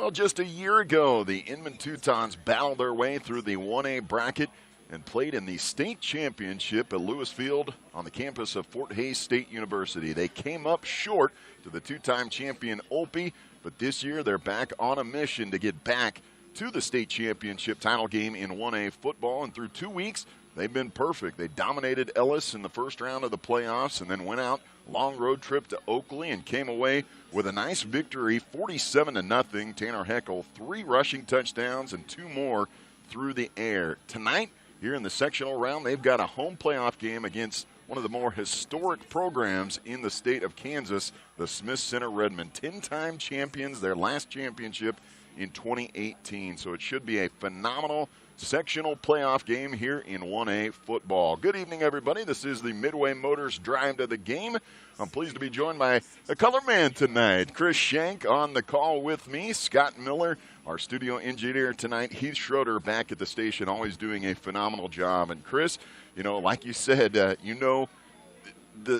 Well, just a year ago, the Inman Teutons battled their way through the 1A bracket and played in the state championship at Lewis Field on the campus of Fort Hays State University. They came up short to the two-time champion Opie, but this year they're back on a mission to get back to the state championship title game in 1A football, and through 2 weeks, they've been perfect. They dominated Ellis in the first round of the playoffs and then went out, long road trip to Oakley, and came away with a nice victory, 47-0. Tanner Heckel, 3 rushing touchdowns and 2 more through the air. Tonight, here in the sectional round, they've got a home playoff game against one of the more historic programs in the state of Kansas, the Smith Center Redmond. 10-time champions, their last championship in 2018. So it should be a phenomenal sectional playoff game here in 1A football. Good evening, everybody. This is the Midway Motors Drive to the Game. I'm pleased to be joined by a color man tonight. Chris Shank on the call with me. Scott Miller, our studio engineer tonight. Heath Schroeder back at the station, always doing a phenomenal job. And Chris, you know, like you said, the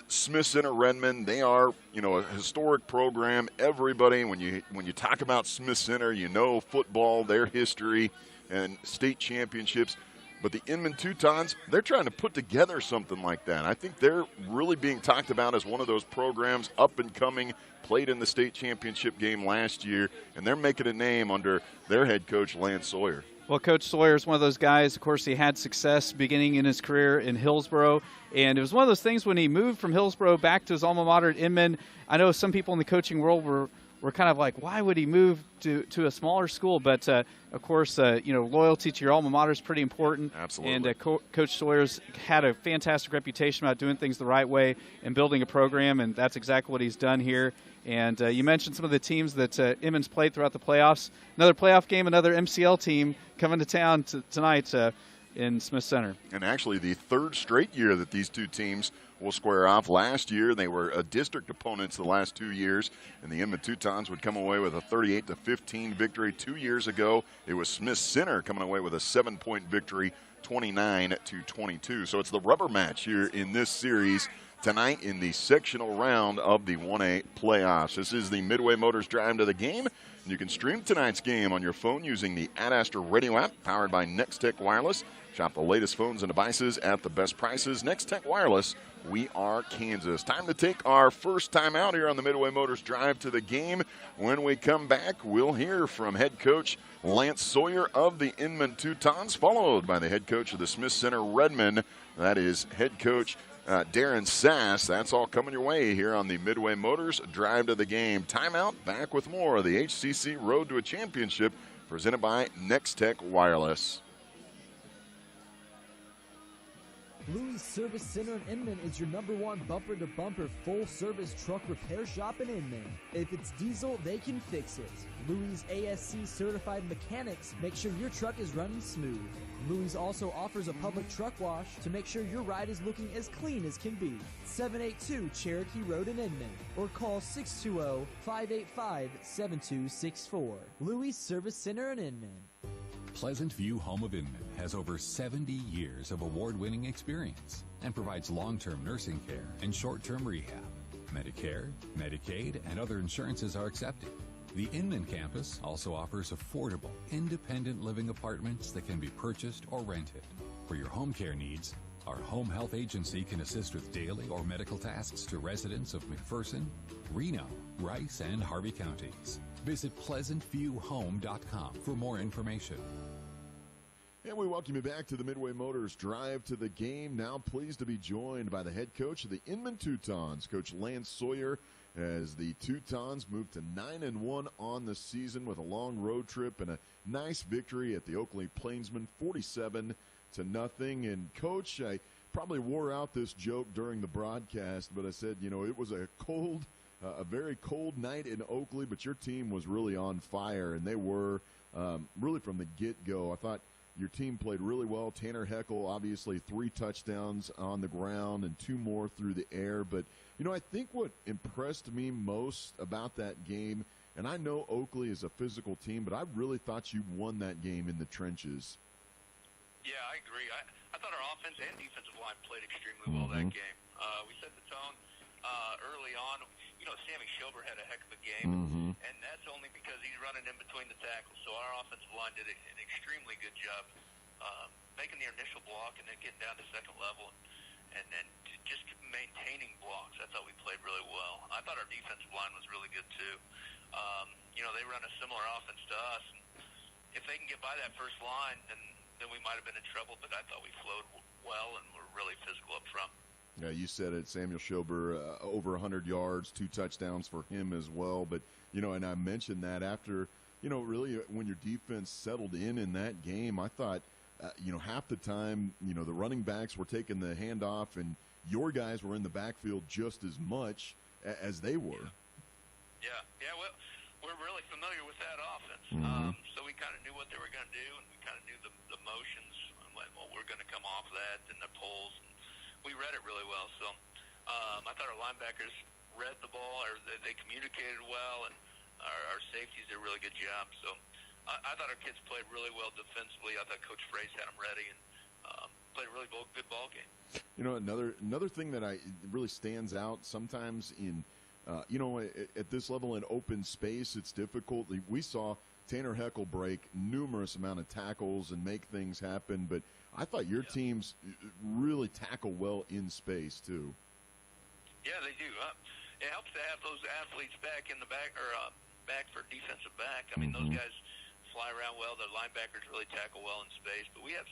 Smith Center Redmond, they are, a historic program. Everybody, when you talk about Smith Center, you know football, their history, and state championships. But the Inman Teutons, they're trying to put together something like that. I think they're really being talked about as one of those programs up and coming, played in the state championship game last year, and they're making a name under their head coach, Lance Sawyer. Well, Coach Sawyer is one of those guys. Of course, he had success beginning in his career in Hillsboro, and it was one of those things when he moved from Hillsboro back to his alma mater at Inman. I know some people in the coaching world were kind of like, why would he move to a smaller school? But, of course, loyalty to your alma mater is pretty important. Absolutely. And Coach Sawyer's had a fantastic reputation about doing things the right way and building a program, and that's exactly what he's done here. And you mentioned some of the teams that Inman's played throughout the playoffs. Another playoff game, another MCL team coming to town tonight in Smith Center. And actually the third straight year that these two teams will square off. Last year they were district opponents the last 2 years, and the Inman Teutons would come away with a 38-15 victory. 2 years ago it was Smith Center coming away with a 7-point victory, 29-22. So it's the rubber match here in this series tonight in the sectional round of the 1A playoffs. This is the Midway Motors Drive to the Game. You can stream tonight's game on your phone using the Ad Astra radio app powered by Nextech Wireless. Shop the latest phones and devices at the best prices. Nextech Wireless, we are Kansas. Time to take our first time out here on the Midway Motors Drive to the Game. When we come back, we'll hear from head coach Lance Sawyer of the Inman Teutons, followed by the head coach of the Smith Center Redmond. That is head coach Darren Sass. That's all coming your way here on the Midway Motors Drive to the Game. Timeout, back with more of the HCC Road to a Championship presented by Nextech Wireless. Louis Service Center in Inman is your #1 bumper-to-bumper full-service truck repair shop in Inman. If it's diesel, they can fix it. Louis ASC certified mechanics make sure your truck is running smooth. Louis also offers a public truck wash to make sure your ride is looking as clean as can be. 782 Cherokee Road in Inman, or call 620-585-7264. Louis Service Center in Inman. Pleasant View Home of Inman has over 70 years of award-winning experience and provides long-term nursing care and short-term rehab. Medicare, Medicaid, and other insurances are accepted. The Inman campus also offers affordable, independent living apartments that can be purchased or rented. For your home care needs, our home health agency can assist with daily or medical tasks to residents of McPherson, Reno, Rice, and Harvey counties. Visit PleasantViewHome.com for more information. And we welcome you back to the Midway Motors Drive to the Game. Now pleased to be joined by the head coach of the Inman Teutons, Coach Lance Sawyer, as the Teutons move to 9-1 on the season with a long road trip and a nice victory at the Oakley Plainsman, 47-0. And Coach, I probably wore out this joke during the broadcast, but I said, it was a very cold night in Oakley, but your team was really on fire, and they were really from the get-go. I thought your team played really well. Tanner Heckel, obviously 3 touchdowns on the ground and 2 more through the air. But, I think what impressed me most about that game, and I know Oakley is a physical team, but I really thought you won that game in the trenches. Yeah, I agree. I thought our offense and defensive line played extremely well that game. We set the tone early on. Sammy Shilber had a heck of a game, and that's only because he's running in between the tackles. So our offensive line did an extremely good job making the initial block and then getting down to second level and then just maintaining blocks. I thought we played really well. I thought our defensive line was really good too. They run a similar offense to us. And if they can get by that first line, then we might have been in trouble. But I thought we flowed well and were really physical up front. Yeah, you said it, Samuel Schober, over 100 yards, 2 touchdowns for him as well. But, and I mentioned that after, really when your defense settled in that game, I thought, half the time, the running backs were taking the handoff and your guys were in the backfield just as much as they were. Yeah, well, we're really familiar with that offense. So we kind of knew what they were going to do, and we kind of knew the motions and what we're going to come off that and the pulls. And we read it really well. So I thought our linebackers read the ball, or they communicated well, and our safeties did a really good job. So I thought our kids played really well defensively. I thought Coach Fraze had them ready and played a really good ball game. Another thing that really stands out sometimes in at this level in open space, it's difficult. We saw Tanner Heckel break numerous amount of tackles and make things happen, but I thought your teams really tackle well in space too. Yeah, they do. It helps to have those athletes back in the back or back for defensive back. I mean, those guys fly around well. The linebackers really tackle well in space, but we have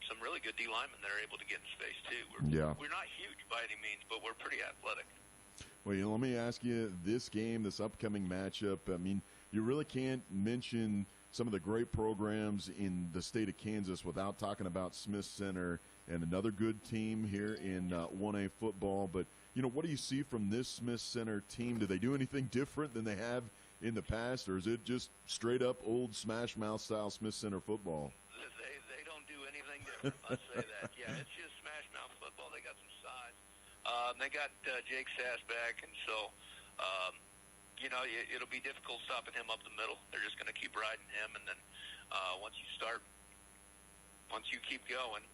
some really good D linemen that are able to get in space too. We're not huge by any means, but we're pretty athletic. Well, let me ask you, this upcoming matchup, I mean, you really can't mention some of the great programs in the state of Kansas without talking about Smith Center and another good team here in 1A football. But, what do you see from this Smith Center team? Do they do anything different than they have in the past, or is it just straight up old smash mouth style Smith Center football? They don't do anything different, let's say that. Yeah, it's just smash mouth football. They got some size. They got Jake Sass back, and so, it'll be difficult stopping him up the middle. They're just going to keep riding him, and then once you keep going,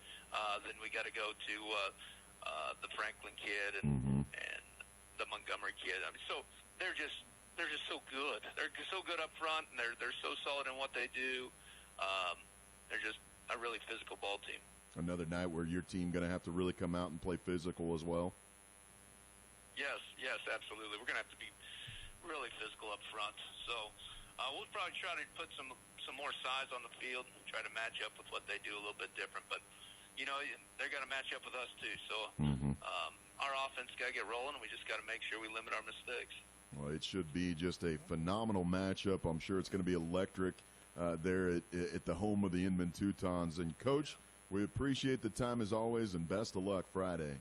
then we got to go to the Franklin kid and the Montgomery kid. I mean, so they're just so good. They're so good up front, and they're so solid in what they do. They're just a really physical ball team. Another night where your team going to have to really come out and play physical as well. Yes, absolutely. We're going to have to be really physical up front. So we'll probably try to put some more size on the field and try to match up with what they do a little bit different. But, they're going to match up with us too. So our offense got to get rolling, and we just got to make sure we limit our mistakes. Well, it should be just a phenomenal matchup. I'm sure it's going to be electric there at the home of the Inman Teutons. And, Coach, we appreciate the time as always, and best of luck Friday.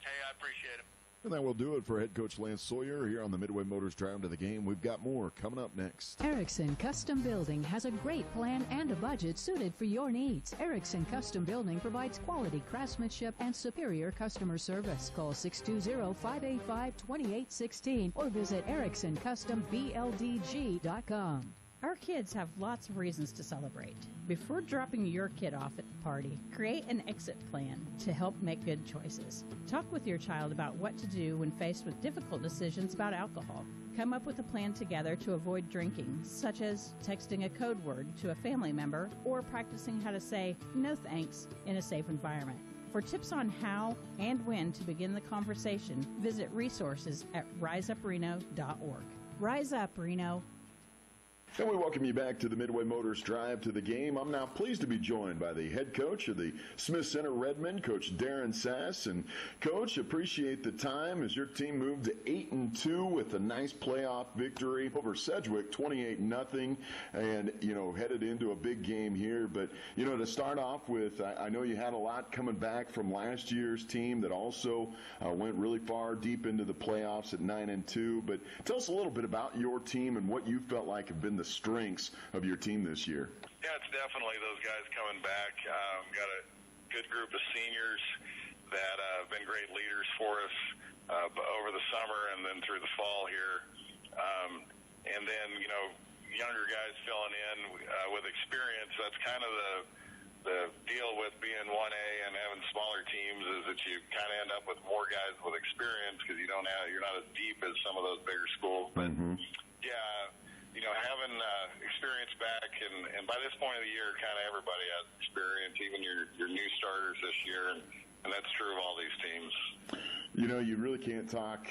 Hey, I appreciate it. And that will do it for head coach Lance Sawyer here on the Midway Motors Drive to the Game. We've got more coming up next. Erickson Custom Building has a great plan and a budget suited for your needs. Erickson Custom Building provides quality craftsmanship and superior customer service. Call 620-585-2816 or visit EricksonCustomBLDG.com. Our kids have lots of reasons to celebrate. Before dropping your kid off at the party, create an exit plan to help make good choices. Talk with your child about what to do when faced with difficult decisions about alcohol. Come up with a plan together to avoid drinking, such as texting a code word to a family member or practicing how to say no thanks in a safe environment. For tips on how and when to begin the conversation, visit resources at riseupreno.org. Rise Up, Reno. And we welcome you back to the Midway Motors Drive to the Game. I'm now pleased to be joined by the head coach of the Smith Center Redmond, Coach Darren Sass. And, Coach, appreciate the time as your team moved to 8-2 with a nice playoff victory over Sedgwick, 28-0, and, headed into a big game here. But, to start off with, I know you had a lot coming back from last year's team that also went really far deep into the playoffs at 9-2. But tell us a little bit about your team and what you felt like have been the strengths of your team this year. Yeah, it's definitely those guys coming back. Got a good group of seniors that have been great leaders for us over the summer and then through the fall here. And then, younger guys filling in with experience. That's kind of the deal with being 1A and having smaller teams is that you kind of end up with more guys with experience because you're not as deep as some of those bigger schools. But, yeah, And by this point of the year, kind of everybody has experience, even your new starters this year, and that's true of all these teams. You know, you really can't talk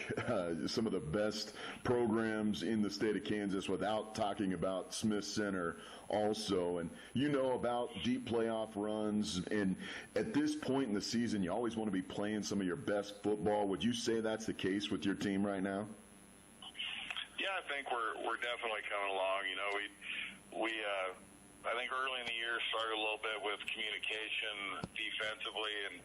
some of the best programs in the state of Kansas without talking about Smith Center also. And you know about deep playoff runs. And at this point in the season, you always want to be playing some of your best football. Would you say that's the case with your team right now? Yeah, I think we're definitely coming along. You know, we I think early in the year started a little bit with communication defensively, and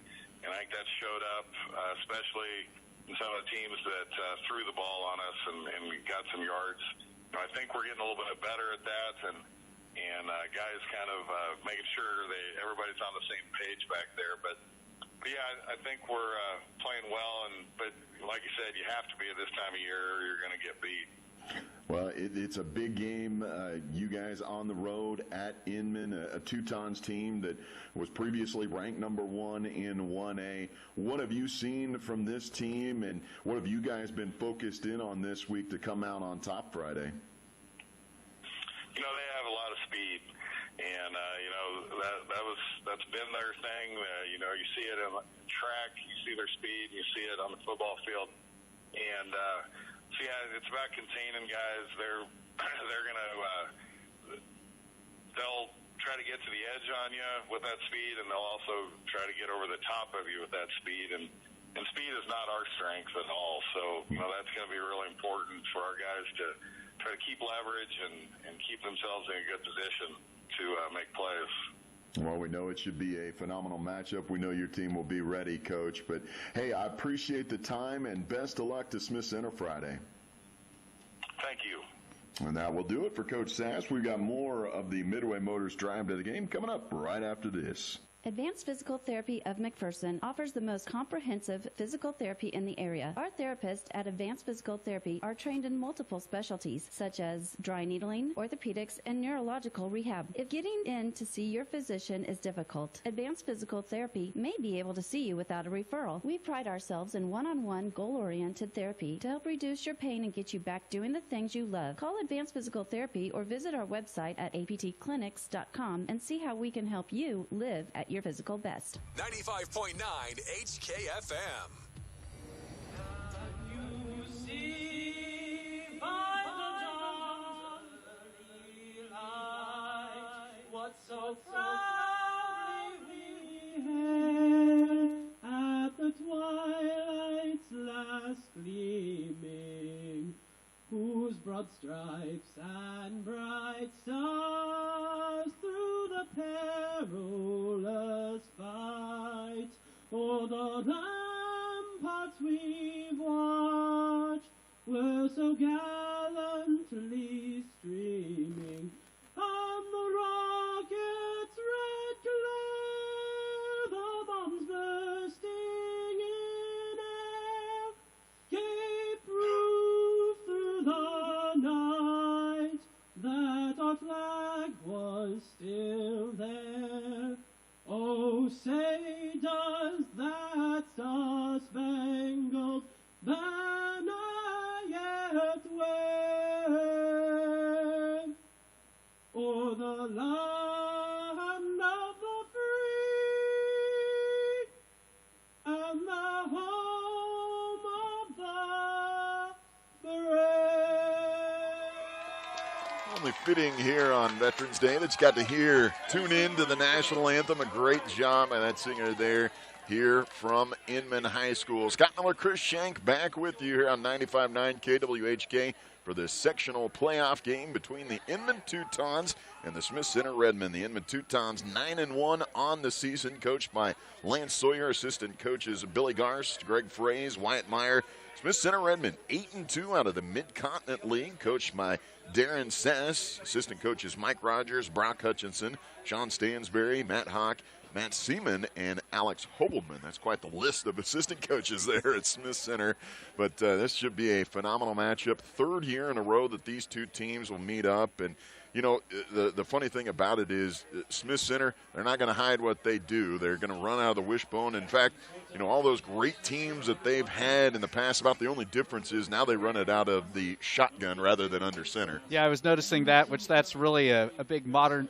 I think that showed up, especially in some of the teams that threw the ball on us and got some yards. You know, I think we're getting a little bit better at that, and guys kind of making sure everybody's on the same page back there. But yeah, I think we're playing well, but like you said, you have to be at this time of year or you're going to get beat. Well, it's a big game. You guys on the road at Inman, a Teutons team that was previously ranked number 1 in 1A. What have you seen from this team, and what have you guys been focused in on this week to come out on top Friday? You know, they have a lot of speed, and you know that's been their thing. You know, you see it in track, you see their speed, you see it on the football field, and so yeah, it's about containing guys. They're they'll try to get to the edge on you with that speed, and they'll also try to get over the top of you with that speed. And speed is not our strength at all. So you know that's going to be really important for our guys to try to keep leverage and keep themselves in a good position to make plays. Well, we know it should be a phenomenal matchup. We know your team will be ready, Coach. But, hey, I appreciate the time, and best of luck to Smith Center Friday. Thank you. And that will do it for Coach Sass. We've got more of the Midway Motors Drive to the Game coming up right after this. Advanced Physical Therapy of McPherson offers the most comprehensive physical therapy in the area. Our therapists at Advanced Physical Therapy are trained in multiple specialties, such as dry needling, orthopedics, and neurological rehab. If getting in to see your physician is difficult, Advanced Physical Therapy may be able to see you without a referral. We pride ourselves in one-on-one, goal-oriented therapy to help reduce your pain and get you back doing the things you love. Call Advanced Physical Therapy or visit our website at aptclinics.com and see how we can help you live at your physical best. 95.9 HKFM. You see by the dawn's early light what so proudly we hailed at the twilight's last gleaming, whose broad stripes and bright stars through the perilous fight o'er the ramparts we've watched were so gallantly streaming, and the rocket's red glare, the bombs bursting in air, gave proof through the night that our flag was still there. Oh, say does that star-spangled banner yet wave o'er the land of the free and the home of the brave? Only fitting here on Veterans Day that you got to tune in to the national anthem. A great job by that singer there, here from Inman High School. Scott Miller, Chris Shank back with you here on 95.9 KWHK for this sectional playoff game between the Inman Teutons and the Smith Center Redmond. The Inman Teutons 9-1 on the season, coached by Lance Sawyer, assistant coaches Billy Garst, Greg Fraze, Wyatt Meyer. Smith Center Redmond 8-2 out of the Mid-Continent League, coached by Darren Sass, assistant coaches Mike Rogers, Brock Hutchinson, Sean Stansberry, Matt Hawk, Matt Seaman, and Alex Hobelman. That's quite the list of assistant coaches there at Smith Center. But this should be a phenomenal matchup. Third year in a row that these two teams will meet up. And you know, the funny thing about it is Smith Center, they're not going to hide what they do. They're going to run out of the wishbone. In fact, you know, all those great teams that they've had in the past, about the only difference is now they run it out of the shotgun rather than under center. Yeah, I was noticing that, which that's really a big modern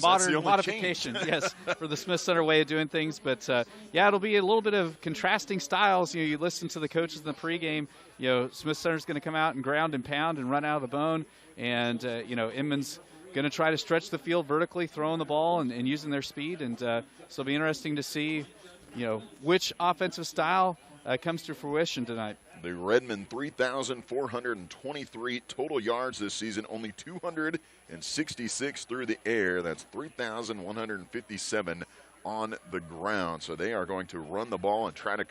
modern modification, yes, for the Smith Center way of doing things. But, yeah, it'll be a little bit of contrasting styles. You know, you listen to the coaches in the pregame. You know, Smith Center's going to come out and ground and pound and run out of the bone. And, you know, Inman's going to try to stretch the field vertically, throwing the ball and using their speed. And so it'll be interesting to see, you know, which offensive style comes to fruition tonight. The Redmond 3,423 total yards this season, only 266 through the air. That's 3,157 on the ground. So they are going to run the ball and try to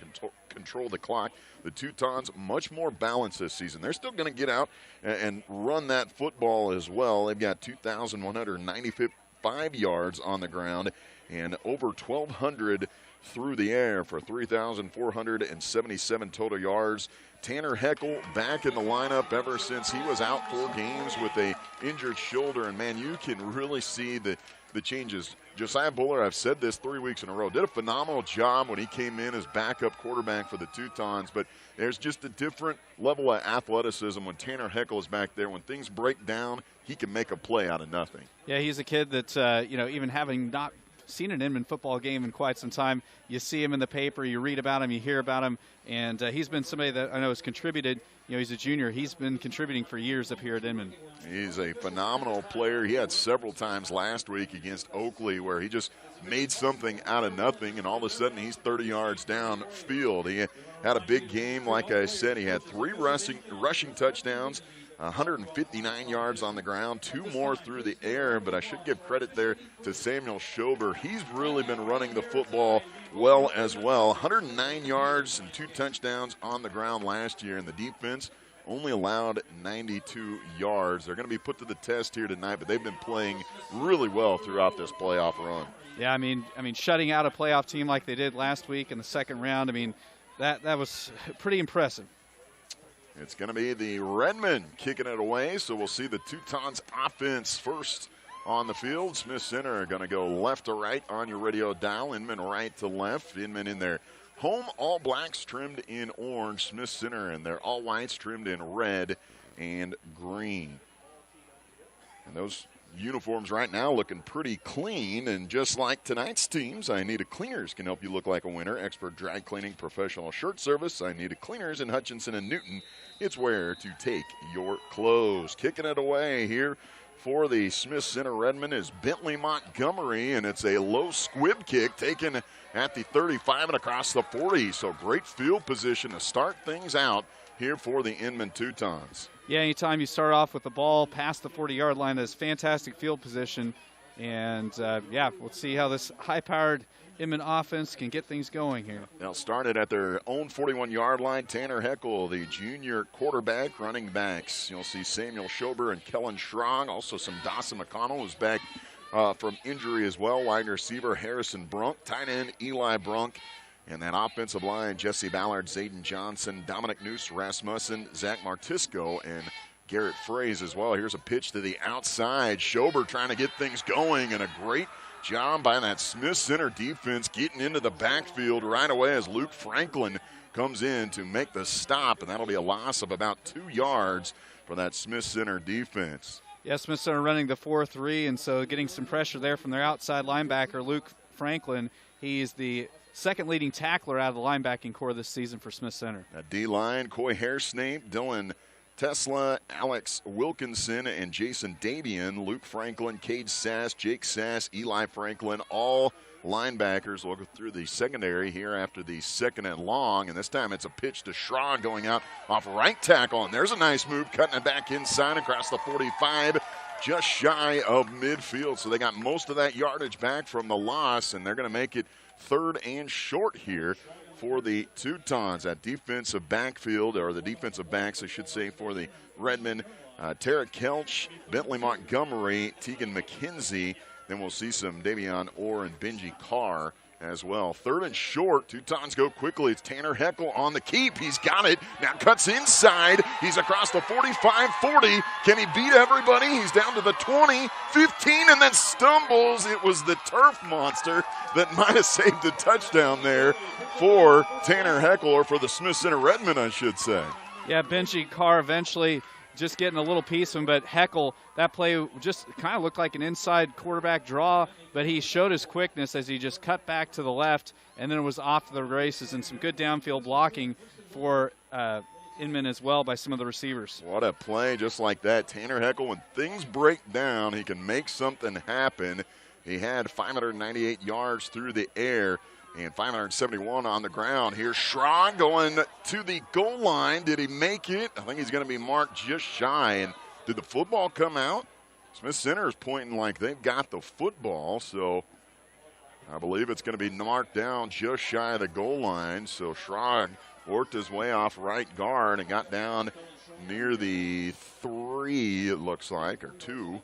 control the clock. The Teutons much more balanced this season. They're still going to get out and run that football as well. They've got 2,195 yards on the ground and over 1,200 through the air for 3,477 total yards. Tanner Heckel back in the lineup ever since he was out 4 games with a injured shoulder. And, man, you can really see the changes. Josiah Buller, I've said this 3 weeks in a row, did a phenomenal job when he came in as backup quarterback for the Teutons, but there's just a different level of athleticism when Tanner Heckel is back there. When things break down, he can make a play out of nothing. Yeah, he's a kid that, you know, even having not seen an Inman football game in quite some time, you see him in the paper, you read about him, you hear about him, and he's been somebody that I know has contributed. You know, he's a junior. He's been contributing for years up here at Inman. He's a phenomenal player. He had several times last week against Oakley where he just made something out of nothing, and all of a sudden he's 30 yards downfield. He had a big game, like I said. He had 3 rushing touchdowns, 159 yards on the ground, 2 more through the air, but I should give credit there to Samuel Schober. He's really been running the football well as well. 109 yards and 2 touchdowns on the ground last year, and the defense only allowed 92 yards. They're going to be put to the test here tonight, but they've been playing really well throughout this playoff run. Yeah, I mean, shutting out a playoff team like they did last week in the second round, I mean, that was pretty impressive. It's going to be the Redmond kicking it away, so we'll see the Teutons offense first on the field. Smith Center are going to go left to right on your radio dial. Inman right to left. Inman in their home all blacks trimmed in orange. Smith Center in their all whites trimmed in red and green. And those uniforms right now looking pretty clean, and just like tonight's teams, I Need a Cleaners can help you look like a winner. Expert dry cleaning, professional shirt service. I Need a Cleaners in Hutchinson and Newton. It's where to take your clothes. Kicking it away here for the Smith Center Redmond is Bentley Montgomery, and it's a low squib kick taken at the 35 and across the 40. So great field position to start things out here for the Inman Teutons. Yeah, anytime you start off with the ball past the 40-yard line, that's fantastic field position. And, yeah, we'll see how this high-powered Inman offense can get things going here. They'll start it at their own 41-yard line. Tanner Heckel, the junior quarterback, running backs. You'll see Samuel Schober and Kellen Schrong. Also some Dawson McConnell who's back from injury as well. Wide receiver Harrison Brunk. Tight end Eli Brunk. And that offensive line, Jesse Ballard, Zayden Johnson, Dominic Noose, Rasmussen, Zach Martisco, and Garrett Fraze as well. Here's a pitch to the outside. Schober trying to get things going, and a great job by that Smith Center defense getting into the backfield right away as Luke Franklin comes in to make the stop, and that'll be a loss of about 2 yards for that Smith Center defense. Yeah, Smith Center running the 4-3, and so getting some pressure there from their outside linebacker, Luke Franklin. He's the second leading tackler out of the linebacking core this season for Smith Center. A D-line, Coy Hairsnape, Dylan Tesla, Alex Wilkinson, and Jason Davian. Luke Franklin, Cade Sass, Jake Sass, Eli Franklin, all linebackers. We'll go through the secondary here after the second and long, and this time it's a pitch to Schrog going out off right tackle, and there's a nice move, cutting it back inside across the 45, just shy of midfield. So they got most of that yardage back from the loss, and they're going to make it third and short here for the Teutons. That defensive backfield, or the defensive backs, I should say, for the Redmond. Tarek Kelch, Bentley Montgomery, Tegan McKenzie. Then we'll see some Davion Orr and Benji Carr as well. 3rd and short. Teutons go quickly. It's Tanner Heckel on the keep. He's got it. Now cuts inside. He's across the 45-40. Can he beat everybody? He's down to the 20, 15, and then stumbles. It was the turf monster that might have saved a touchdown there for Tanner Heckel, or for the Smith Center Redmond, I should say. Yeah, Benji Carr eventually just getting a little piece of him, but Heckel, that play just kind of looked like an inside quarterback draw, but he showed his quickness as he just cut back to the left, and then it was off to the races, and some good downfield blocking for Inman as well by some of the receivers. What a play just like that. Tanner Heckel, when things break down, he can make something happen. He had 598 yards through the air and 571 on the ground. Here's Schrag going to the goal line. Did he make it? I think he's going to be marked just shy. And did the football come out? Smith Center is pointing like they've got the football, so I believe it's going to be marked down just shy of the goal line. So Schrag worked his way off right guard and got down near the 3, it looks like, or 2.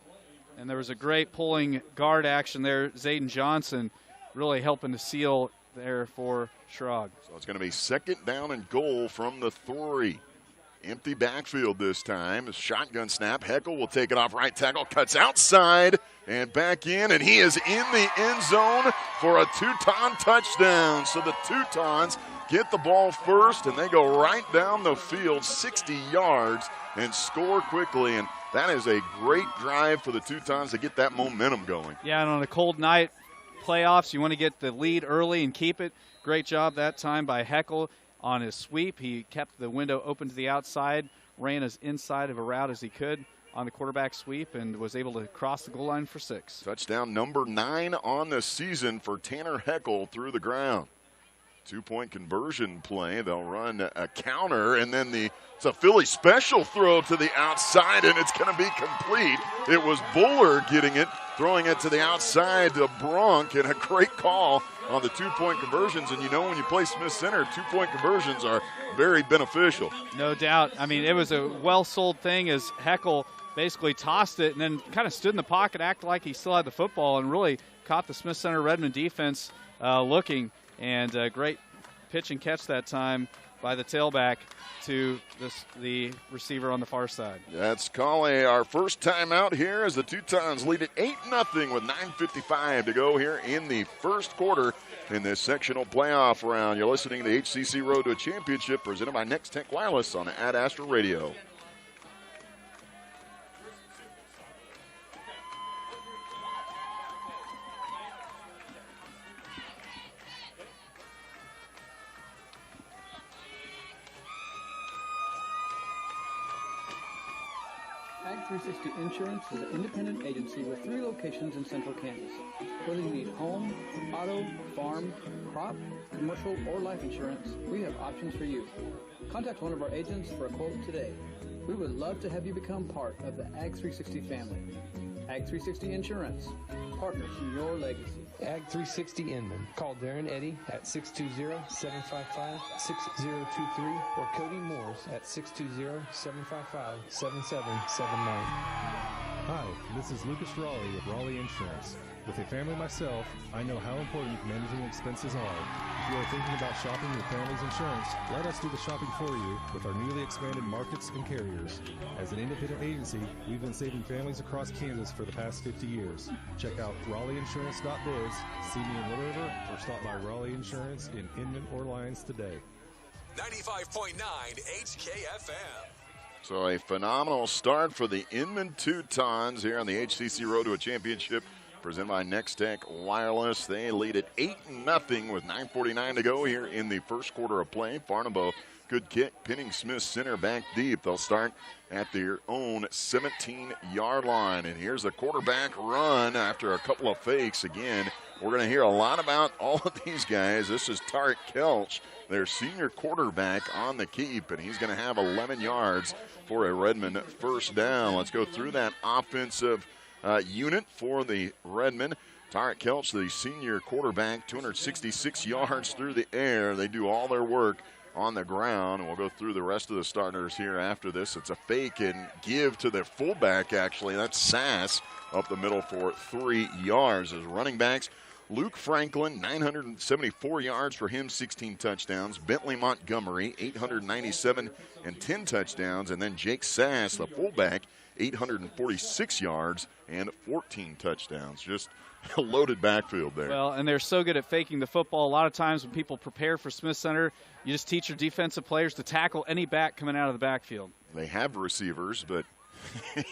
And there was a great pulling guard action there. Zayden Johnson really helping to seal there for Schrag. So it's going to be 2nd down and goal from the 3. Empty backfield this time. A shotgun snap. Heckel will take it off right tackle. Cuts outside and back in, and he is in the end zone for a Teuton touchdown. So the Teutons get the ball first, and they go right down the field, 60 yards, and score quickly. And that is a great drive for the Teutons to get that momentum going. Yeah, and on a cold night, playoffs, you want to get the lead early and keep it. Great job that time by Heckel on his sweep. He kept the window open to the outside, ran as inside of a route as he could on the quarterback sweep, and was able to cross the goal line for 6. Touchdown number 9 on the season for Tanner Heckel through the ground. 2-point conversion play. They'll run a counter, and then it's a Philly special throw to the outside, and it's going to be complete. It was Buller getting it, throwing it to the outside to Bronk, and a great call on the 2-point conversions. And you know, when you play Smith Center, 2-point conversions are very beneficial. No doubt. I mean, it was a well-sold thing as Heckel basically tossed it and then kind of stood in the pocket, acted like he still had the football, and really caught the Smith Center Redmond defense looking. And a great pitch and catch that time by the tailback to the receiver on the far side. That's calling our first time out here as the Teutons lead it 8-0 with 9:55 to go here in the first quarter in this sectional playoff round. You're listening to the HCC Road to a Championship presented by Next Tech Wireless on Ad Astra Radio. Ag 360 Insurance is an independent agency with 3 locations in central Kansas. Whether you need home, auto, farm, crop, commercial, or life insurance, we have options for you. Contact one of our agents for a quote today. We would love to have you become part of the Ag 360 family. Ag 360 Insurance, partners in your legacy. Ag 360 Inman. Call Darren Eddy at 620-755-6023 or Cody Moores at 620-755-7779. Hi, this is Lucas Raleigh with Raleigh Insurance. With a family myself, I know how important managing expenses are. If you are thinking about shopping your family's insurance, let us do the shopping for you with our newly expanded markets and carriers. As an independent agency, we've been saving families across Kansas for the past 50 years. Check out RaleighInsurance.biz, see me in Little River, or stop by Raleigh Insurance in Inman or Lyons today. 95.9 HKFM. So a phenomenal start for the Inman Teutons here on the HCC Road to a Championship presented by Next Tech Wireless. They lead at 8-0 with 9:49 to go here in the first quarter of play. Farnabo, good kick, pinning Smith Center back deep. They'll start at their own 17-yard line. And here's the quarterback run after a couple of fakes. Again, we're going to hear a lot about all of these guys. This is Tarek Kelch, their senior quarterback, on the keep, and he's going to have 11 yards for a Redmond first down. Let's go through that offensive unit for the Redmond. Tarek Kelch, the senior quarterback, 266 yards through the air. They do all their work on the ground. We'll go through the rest of the starters here after this. It's a fake and give to their fullback, actually. That's Sass up the middle for 3 yards. As running backs, Luke Franklin, 974 yards for him, 16 touchdowns. Bentley Montgomery, 897 and 10 touchdowns. And then Jake Sass, the fullback, 846 yards and 14 touchdowns. Just a loaded backfield there. Well, and they're so good at faking the football. A lot of times when people prepare for Smith Center, you just teach your defensive players to tackle any back coming out of the backfield. They have receivers, but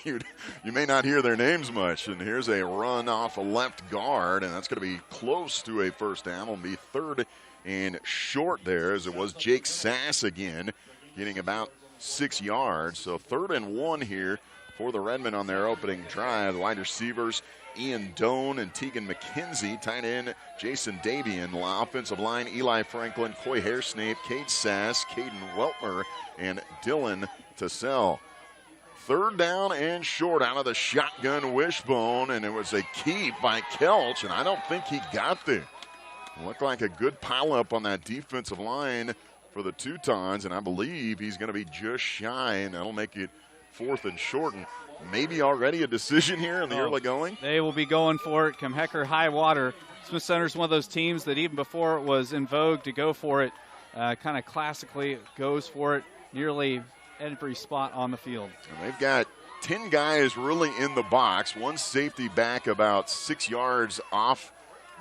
you may not hear their names much. And here's a run off a left guard, and that's going to be close to a first down. It'll be 3rd and short there, as it was Jake Sass again, getting about 6 yards. So 3rd and 1 here for the Redmond on their opening drive. The wide receivers, Ian Doan and Tegan McKenzie. Tight end, Jason Davian. Offensive line, Eli Franklin, Coy Hairsnape, Cade Sass, Caden Weltmer, and Dylan Tassell. 3rd down and short out of the shotgun wishbone, and it was a keep by Kelch, and I don't think he got there. Looked like a good pileup on that defensive line for the Teutons, and I believe he's going to be just shy, and that'll make it 4th and short. And maybe already a decision here in the early going. They will be going for it come heck or high water. Smith Center's one of those teams that even before it was in vogue to go for it, kind of classically goes for it nearly every spot on the field. And they've got 10 guys really in the box. One safety back about 6 yards off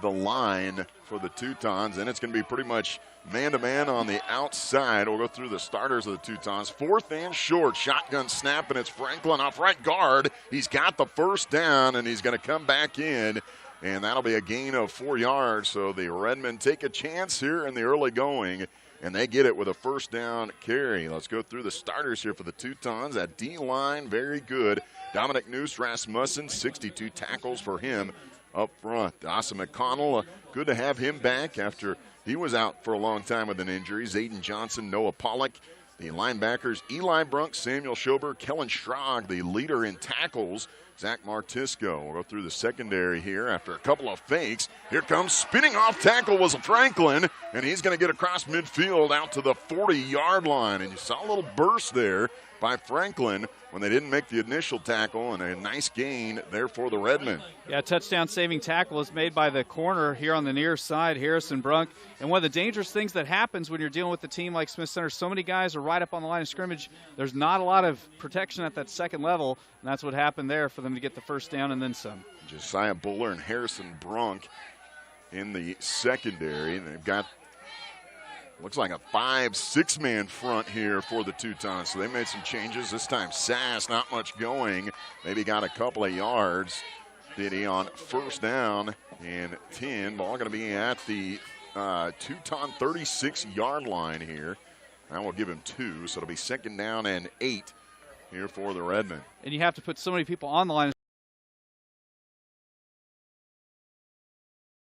the line for the Teutons, and it's going to be pretty much man-to-man on the outside. We'll go through the starters of the Teutons. 4th and short, shotgun snap, and it's Franklin off right guard. He's got the first down, and he's going to come back in, and that'll be a gain of 4 yards. So the Redmond take a chance here in the early going, and they get it with a first down carry. Let's go through the starters here for the Teutons. That D-line, very good. Dominic Noose Rasmussen, 62 tackles for him up front. Asa McConnell, good to have him back after he was out for a long time with an injury. Zayden Johnson, Noah Pollock. The linebackers, Eli Brunk, Samuel Schober, Kellen Schrag, the leader in tackles, Zach Martisco. We'll go through the secondary here after a couple of fakes. Here comes spinning off tackle was Franklin, and he's going to get across midfield out to the 40-yard line. And you saw a little burst there by Franklin when they didn't make the initial tackle, and a nice gain there for the Redmond. Yeah, touchdown-saving tackle is made by the corner here on the near side, Harrison Brunk. And one of the dangerous things that happens when you're dealing with a team like Smith Center, so many guys are right up on the line of scrimmage. There's not a lot of protection at that second level, and that's what happened there for them to get the first down and then some. Josiah Buller and Harrison Brunk in the secondary. They've got, looks like a 5-6-man front here for the Teutons. So they made some changes. This time Sass, not much going. Maybe got a couple of yards. Did he on first down and 10. Ball going to be at the Teuton 36-yard line here. I will give him 2, so it'll be 2nd down and 8 here for the Redmond. And you have to put so many people on the line.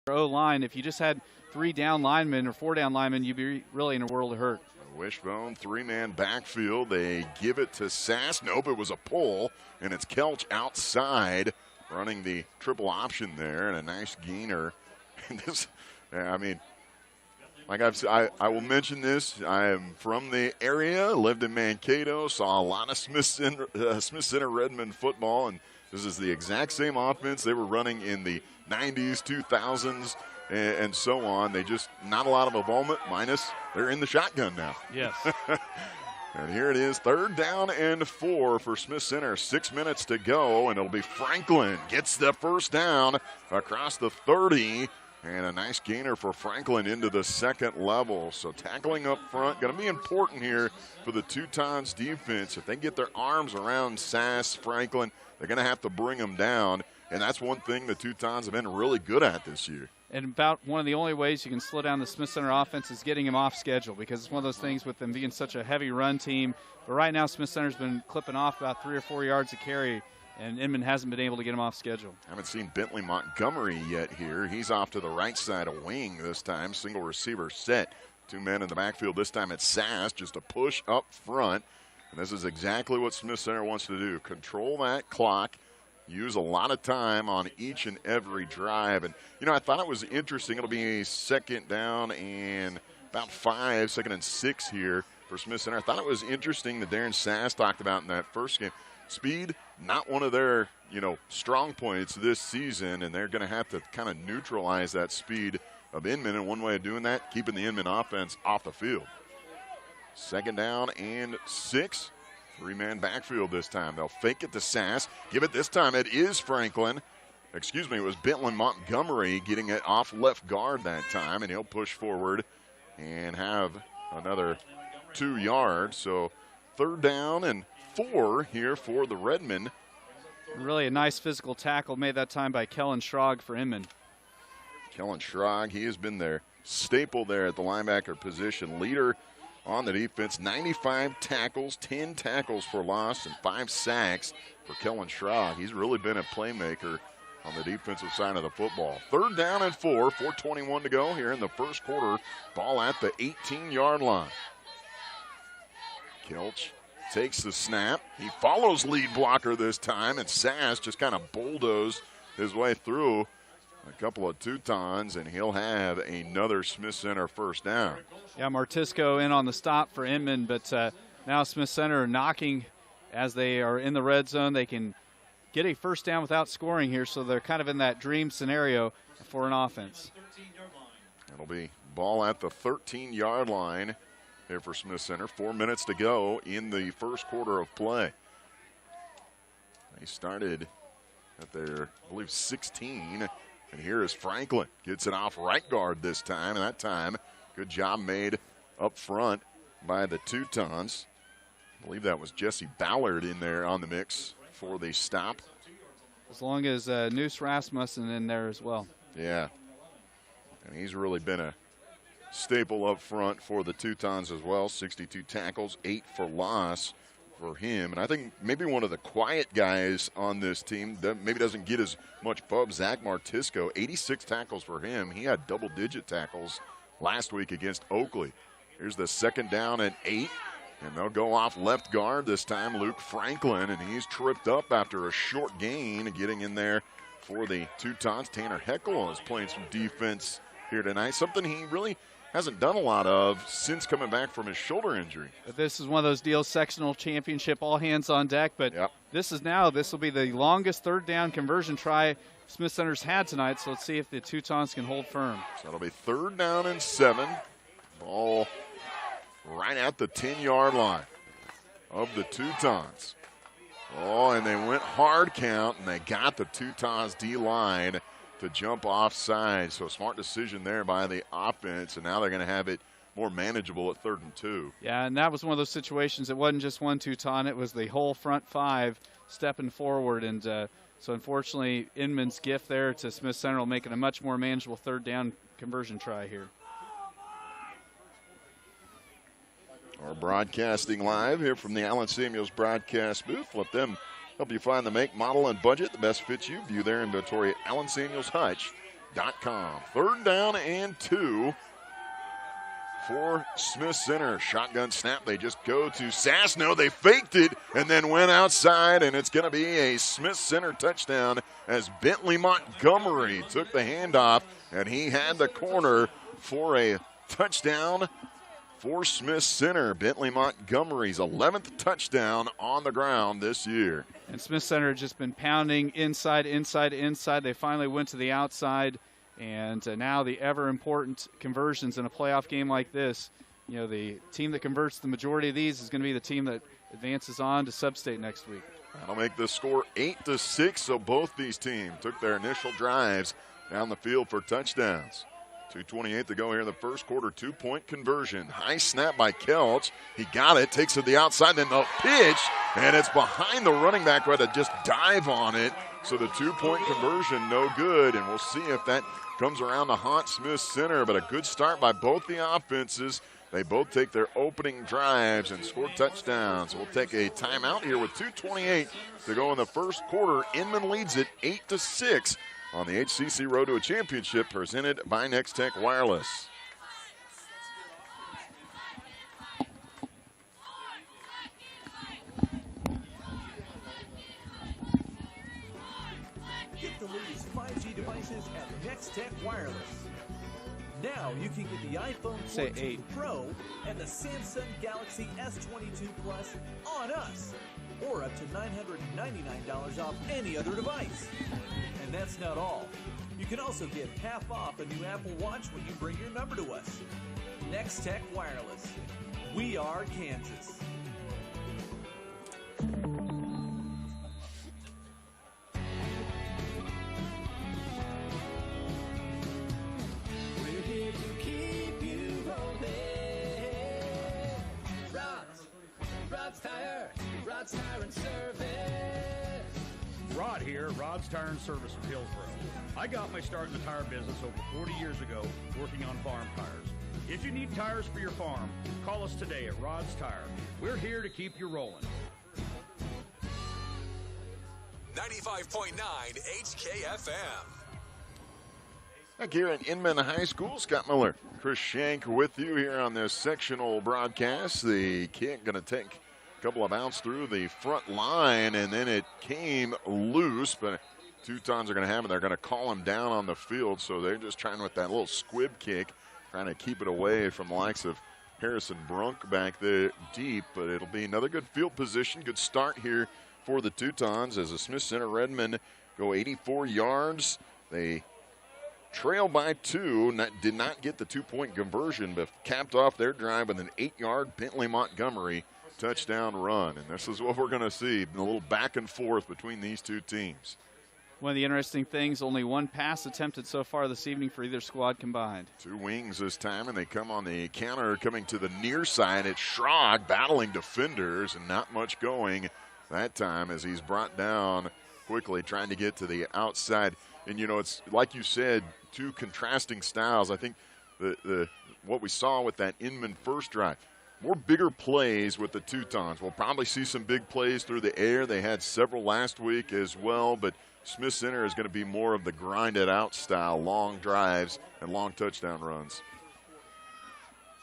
O-line. If you just had 3 down linemen or 4 down linemen, you'd be really in a world of hurt. Wishbone, 3-man backfield. They give it to Sass. Nope, it was a pull, and it's Kelch outside running the triple option there, and a nice gainer. This, I mean, like I will mention this. I am from the area, lived in Mankato, saw a lot of Smith Center Redmond football, and this is the exact same offense they were running in the 90s, 2000s, and so on. They just, not a lot of involvement, minus they're in the shotgun now. Yes. And here it is, 3rd down and 4 for Smith Center. 6 minutes to go, and it'll be Franklin gets the first down across the 30, and a nice gainer for Franklin into the second level. So tackling up front, going to be important here for the Teutons defense. If they get their arms around Sass, Franklin, they're going to have to bring them down. And that's one thing the Teutons have been really good at this year. And about one of the only ways you can slow down the Smith Center offense is getting him off schedule, because it's one of those things with them being such a heavy run team. But right now Smith Center's been clipping off about 3 or 4 yards a carry, and Inman hasn't been able to get him off schedule. Haven't seen Bentley Montgomery yet here. He's off to the right side of wing this time. Single receiver set. 2 men in the backfield. This time it's Sass, just a push up front. And this is exactly what Smith Center wants to do. Control that clock. Use a lot of time on each and every drive. And, you know, I thought it was interesting. It'll be 2nd down and about 5, 2nd and 6 here for Smith Center. I thought it was interesting that Darren Sass talked about in that first game. Speed, not one of their, strong points this season, and they're going to have to kind of neutralize that speed of Inman, and one way of doing that, keeping the Inman offense off the field. 2nd down and 6. 3-man backfield this time. They'll fake it to Sass. Give it this time. It is Franklin. Excuse me, it was Bentley Montgomery getting it off left guard that time, and he'll push forward and have another 2 yards. So 3rd down and 4 here for the Redmond. Really a nice physical tackle made that time by Kellen Schrog for Inman. Kellen Schrog, he has been their staple there at the linebacker position. Leader on the defense, 95 tackles, 10 tackles for loss, and 5 sacks for Kellen Schrog. He's really been a playmaker on the defensive side of the football. 3rd down and 4, 4:21 to go here in the first quarter. Ball at the 18-yard line. Kelch takes the snap. He follows lead blocker this time, and Sass just kind of bulldozed his way through a couple of Teutons, and he'll have another Smith Center 1st down. Yeah, Martisco in on the stop for Inman, but now Smith Center knocking as they are in the red zone. They can get a 1st down without scoring here, so they're kind of in that dream scenario for an offense. It'll be ball at the 13-yard line here for Smith Center. 4 minutes to go in the first quarter of play. They started at their, I believe, 16. And here is Franklin. Gets it off right guard this time. And that time, good job made up front by the Teutons. I believe that was Jesse Ballard in there on the mix for the stop. As long as Noose Rasmussen in there as well. Yeah. And he's really been a staple up front for the Teutons as well. 62 tackles, 8 for loss for him. And I think maybe one of the quiet guys on this team that maybe doesn't get as much pub, Zach Martisco, 86 tackles for him. He had double-digit tackles last week against Oakley. Here's the 2nd down and 8. And they'll go off left guard this time, Luke Franklin, and he's tripped up after a short gain, getting in there for the Teutons. Tanner Heckel is playing some defense here tonight, something he really hasn't done a lot of since coming back from his shoulder injury. But this is one of those deals, sectional championship, all hands on deck, but this will be the longest 3rd down conversion try Smith Center's had tonight, so let's see if the Teutons can hold firm. So it'll be 3rd down and 7. Ball right at the 10-yard line of the Teutons. Oh, and they went hard count, and they got the Teutons D-line to jump offside. So smart decision there by the offense, and now they're going to have it more manageable at 3rd and 2. Yeah, and that was one of those situations. It wasn't just one Teuton. It was the whole front 5 stepping forward. And so unfortunately, Inman's gift there to Smith Center will make it a much more manageable 3rd down conversion try here. We're broadcasting live here from the Allen Samuels broadcast booth. Let them help you find the make, model, and budget that best fits you. View their inventory at AllenSamuelsHutch.com. 3rd down and 2 for Smith Center. Shotgun snap. They just go to Sass. No, they faked it and then went outside, and it's going to be a Smith Center touchdown as Bentley Montgomery took the handoff, and he had the corner for a touchdown for Smith Center. Bentley Montgomery's 11th touchdown on the ground this year. And Smith Center had just been pounding inside. They finally went to the outside, and now the ever-important conversions in a playoff game like this. You know, the team that converts the majority of these is going to be the team that advances on to Sub-State next week. That'll make the score 8-6, so both these teams took their initial drives down the field for touchdowns. 2:28 to go here in the first quarter. 2-point conversion. High snap by Kelch. He got it, takes it to the outside, then the pitch, and it's behind the running back who had to just dive on it. So the 2-point conversion, no good, and we'll see if that comes around to haunt Smith Center. But a good start by both the offenses. They both take their opening drives and score touchdowns. We'll take a timeout here with 2:28 to go in the first quarter. Inman leads it 8-6. On the HCC Road to a Championship, presented by Next Tech Wireless. Get the latest 5G devices at Next Tech Wireless. Now you can get the iPhone 14 Pro and the Samsung Galaxy S22 Plus on us. or up to $999 off any other device. And that's not all. You can also get half off a new Apple Watch when you bring your number to us. Next Tech Wireless. We are Kansas. We're here to keep you rolling. Rod's Tire and Service. Rod here, Rod's Tire and Service of Hillsboro. I got my start in the tire business over 40 years ago working on farm tires. If you need tires for your farm, call us today at Rod's Tire. We're here to keep you rolling. 95.9 HKFM. Back here at Inman High School, Scott Miller, Chris Shank with you here on this sectional broadcast. The kick going to take a couple of outs through the front line, and then it came loose, but Teutons are going to have it. They're going to call him down on the field, so they're just trying with that little squib kick, trying to keep it away from the likes of Harrison Brunk back there deep, but it'll be another good field position. Good start here for the Teutons as the Smith Center Redmond go 84 yards. They trail by 2, did not get the 2-point conversion, but capped off their drive with an 8-yard Bentley Montgomery touchdown run. And this is what we're going to see, a little back and forth between these two teams. One of the interesting things, only one pass attempted so far this evening for either squad combined. Two wings this time, and they come on the counter, coming to the near side. It's Schrag battling defenders, and not much going that time as he's brought down quickly, trying to get to the outside. And, you know, it's like you said, two contrasting styles. I think what we saw with that Inman first drive, more bigger plays with the Teutons. We'll probably see some big plays through the air. They had several last week as well, but Smith Center is going to be more of the grinded out style, long drives and long touchdown runs.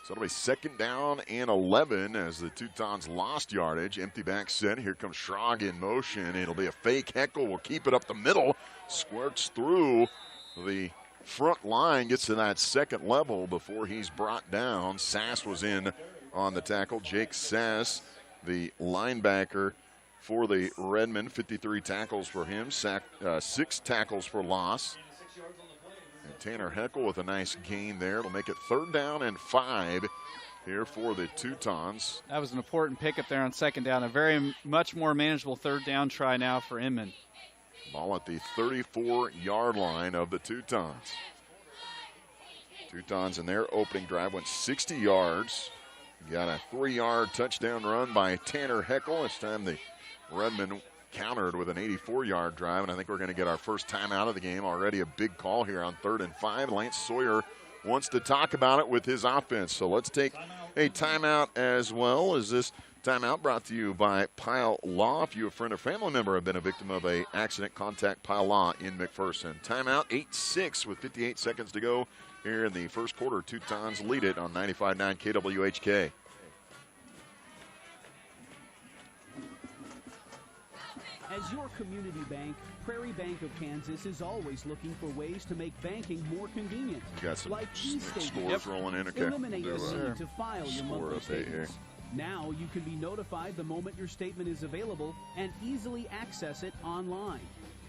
So it'll be 2nd down and 11 as the Teutons lost yardage. Empty back set. Here comes Schrag in motion. It'll be a fake. Heckel will keep it up the middle. Squirts through the front line, gets to that second level before he's brought down. Sass was in on the tackle. Jake Sass, the linebacker for the Redmond. 53 tackles for him. 6 tackles for loss. And Tanner Heckel with a nice gain there. It'll make it 3rd down and 5 here for the Teutons. That was an important pickup there on 2nd down. A very much more manageable 3rd down try now for Inman. Ball at the 34-yard line of the Teutons. Teutons in their opening drive went 60 yards. Got a 3-yard touchdown run by Tanner Heckel. This time the Redmond countered with an 84-yard drive, and I think we're going to get our first timeout of the game. Already a big call here on 3rd and 5. Lance Sawyer wants to talk about it with his offense. So let's take a timeout as well. As this timeout brought to you by Pile Law. If you, a friend or family member, have been a victim of an accident, contact Pile Law in McPherson. Timeout 8-6 with 58 seconds to go here in the first quarter. Teutons lead it on 95.9 KWHK. As your community bank, Prairie Bank of Kansas is always looking for ways to make banking more convenient. You got some like scores rolling in. Okay. Eliminate the need to file your monthly statements. Here. Now you can be notified the moment your statement is available and easily access it online.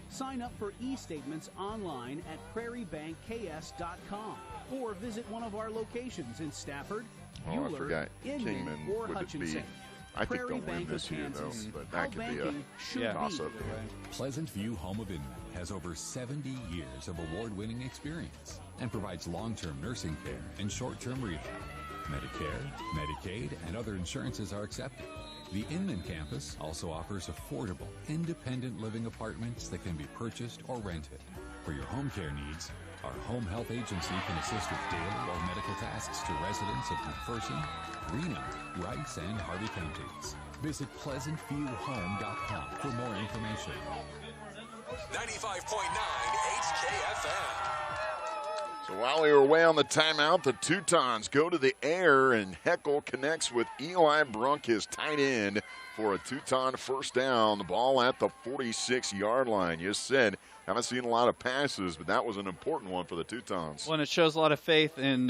Sign up for e-statements online at prairiebankks.com or visit one of our locations in Stafford, Euler, Inman, or Hutchinson. I think they'll win this year, though, but that could be a toss-up. Pleasant View Home of Inman has over 70 years of award-winning experience and provides long-term nursing care and short-term rehab. Medicare, Medicaid, and other insurances are accepted. The Inman campus also offers affordable, independent living apartments that can be purchased or rented. For your home care needs, our home health agency can assist with daily or medical tasks to residents of McPherson, Reno, Rice, and Harvey counties. Visit PleasantViewHome.com for more information. 95.9 HKFM. So while we were away on the timeout, the Teutons go to the air, and Heckel connects with Eli Brunk, his tight end, for a Teuton first down. The ball at the 46-yard line. You said, haven't seen a lot of passes, but that was an important one for the Teutons. Well, and it shows a lot of faith in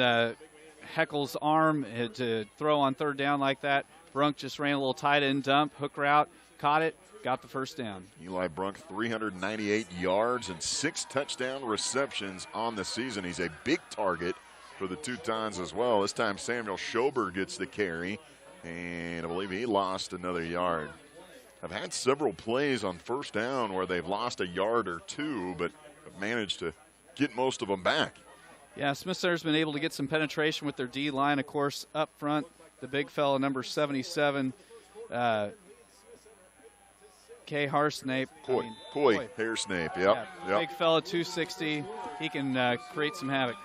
Heckel's arm to throw on 3rd down like that. Brunk just ran a little tight end dump, hook route, caught it, got the first down. Eli Brunk, 398 yards and 6 touchdown receptions on the season. He's a big target for the Teutons as well. This time Samuel Schober gets the carry, and I believe he lost another yard. I've had several plays on first down where they've lost a yard or two, but have managed to get most of them back. Yeah, Smith Center's been able to get some penetration with their D-line. Of course, up front, the big fella, number 77, Kay Harsnape. Coy Harsnape, yep. Big fella, 260. He can create some havoc.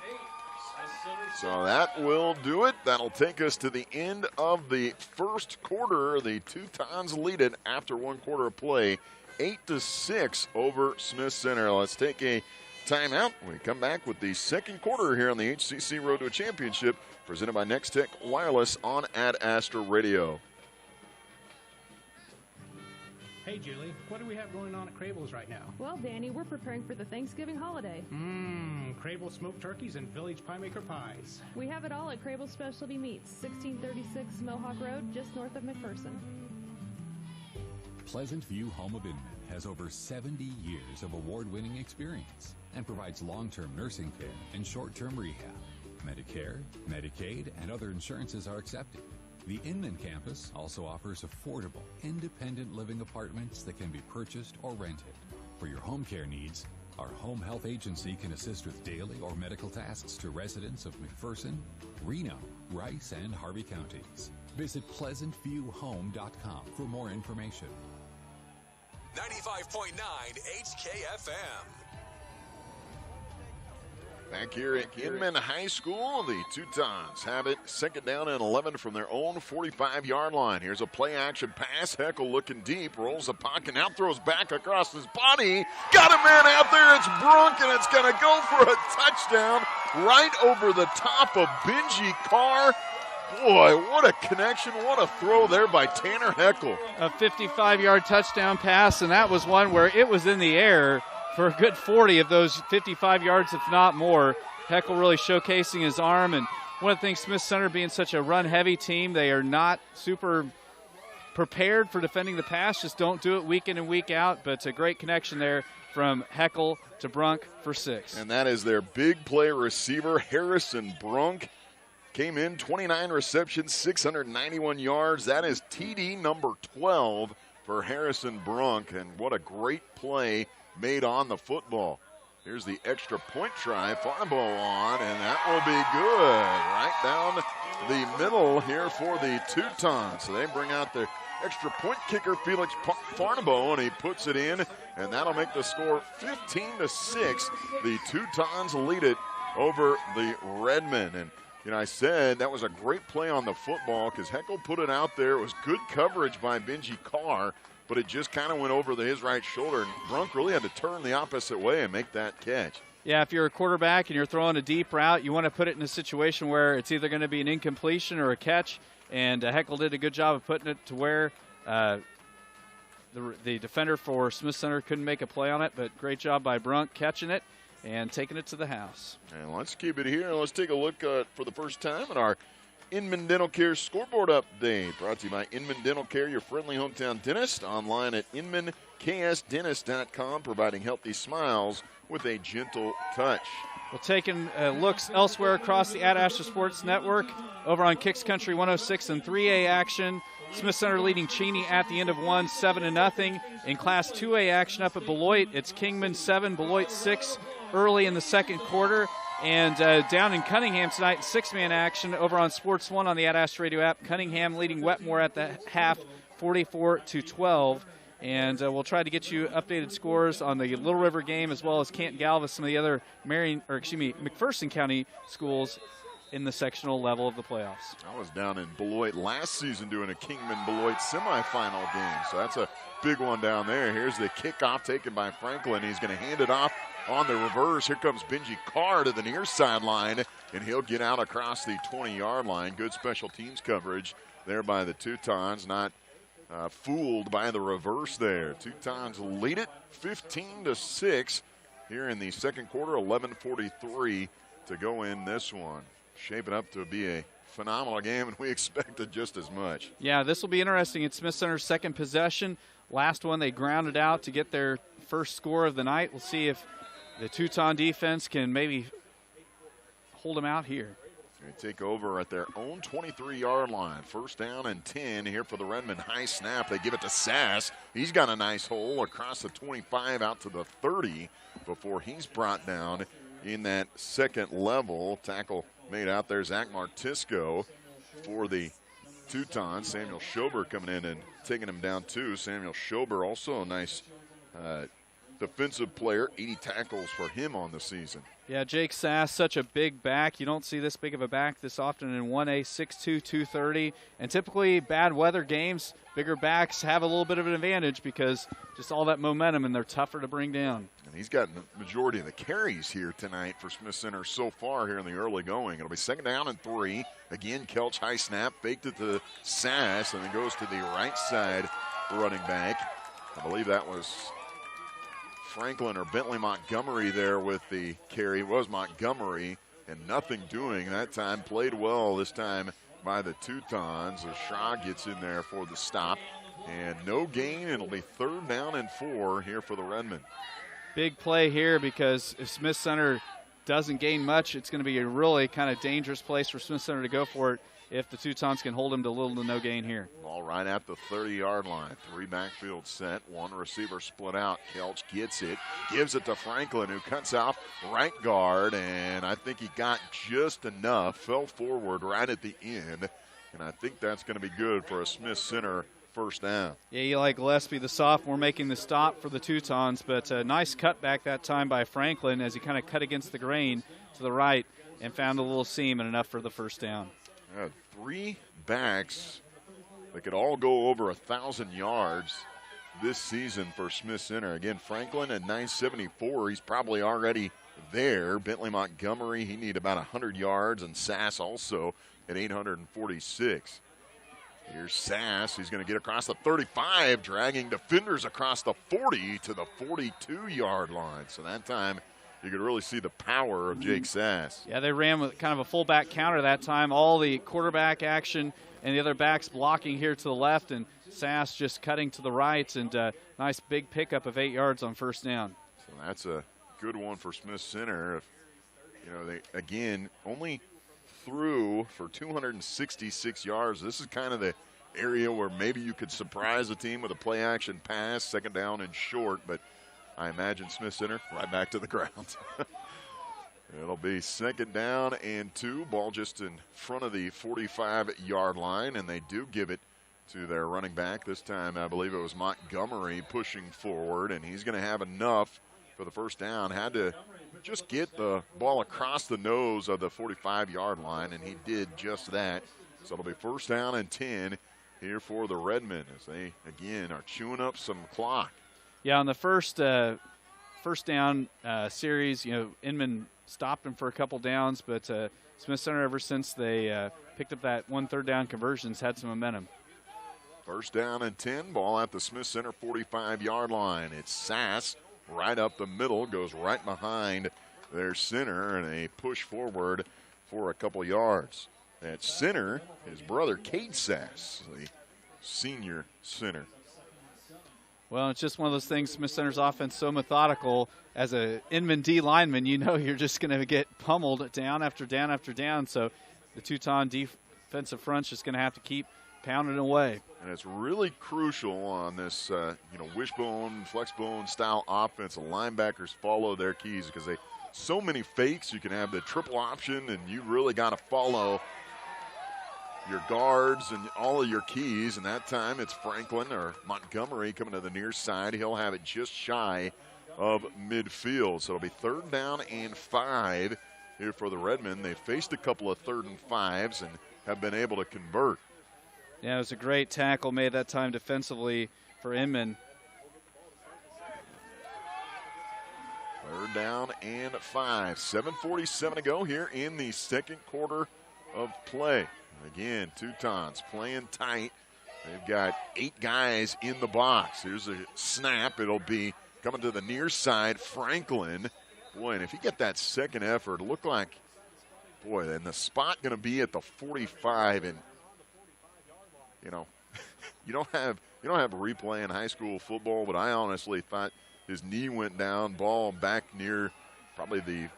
So that will do it. That'll take us to the end of the first quarter. The Teutons lead it after 1 quarter of play, 8-6 over Smith Center. Let's take a timeout. We come back with the second quarter here on the HCC Road to a Championship, presented by Next Tech Wireless on Ad Astra Radio. Hey, Julie, what do we have going on at Crable's right now? Well, Danny, we're preparing for the Thanksgiving holiday. Crable smoked turkeys and Village Pie Maker pies. We have it all at Crable Specialty Meats, 1636 Mohawk Road, just north of McPherson. Pleasant View Home of Inman has over 70 years of award-winning experience and provides long-term nursing care and short-term rehab. Medicare, Medicaid, and other insurances are accepted. The Inman campus also offers affordable, independent living apartments that can be purchased or rented. For your home care needs, our home health agency can assist with daily or medical tasks to residents of McPherson, Reno, Rice, and Harvey counties. Visit PleasantViewHome.com for more information. 95.9 HKFM. Back here at Inman High School, the Teutons have it second down and 11 from their own 45-yard line. Here's a play-action pass. Heckel looking deep, rolls the pocket, now throws back across his body. Got a man out there. It's Brunk, and it's going to go for a touchdown right over the top of Benji Carr. Boy, what a connection. What a throw there by Tanner Heckel. A 55-yard touchdown pass, and that was one where it was in the air for a good 40 of those 55 yards, if not more. Heckel really showcasing his arm. And one of the things, Smith Center being such a run-heavy team, they are not super prepared for defending the pass. Just don't do it week in and week out. But it's a great connection there from Heckel to Brunk for 6. And that is their big play receiver, Harrison Brunk. Came in, 29 receptions, 691 yards. That is TD number 12 for Harrison Brunk. And what a great play made on the football. Here's the extra point try. Farnabo on, and that will be good. Right down the middle here for the Teutons. So they bring out their extra point kicker, Felix Farnabo, and he puts it in, and that'll make the score 15-6. The Teutons lead it over the Redmond. And you know, I said that was a great play on the football because Heckel put it out there. It was good coverage by Benji Carr, but it just kind of went over his right shoulder, and Brunk really had to turn the opposite way and make that catch. Yeah, if you're a quarterback and you're throwing a deep route, you want to put it in a situation where it's either going to be an incompletion or a catch, and Heckel did a good job of putting it to where the defender for Smith Center couldn't make a play on it, but great job by Brunk catching it and taking it to the house. And let's keep it here. Let's take a look for the first time at our Inman Dental Care scoreboard update, brought to you by Inman Dental Care, your friendly hometown dentist, online at inmanksdentist.com, providing healthy smiles with a gentle touch. Well, taking looks elsewhere across the Ad Astra Sports Network, over on Kicks Country 106 and 3A action. Smith Center leading Cheney at the end of 1, 7-0. In Class 2A action up at Beloit, it's Kingman 7, Beloit 6 early in the second quarter. And down in Cunningham tonight, 6-man action over on Sports 1 on the Ad Astra Radio app. Cunningham leading Wetmore at the half, 44-12. And we'll try to get you updated scores on the Little River game as well as Canton Galvez, some of the other McPherson County schools in the sectional level of the playoffs. I was down in Beloit last season doing a Kingman-Beloit semifinal game, so that's a big one down there. Here's the kickoff taken by Franklin. He's going to hand it off on the reverse. Here comes Benji Carr to the near sideline, and he'll get out across the 20-yard line. Good special teams coverage there by the Teutons, not fooled by the reverse there. Teutons lead it 15-6 here in the second quarter, 11:43 to go in this one. Shaping up to be a phenomenal game, and we expected just as much. Yeah, this will be interesting. It's Smith Center's second possession. last one they grounded out to get their first score of the night. We'll see if the Teuton defense can maybe hold them out here. They take over at their own 23-yard line. First down and 10 here for the Redmond. High snap. They give it to Sass. He's got a nice hole across the 25 out to the 30 before he's brought down in that second level. Tackle made out there. Zach Martisco for the Teutons. Samuel Schober coming in and taking him down too. Samuel Schober also a nice defensive player. 80 tackles for him on the season. Yeah, Jake Sass, such a big back. You don't see this big of a back this often in 1A, 6'2", 230. And typically bad weather games, bigger backs have a little bit of an advantage because just all that momentum, and they're tougher to bring down. And he's got the majority of the carries here tonight for Smith Center so far here in the early going. It'll be second down and 3. Again, Kelch high snap, faked it to Sass, and then goes to the right side running back. I believe that was Franklin or Bentley Montgomery there with the carry. It was Montgomery, and nothing doing that time. Played well this time by the Teutons as Shaw gets in there for the stop. And no gain. It'll be third down and 4 here for the Redmond. Big play here because if Smith Center doesn't gain much, it's going to be a really kind of dangerous place for Smith Center to go for it if the Teutons can hold them to little to no gain here. Ball right at the 30-yard line. 3 backfield set. 1 receiver split out. Kelch gets it. Gives it to Franklin, who cuts off right guard. And I think he got just enough. Fell forward right at the end. And I think that's going to be good for a Smith Center first down. Yeah, Eli Gillespie, the sophomore, making the stop for the Teutons. But a nice cutback that time by Franklin as he kind of cut against the grain to the right and found a little seam and enough for the first down. 3 backs that could all go over 1,000 yards this season for Smith Center. Again, Franklin at 974. He's probably already there. Bentley Montgomery, he need about 100 yards, and Sass also at 846. Here's Sass. He's going to get across the 35, dragging defenders across the 40 to the 42-yard line. So that time, you could really see the power of Jake Sass. Yeah, they ran with kind of a fullback counter that time. All the quarterback action and the other backs blocking here to the left, and Sass just cutting to the right, and nice big pickup of 8 yards on first down. So that's a good one for Smith Center. You know, they, again, only threw for 266 yards. This is kind of the area where maybe you could surprise a team with a play-action pass, second down and short, but I imagine Smith Center right back to the ground. It'll be second down and 2. Ball just in front of the 45-yard line, and they do give it to their running back. This time, I believe it was Montgomery pushing forward, and he's going to have enough for the first down. Had to just get the ball across the nose of the 45-yard line, and he did just that. So it'll be first down and 10 here for the Redmond as they, again, are chewing up some clock. Yeah, on the first down series, you know, Inman stopped him for a couple downs, but Smith Center, ever since they picked up that 1 third down conversions, had some momentum. First down and 10, ball at the Smith Center 45-yard line. It's Sass right up the middle, goes right behind their center, and a push forward for a couple yards. At center, his brother, Cade Sass, the senior center. Well, it's just one of those things. Smith Center's offense so methodical. As a Inman D lineman, you know you're just going to get pummeled down after down after down. So the Teuton defensive front's just going to have to keep pounding away. And it's really crucial on this, wishbone, flexbone style offense. The linebackers follow their keys because they so many fakes. You can have the triple option, and you really got to follow your guards and all of your keys, and that time it's Franklin or Montgomery coming to the near side. He'll have it just shy of midfield. So it'll be third down and 5 here for the Redmond. They've faced a couple of 3rd and 5s and have been able to convert. Yeah, it was a great tackle made that time defensively for Inman. Third down and 5. 7:47 to go here in the second quarter of play. Again, Teutons playing tight. They've got 8 guys in the box. Here's a snap. It'll be coming to the near side. Franklin. Boy, and if you get that second effort, it looked like, boy, then the spot going to be at the 45. And, you know, you don't have you don't have a replay in high school football, but I honestly thought his knee went down, ball back near probably the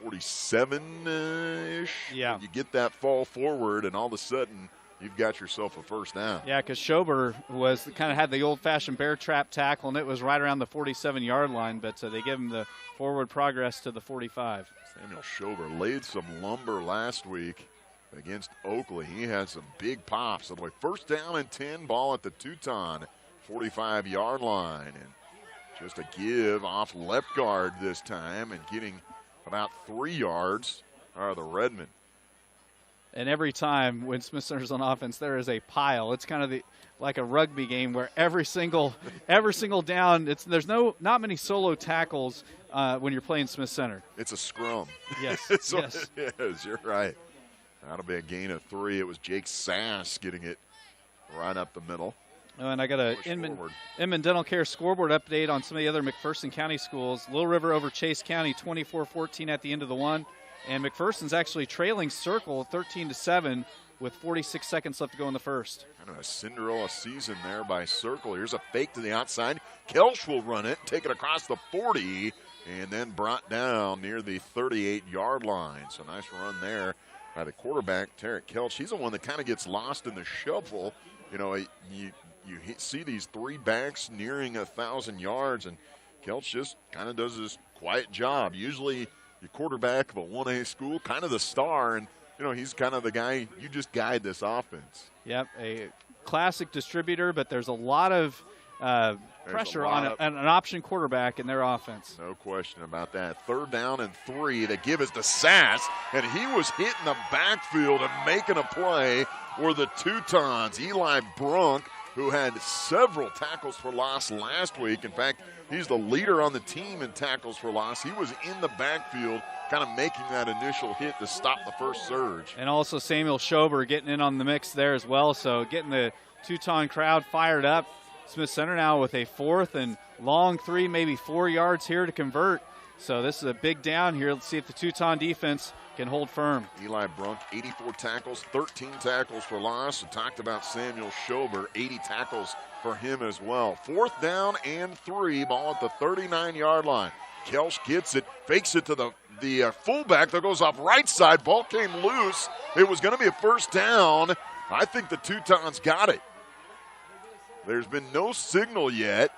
47-ish. Yeah. You get that fall forward, and all of a sudden you've got yourself a first down. Yeah, because Schober was kind of had the old-fashioned bear trap tackle, and it was right around the 47-yard line, but they give him the forward progress to the 45. Samuel Schober laid some lumber last week against Oakley. He had some big pops. So first down and 10, ball at the Teuton 45-yard line. And just a give off left guard this time and getting about 3 yards are the Redmond. And every time when Smith Center's on offense, there is a pile. It's kind of like a rugby game where every single down, there's not many solo tackles when you're playing Smith Center. It's a scrum. Yes, That's yes. what it is. You're right. That'll be a gain of 3. It was Jake Sass getting it right up the middle. Oh, and I got a Inman Dental Care scoreboard update on some of the other McPherson County schools. Little River over Chase County, 24-14 at the end of the one. And McPherson's actually trailing Circle 13-7 with 46 seconds left to go in the first. Kind of a Cinderella season there by Circle. Here's a fake to the outside. Kelsch will run it, take it across the 40, and then brought down near the 38-yard line. So nice run there by the quarterback, Tarek Kelsch. He's the one that kind of gets lost in the shuffle. You know, you see these 3 backs nearing 1,000 yards, and Kelsch just kind of does this quiet job. Usually your quarterback of a 1A school, kind of the star, and, you know, he's kind of the guy, you just guide this offense. Yep, a classic distributor, but there's a lot of pressure on an option quarterback in their offense. No question about that. 3rd down and 3. The give is to Sass, and he was hitting the backfield and making a play for the Teutons. Eli Brunk, who had several tackles for loss last week. In fact, he's the leader on the team in tackles for loss. He was in the backfield kind of making that initial hit to stop the first surge. And also Samuel Schober getting in on the mix there as well, so getting the Teuton crowd fired up. Smith Center now with a 4th and long 3, maybe 4 yards here to convert. So this is a big down here. Let's see if the Teuton defense can hold firm. Eli Brunk, 84 tackles, 13 tackles for loss. We talked about Samuel Schober, 80 tackles for him as well. 4th down and 3, ball at the 39-yard line. Kelsch gets it, fakes it to the fullback that goes off right side. Ball came loose. It was going to be a first down. I think the Teutons got it. There's been no signal yet,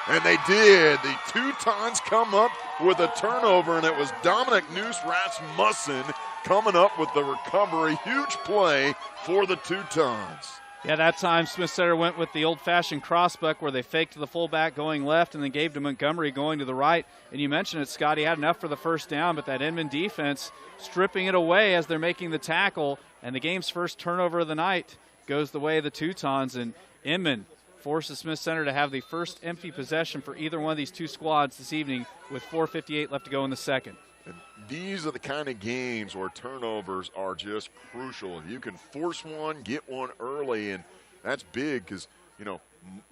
and they did. The Teutons come up with a turnover, and it was Dominic Noose Rasmussen coming up with the recovery. Huge play for the Teutons. Yeah, that time Smith Center went with the old-fashioned crossbuck where they faked to the fullback going left and then gave to Montgomery going to the right. And you mentioned it, Scott, he had enough for the first down, but that Inman defense stripping it away as they're making the tackle, and the game's first turnover of the night goes the way of the Teutons, and Inman forces Smith Center to have the first empty possession for either one of these two squads this evening with 4:58 left to go in the second. And these are the kind of games where turnovers are just crucial. If you can force one, get one early, and that's big because, you know,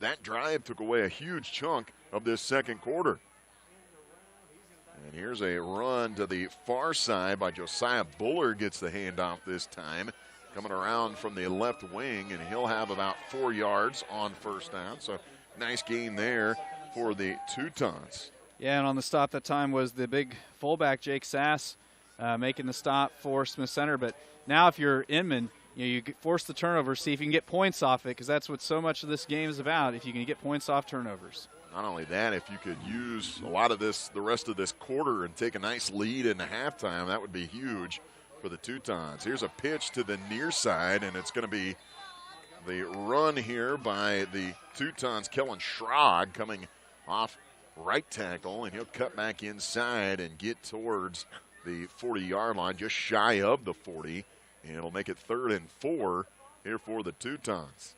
that drive took away a huge chunk of this second quarter. And here's a run to the far side by Josiah Buller, gets the handoff this time. Coming around from the left wing, and he'll have about 4 yards on first down. So nice gain there for the Teutons. Yeah, and on the stop that time was the big fullback, Jake Sass, making the stop for Smith Center. But now if you're Inman, you force the turnover, see if you can get points off it, because that's what so much of this game is about, if you can get points off turnovers. Not only that, if you could use a lot of this, the rest of this quarter, and take a nice lead in the halftime, that would be huge for the Teutons. Here's a pitch to the near side, and it's going to be the run here by the Teutons. Kellen Schrag coming off right tackle, and he'll cut back inside and get towards the 40-yard line, just shy of the 40, and it'll make it 3rd and 4 here for the Teutons.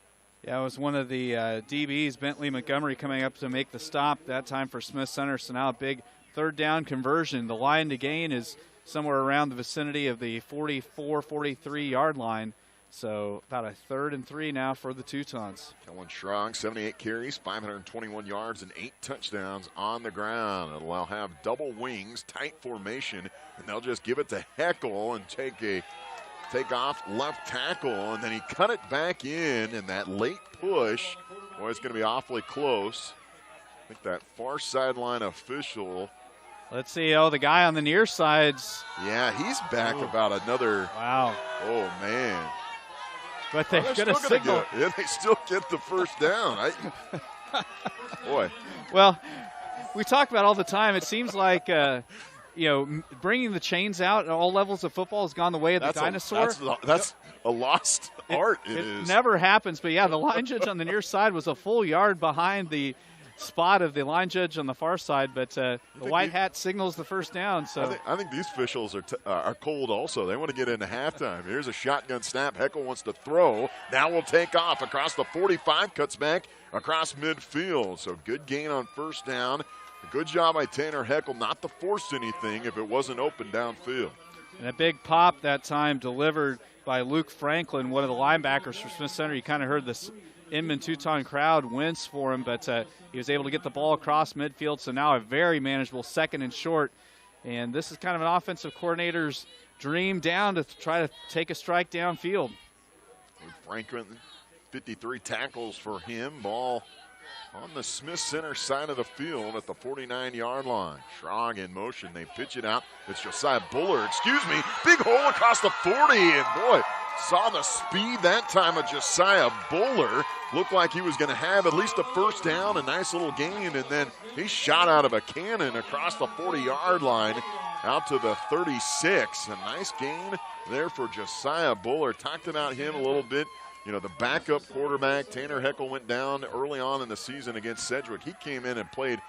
Yeah, it was one of the DBs, Bentley Montgomery, coming up to make the stop that time for Smith Center. So now a big 3rd down conversion. The line to gain is somewhere around the vicinity of the 44, 43-yard line. So about a 3rd and 3 now for the Teutons. Kellen Schrag, 78 carries, 521 yards, and 8 touchdowns on the ground. It'll have double wings, tight formation, and they'll just give it to Heckel and take take off left tackle, and then he cut it back in, and that late push, boy, it's going to be awfully close. I think that far sideline official. Let's see. Oh, the guy on the near side's. Yeah, he's back about another. Wow. Oh, man. But they're going to signal. They still get the first down. Boy. Well, we talk about all the time. It seems like, bringing the chains out at all levels of football has gone the way of the dinosaur. That's a lost art. It never happens. But, yeah, the line judge on the near side was a full yard behind the spot of the line judge on the far side, but the white hat signals the first down. So I think these officials are cold also. They want to get into halftime. Here's a shotgun snap. Heckel wants to throw. Now will take off across the 45, cuts back across midfield. So good gain on first down. A good job by Tanner Heckel not to force anything if it wasn't open downfield. And a big pop that time delivered by Luke Franklin, one of the linebackers for Smith Center. You kind of heard this Inman Teuton crowd wince for him, but he was able to get the ball across midfield, so now a very manageable 2nd and short. And this is kind of an offensive coordinator's dream down to try to take a strike downfield. Franklin, 53 tackles for him. Ball on the Smith Center side of the field at the 49-yard line. Schrag in motion. They pitch it out. It's Josiah Buller. Big hole across the 40, and boy, saw the speed that time of Josiah Buller. Looked like he was going to have at least a first down, a nice little gain, and then he shot out of a cannon across the 40-yard line out to the 36. A nice gain there for Josiah Buller. Talked about him a little bit. You know, the backup quarterback, Tanner Heckel, went down early on in the season against Sedgwick. He came in and played,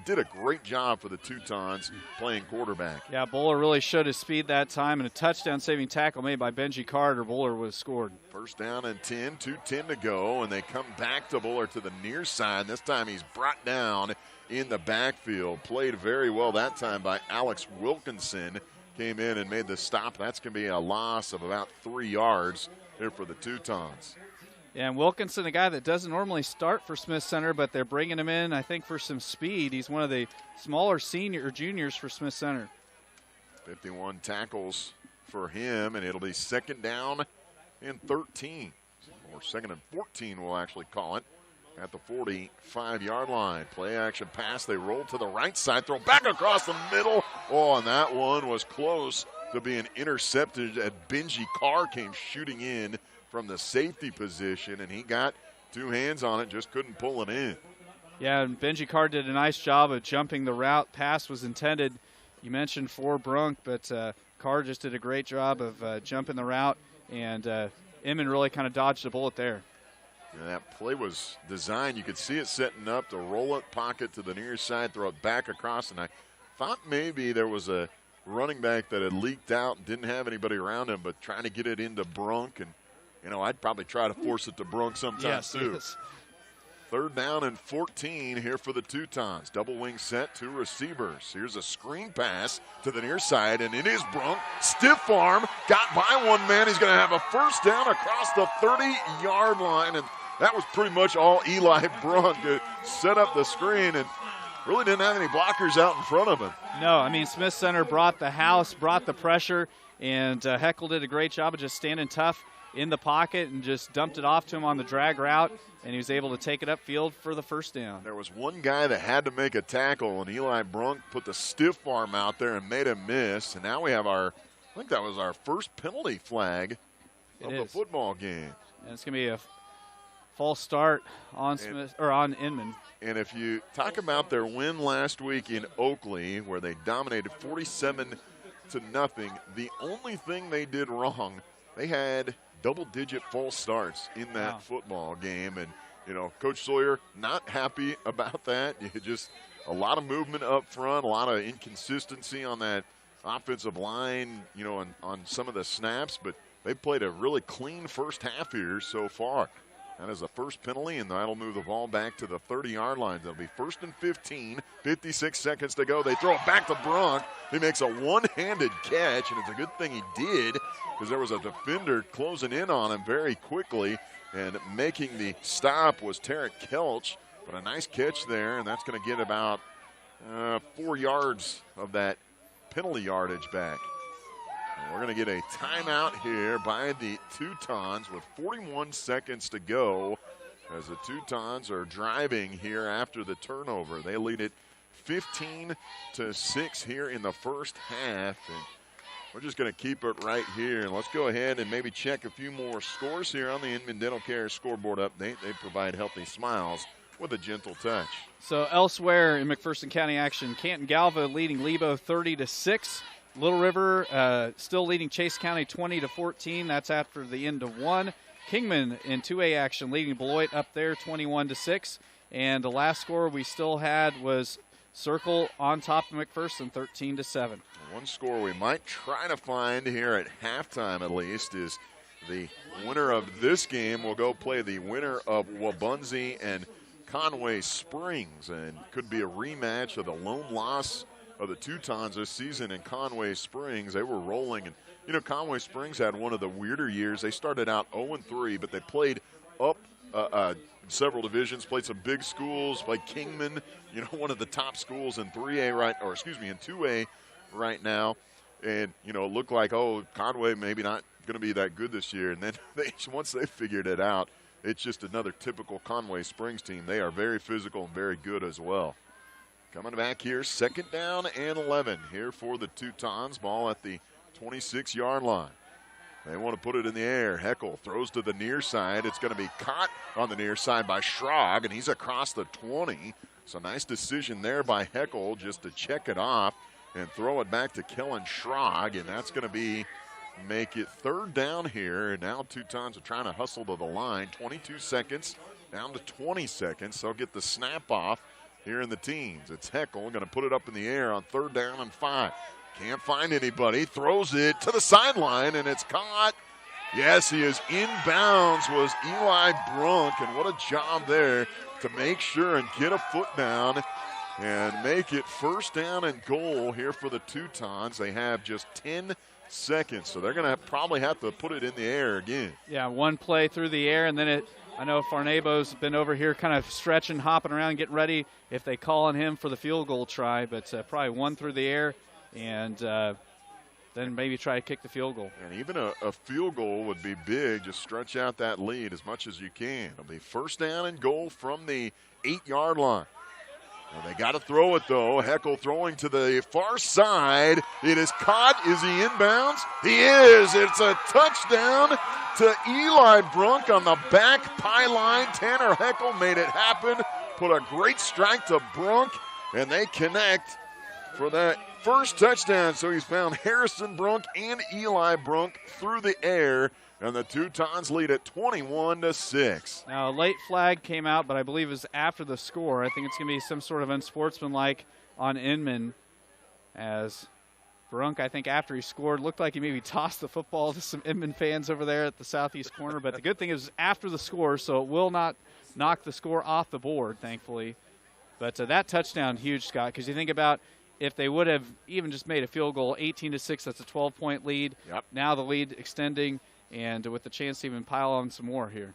did a great job for the Teutons playing quarterback. Yeah, Buller really showed his speed that time, and a touchdown-saving tackle made by Benji Carter. Buller was scored. First down and 10, 2:10 to go, and they come back to Buller to the near side. This time he's brought down in the backfield. Played very well that time by Alex Wilkinson. Came in and made the stop. That's going to be a loss of about 3 yards here for the Teutons. Yeah, and Wilkinson, a guy that doesn't normally start for Smith Center, but they're bringing him in, I think, for some speed. He's one of the smaller juniors for Smith Center. 51 tackles for him, and it'll be 2nd down and 13. Or 2nd and 14, we'll actually call it, at the 45-yard line. Play action pass. They roll to the right side, throw back across the middle. Oh, and that one was close to being intercepted. Benji Carr came shooting in from the safety position, and he got 2 hands on it, just couldn't pull it in. Yeah, and Benji Carr did a nice job of jumping the route. Pass was intended, you mentioned, for Brunk, but Carr just did a great job of jumping the route, and Inman really kind of dodged a bullet there. And that play was designed, you could see it setting up to roll it, pocket to the near side, throw it back across, and I thought maybe there was a running back that had leaked out and didn't have anybody around him, but trying to get it into Brunk, and I'd probably try to force it to Brunk sometimes too. Yes. 3rd down and 14 here for the Teutons. Double wing set, 2 receivers. Here's a screen pass to the near side, and it is Brunk. Stiff arm, got by one man. He's going to have a first down across the 30-yard line, and that was pretty much all Eli Brunk to set up the screen, and really didn't have any blockers out in front of him. No, I mean, Smith Center brought the house, brought the pressure, and Heckel did a great job of just standing tough in the pocket and just dumped it off to him on the drag route, and he was able to take it upfield for the first down. There was one guy that had to make a tackle, and Eli Brunk put the stiff arm out there and made him miss, and now we have I think that was our first penalty flag of the football game. And it's going to be a false start on on Inman. And if you talk about their win last week in Oakley, where they dominated 47-0, the only thing they did wrong, they had double-digit false starts in that football game. And, Coach Sawyer not happy about that. Just a lot of movement up front, a lot of inconsistency on that offensive line, on some of the snaps. But they played a really clean first half here so far. That is the first penalty, and that'll move the ball back to the 30-yard line. That'll be 1st and 15, 56 seconds to go. They throw it back to Brunk. He makes a one-handed catch, and it's a good thing he did because there was a defender closing in on him very quickly, and making the stop was Tarek Kelch. But a nice catch there, and that's going to get about 4 yards of that penalty yardage back. And we're going to get a timeout here by the Teutons with 41 seconds to go as the Teutons are driving here after the turnover. They lead it 15-6 here in the first half. And we're just going to keep it right here. And let's go ahead and maybe check a few more scores here on the Inman Dental Care scoreboard update. They provide healthy smiles with a gentle touch. So elsewhere in McPherson County action, Canton Galva leading Lebo 30-6. Little River still leading Chase County 20-14. That's after the end of one. Kingman in 2A action leading Beloit up there 21-6. And the last score we still had was Circle on top of McPherson 13-7. One score we might try to find here at halftime at least is the winner of this game will go play the winner of Wabunzi and Conway Springs, and could be a rematch of the lone loss of the Teutons this season in Conway Springs. They were rolling, and you know, Conway Springs had one of the weirder years. They started out 0-3, but they played up several divisions, played some big schools, played Kingman, you know, one of the top schools in 3A in 2A right now. And, you know, it looked like, oh, Conway maybe not going to be that good this year. And then once they figured it out, it's just another typical Conway Springs team. They are very physical and very good as well. Coming back here, 2nd down and 11 here for the Teutons. Ball at the 26-yard line. They want to put it in the air. Heckel throws to the near side. It's going to be caught on the near side by Schrag, and he's across the 20. So nice decision there by Heckel just to check it off and throw it back to Kellen Schrag, and that's going to make it 3rd down here. And now Teutons are trying to hustle to the line. 22 seconds down to 20 seconds. They'll get the snap off here in the teens. It's Heckel going to put it up in the air on 3rd down and 5. Can't find anybody. Throws it to the sideline, and it's caught. Yes, he is inbounds was Eli Brunk, and what a job there to make sure and get a foot down and make it 1st down and goal here for the Teutons. They have just 10 seconds, so they're going to probably have to put it in the air again. Yeah, one play through the air, and then I know Farnabo's been over here kind of stretching, hopping around, getting ready if they call on him for the field goal try, but probably one through the air, and then maybe try to kick the field goal. And even a field goal would be big. Just stretch out that lead as much as you can. It'll be 1st down and goal from the 8-yard line. Well, they got to throw it, though. Heckel throwing to the far side. It is caught. Is he inbounds? He is. It's a touchdown to Eli Brunk on the back pylon. Tanner Heckel made it happen. Put a great strike to Brunk, and they connect for that first touchdown. So he's found Harrison Brunk and Eli Brunk through the air, and the Teutons lead at 21-6. Now, a late flag came out, but I believe it was after the score. I think it's going to be some sort of unsportsmanlike on Inman, as Brunk, I think after he scored, looked like he maybe tossed the football to some Inman fans over there at the southeast corner. But the good thing is after the score, so it will not knock the score off the board, thankfully. But that touchdown, huge, Scott, because you think about if they would have even just made a field goal, 18-6, that's a 12-point lead. Yep. Now the lead extending, and with the chance to even pile on some more here.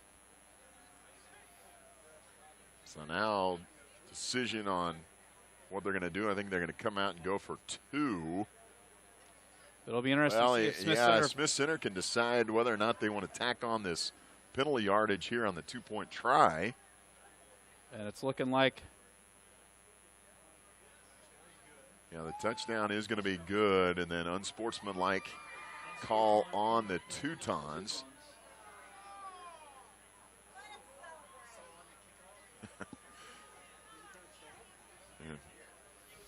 So now decision on what they're going to do. I think they're going to come out and go for 2. It'll be interesting to see if Smith Center can decide whether or not they want to tack on this penalty yardage here on the 2-point try. And it's looking like, yeah, the touchdown is going to be good, and then unsportsmanlike call on the Teutons.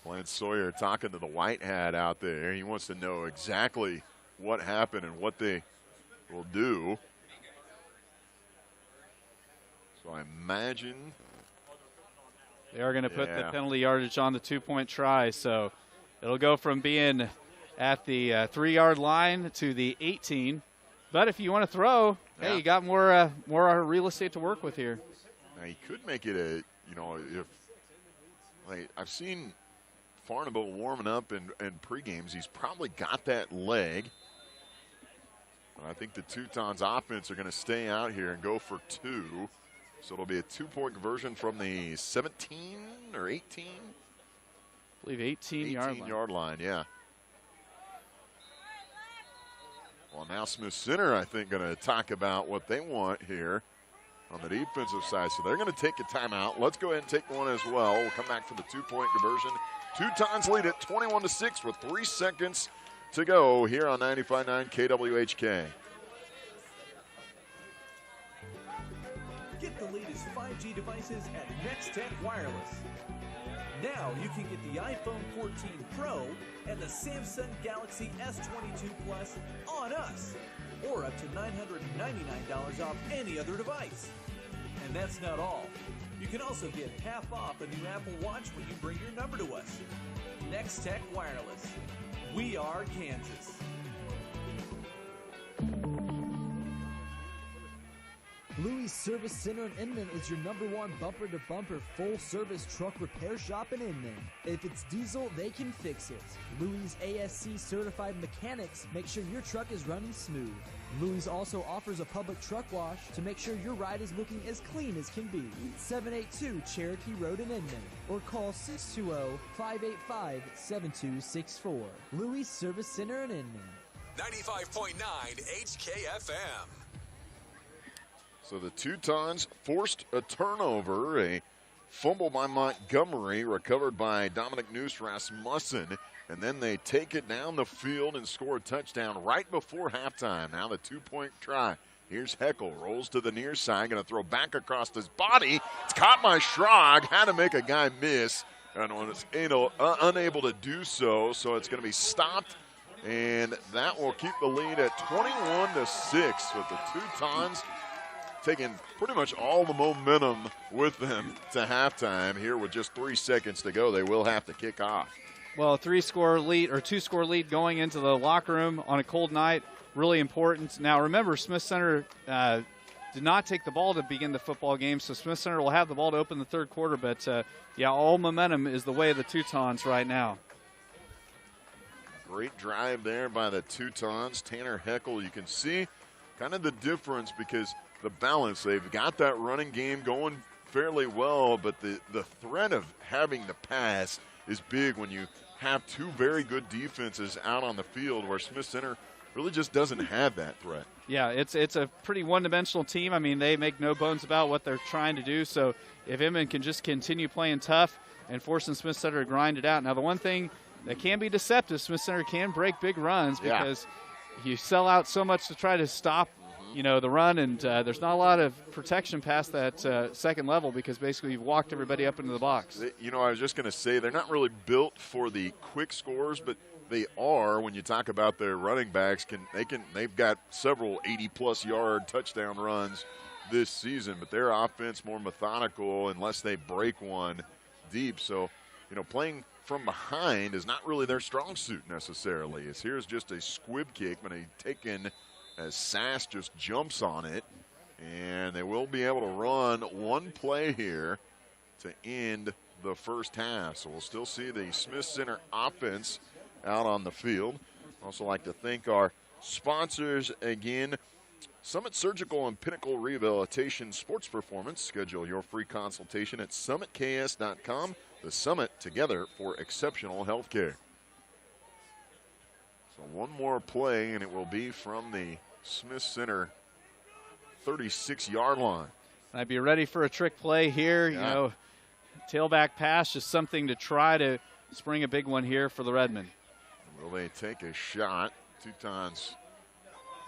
Lance Sawyer talking to the white hat out there. He wants to know exactly what happened and what they will do. So I imagine they are going to put the penalty yardage on the 2-point try. So it'll go from being at the 3-yard line to the 18. But if you want to throw, hey, you got more real estate to work with here. Now he could make it a, you know, if like I've seen Farnabo warming up in pre-games, he's probably got that leg. And I think the Teutons offense are going to stay out here and go for 2. So it'll be a 2-point conversion from the 17 or 18? I believe 18-yard line. 18-yard line, yeah. Well, now Smith Center, I think, going to talk about what they want here on the defensive side. So they're going to take a timeout. Let's go ahead and take one as well. We'll come back for the two-point conversion. Teutons lead it 21-6 with 3 seconds to go here on 95.9 KWHK. Get the latest 5G devices at Nextech Wireless. Now you can get the iPhone 14 Pro and the Samsung Galaxy S22 Plus on us, or up to $999 off any other device. And that's not all. You can also get half off a new Apple Watch when you bring your number to us. Nextech Wireless. We are Kansas. Louis Service Center in Inman is your #1 bumper-to-bumper full-service truck repair shop in Inman. If it's diesel, they can fix it. Louis ASC certified mechanics make sure your truck is running smooth. Louis also offers a public truck wash to make sure your ride is looking as clean as can be. 782 Cherokee Road in Inman, or call 620-585-7264. Louis Service Center in Inman. 95.9 HKFM. So the Teutons forced a turnover, a fumble by Montgomery, recovered by Dominic Noose Rasmussen, and then they take it down the field and score a touchdown right before halftime. Now the two-point try. Here's Heckel, rolls to the near side, going to throw back across his body. It's caught by Schrag, had to make a guy miss, and was unable to do so, so it's going to be stopped, and that will keep the lead at 21-6 with the Teutons taking pretty much all the momentum with them to halftime. Here with just 3 seconds to go, they will have to kick off. Well, a 2-score lead going into the locker room on a cold night, really important. Now, remember, Smith Center did not take the ball to begin the football game, so Smith Center will have the ball to open the third quarter. But, yeah, all momentum is the way of the Teutons right now. Great drive there by the Teutons. Tanner Heckel, you can see kind of the difference because the balance, they've got that running game going fairly well, but the threat of having the pass is big when you have two very good defenses out on the field, where Smith Center really just doesn't have that threat. Yeah, it's a pretty one-dimensional team. I mean, they make no bones about what they're trying to do. So if Inman can just continue playing tough and forcing Smith Center to grind it out. Now, the one thing that can be deceptive, Smith Center can break big runs because you sell out so much to try to stop the run, and there's not a lot of protection past that second level because basically you've walked everybody up into the box. I was just going to say they're not really built for the quick scores, but they are when you talk about their running backs. They've got several 80-plus yard touchdown runs this season, but their offense more methodical unless they break one deep. So, playing from behind is not really their strong suit necessarily. Here's just a squib kick, but a taken as Sass just jumps on it, and they will be able to run one play here to end the first half. So we'll still see the Smith Center offense out on the field. Also like to thank our sponsors again, Summit Surgical and Pinnacle Rehabilitation Sports Performance. Schedule your free consultation at summitks.com. The Summit, together for exceptional health care. So one more play, and it will be from the Smith Center 36-yard line. I'd be ready for a trick play here. Yeah. Tailback pass, just something to try to spring a big one here for the Redmond. Will they take a shot? Teutons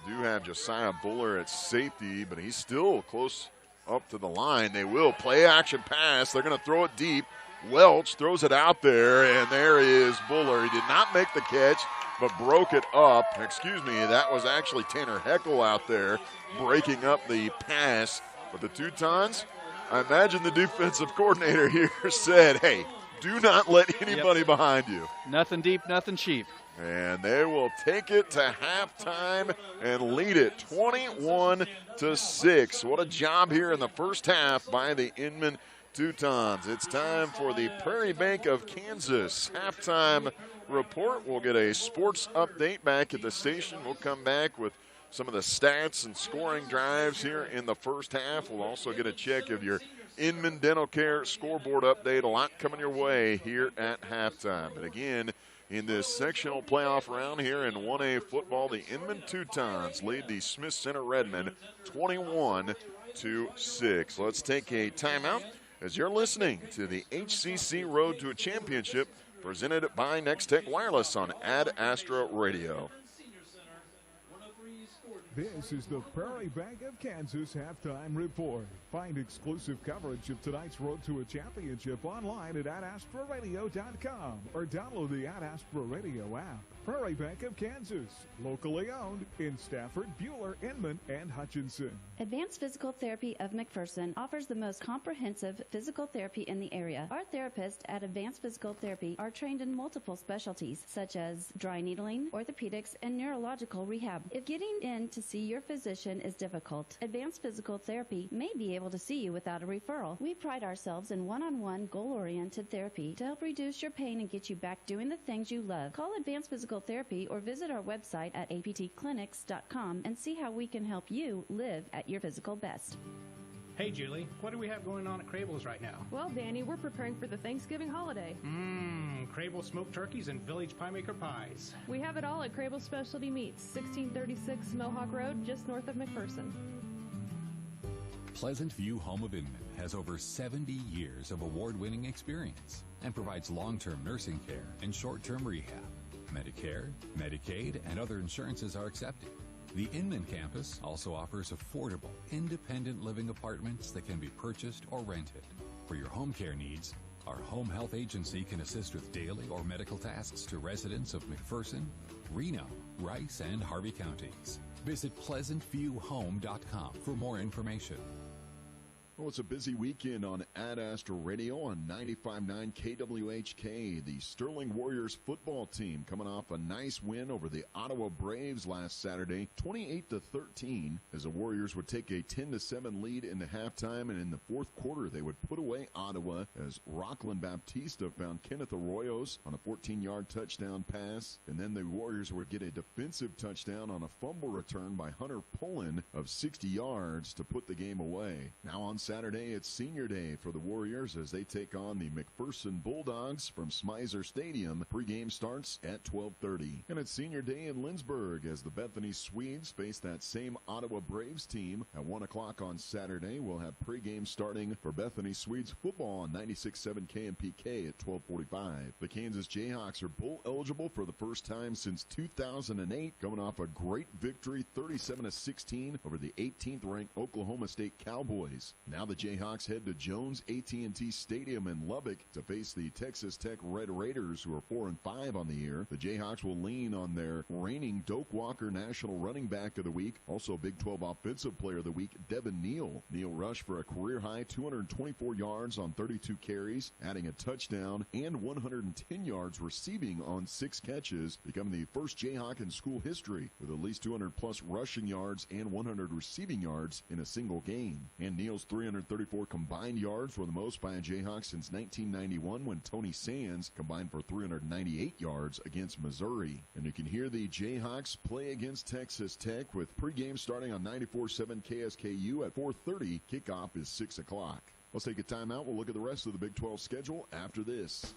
do have Josiah Buller at safety, but he's still close up to the line. They will play action pass. They're going to throw it deep. Welch throws it out there, and there is Buller. He did not make the catch, but broke it up. Excuse me, that was actually Tanner Heckel out there breaking up the pass. But the Teutons, I imagine the defensive coordinator here said, hey, do not let anybody behind you. Nothing deep, nothing cheap. And they will take it to halftime and lead it 21-6. What a job here in the first half by the Inman Teutons. It's time for the Prairie Bank of Kansas halftime report. We'll get a sports update back at the station. We'll come back with some of the stats and scoring drives here in the first half. We'll also get a check of your Inman Dental Care scoreboard update. A lot coming your way here at halftime. And again, in this sectional playoff round here in 1A football, the Inman Teutons lead the Smith Center Redmond 21-6. Let's take a timeout as you're listening to the HCC Road to a Championship presented by Next Tech Wireless on Ad Astra Radio. This is the Prairie Bank of Kansas halftime report. Find exclusive coverage of tonight's Road to a Championship online at adastraradio.com or download the Ad Astra Radio app. Prairie Bank of Kansas, locally owned in Stafford, Bueller, Inman, and Hutchinson. Advanced Physical Therapy of McPherson offers the most comprehensive physical therapy in the area. Our therapists at Advanced Physical Therapy are trained in multiple specialties, such as dry needling, orthopedics, and neurological rehab. If getting in to see your physician is difficult, Advanced Physical Therapy may be able to see you without a referral. We pride ourselves in one-on-one, goal-oriented therapy to help reduce your pain and get you back doing the things you love. Call Advanced Physical Therapy or visit our website at aptclinics.com and see how we can help you live at your physical best. Hey, Julie, what do we have going on at Crable's right now? Well, Danny, we're preparing for the Thanksgiving holiday. Crable smoked turkeys and Village Pie Maker pies. We have it all at Crable Specialty Meats, 1636 Mohawk Road, just north of McPherson. Pleasant View Home of Inman has over 70 years of award-winning experience and provides long-term nursing care and short-term rehab. Medicare, Medicaid, and other insurances are accepted. The Inman campus also offers affordable, independent living apartments that can be purchased or rented. For your home care needs, our home health agency can assist with daily or medical tasks to residents of McPherson, Reno, Rice, and Harvey counties. Visit PleasantViewHome.com for more information. Well, it's a busy weekend on Ad Astra Radio on 95.9 KWHK. The Sterling Warriors football team coming off a nice win over the Ottawa Braves last Saturday, 28-13, as the Warriors would take a 10-7 lead into halftime, and in the fourth quarter they would put away Ottawa as Rockland Baptista found Kenneth Arroyos on a 14-yard touchdown pass, and then the Warriors would get a defensive touchdown on a fumble return by Hunter Pullen of 60 yards to put the game away. Now on Saturday, it's senior day for the Warriors as they take on the McPherson Bulldogs from Smyser Stadium. Pregame starts at 12:30. And it's senior day in Lindsborg as the Bethany Swedes face that same Ottawa Braves team. At 1 o'clock on Saturday, we'll have pregame starting for Bethany Swedes football on 96.7 KMPK at 12:45. The Kansas Jayhawks are bowl eligible for the first time since 2008, coming off a great victory 37-16 over the 18th-ranked Oklahoma State Cowboys. Now the Jayhawks head to Jones AT&T Stadium in Lubbock to face the Texas Tech Red Raiders, who are 4-5 on the year. The Jayhawks will lean on their reigning Doak Walker National Running Back of the Week, also Big 12 Offensive Player of the Week, Devin Neal. Neal rushed for a career-high 224 yards on 32 carries, adding a touchdown and 110 yards receiving on 6 catches, becoming the first Jayhawk in school history with at least 200-plus rushing yards and 100 receiving yards in a single game. And Neal's 334 combined yards were the most by a Jayhawk since 1991 when Tony Sands combined for 398 yards against Missouri. And you can hear the Jayhawks play against Texas Tech with pregame starting on 94.7 KSKU at 4:30. Kickoff is 6 o'clock. Let's take a timeout. We'll look at the rest of the Big 12 schedule after this.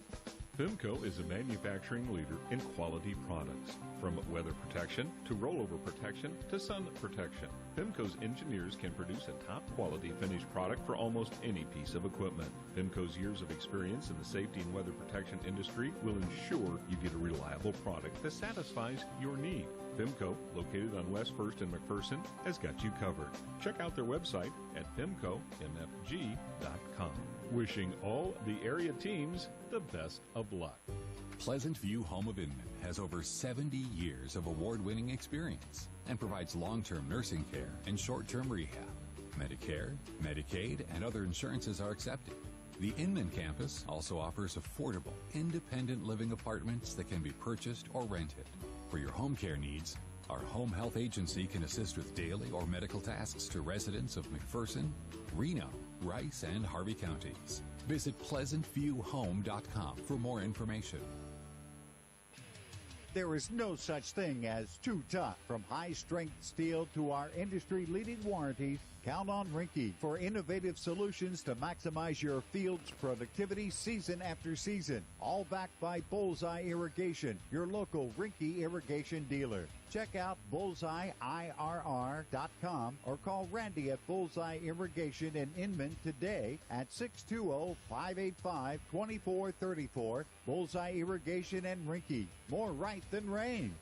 PHMCO is a manufacturing leader in quality products, from weather protection to rollover protection to sun protection. PHMCO's engineers can produce a top-quality finished product for almost any piece of equipment. PHMCO's years of experience in the safety and weather protection industry will ensure you get a reliable product that satisfies your need. PHMCO, located on West 1st and McPherson, has got you covered. Check out their website at PHMCOMFG.com. Wishing all the area teams the best of luck. Pleasant View Home of Inman has over 70 years of award-winning experience and provides long-term nursing care and short-term rehab. Medicare, Medicaid, and other insurances are accepted. The Inman campus also offers affordable, independent living apartments that can be purchased or rented. For your home care needs, our home health agency can assist with daily or medical tasks to residents of McPherson, Reno, Rice, and Harvey counties. Visit PleasantViewHome.com for more information. There is no such thing as too tough. From high-strength steel to our industry-leading warranties, Count on Rinke for innovative solutions to maximize your field's productivity season after season. All backed by Bullseye Irrigation, your local Rinke irrigation dealer. Check out bullseyeirr.com or call Randy at Bullseye Irrigation in Inman today at 620-585-2434. Bullseye Irrigation and Rinke. More right than rain.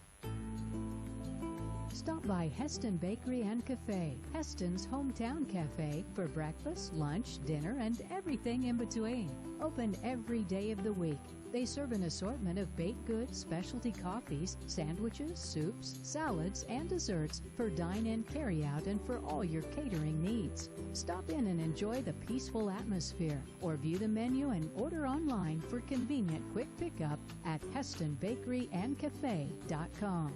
Stop by Heston Bakery and Cafe, Heston's hometown cafe, for breakfast, lunch, dinner, and everything in between. Open every day of the week. They serve an assortment of baked goods, specialty coffees, sandwiches, soups, salads, and desserts for dine-in, carry-out, and for all your catering needs. Stop in and enjoy the peaceful atmosphere, or view the menu and order online for convenient quick pickup at HestonBakeryAndCafe.com.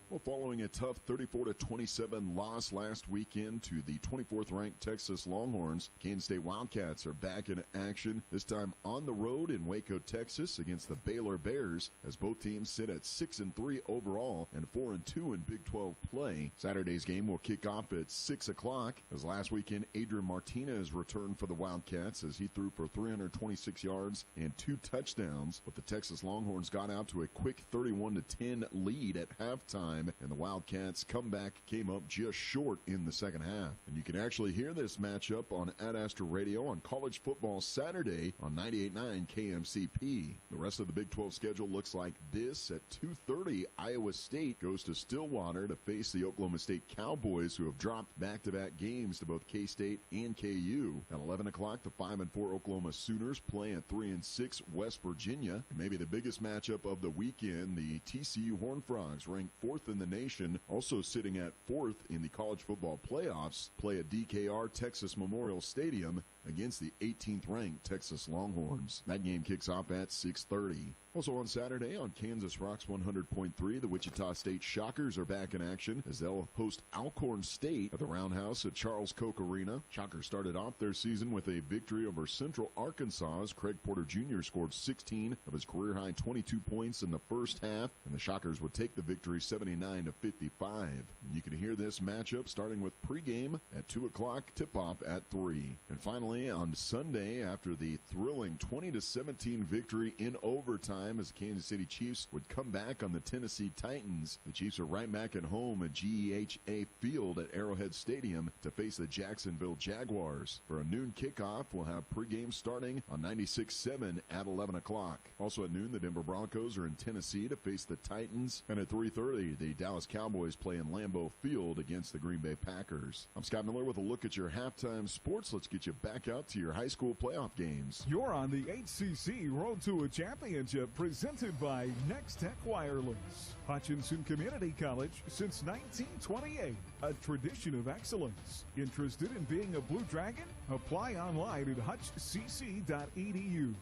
Well, following a tough 34-27 loss last weekend to the 24th-ranked Texas Longhorns, Kansas State Wildcats are back in action, this time on the road in Waco, Texas, against the Baylor Bears, as both teams sit at 6-3 overall and 4-2 in Big 12 play. Saturday's game will kick off at 6 o'clock, as last weekend Adrian Martinez returned for the Wildcats as he threw for 326 yards and 2 touchdowns, but the Texas Longhorns got out to a quick 31-10 lead at halftime, and the Wildcats' comeback came up just short in the second half. And you can actually hear this matchup on Ad Astra Radio on College Football Saturday on 98.9 KMCP. The rest of the Big 12 schedule looks like this. At 2:30, Iowa State goes to Stillwater to face the Oklahoma State Cowboys, who have dropped back-to-back games to both K-State and KU. At 11 o'clock, the 5-4 Oklahoma Sooners play at 3-6 West Virginia. And maybe the biggest matchup of the weekend, the TCU Horned Frogs, ranked 4th in the nation, also sitting at 4th in the college football playoffs, play at DKR Texas Memorial Stadium against the 18th-ranked Texas Longhorns. That game kicks off at 6:30. Also on Saturday on Kansas Rocks 100.3, the Wichita State Shockers are back in action as they'll host Alcorn State at the Roundhouse at Charles Koch Arena. Shockers started off their season with a victory over Central Arkansas as Craig Porter Jr. scored 16 of his career-high 22 points in the first half, and the Shockers would take the victory 79-55. You can hear this matchup starting with pregame at 2 o'clock, tip-off at 3. And finally, on Sunday, after the thrilling 20-17 victory in overtime, as the Kansas City Chiefs would come back on the Tennessee Titans, the Chiefs are right back at home at GEHA Field at Arrowhead Stadium to face the Jacksonville Jaguars. For a noon kickoff, we'll have pregame starting on 96.7 at 11 o'clock. Also at noon, the Denver Broncos are in Tennessee to face the Titans, and at 3:30, the Dallas Cowboys play in Lambeau Field against the Green Bay Packers. I'm Scott Miller with a look at your halftime sports. Let's get you back out to your high school playoff games. You're on the HCC Road to a Championship, presented by Next Tech Wireless. Hutchinson Community College since 1928, a tradition of excellence. Interested in being a Blue Dragon? Apply online at hutchcc.edu.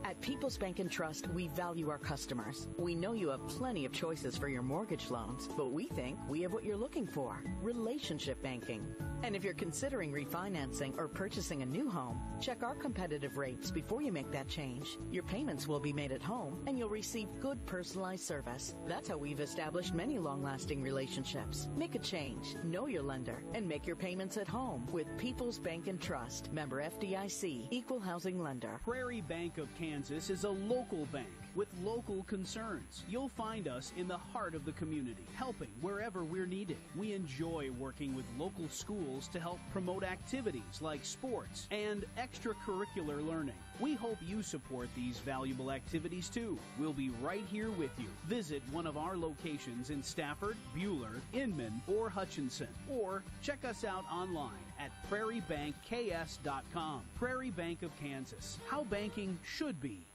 At People's Bank and Trust, we value our customers. We know you have plenty of choices for your mortgage loans, but we think we have what you're looking for: relationship banking. And if you're considering refinancing or purchasing a new home, check our competitive rates before you make that change. Your payments will be made at home, and you'll receive good personalized service. That's how we've established many long-lasting relationships. Make a change, know your lender, and make your payments at home with People's Bank and Trust. Member FDIC, Equal Housing Lender. Prairie Bank of Kansas is a local bank with local concerns. You'll find us in the heart of the community, helping wherever we're needed. We enjoy working with local schools to help promote activities like sports and extracurricular learning. We hope you support these valuable activities too. We'll be right here with you. Visit one of our locations in Stafford, Buhler, Inman, or Hutchinson, or check us out online at prairiebankks.com. Prairie Bank of Kansas, how banking should be.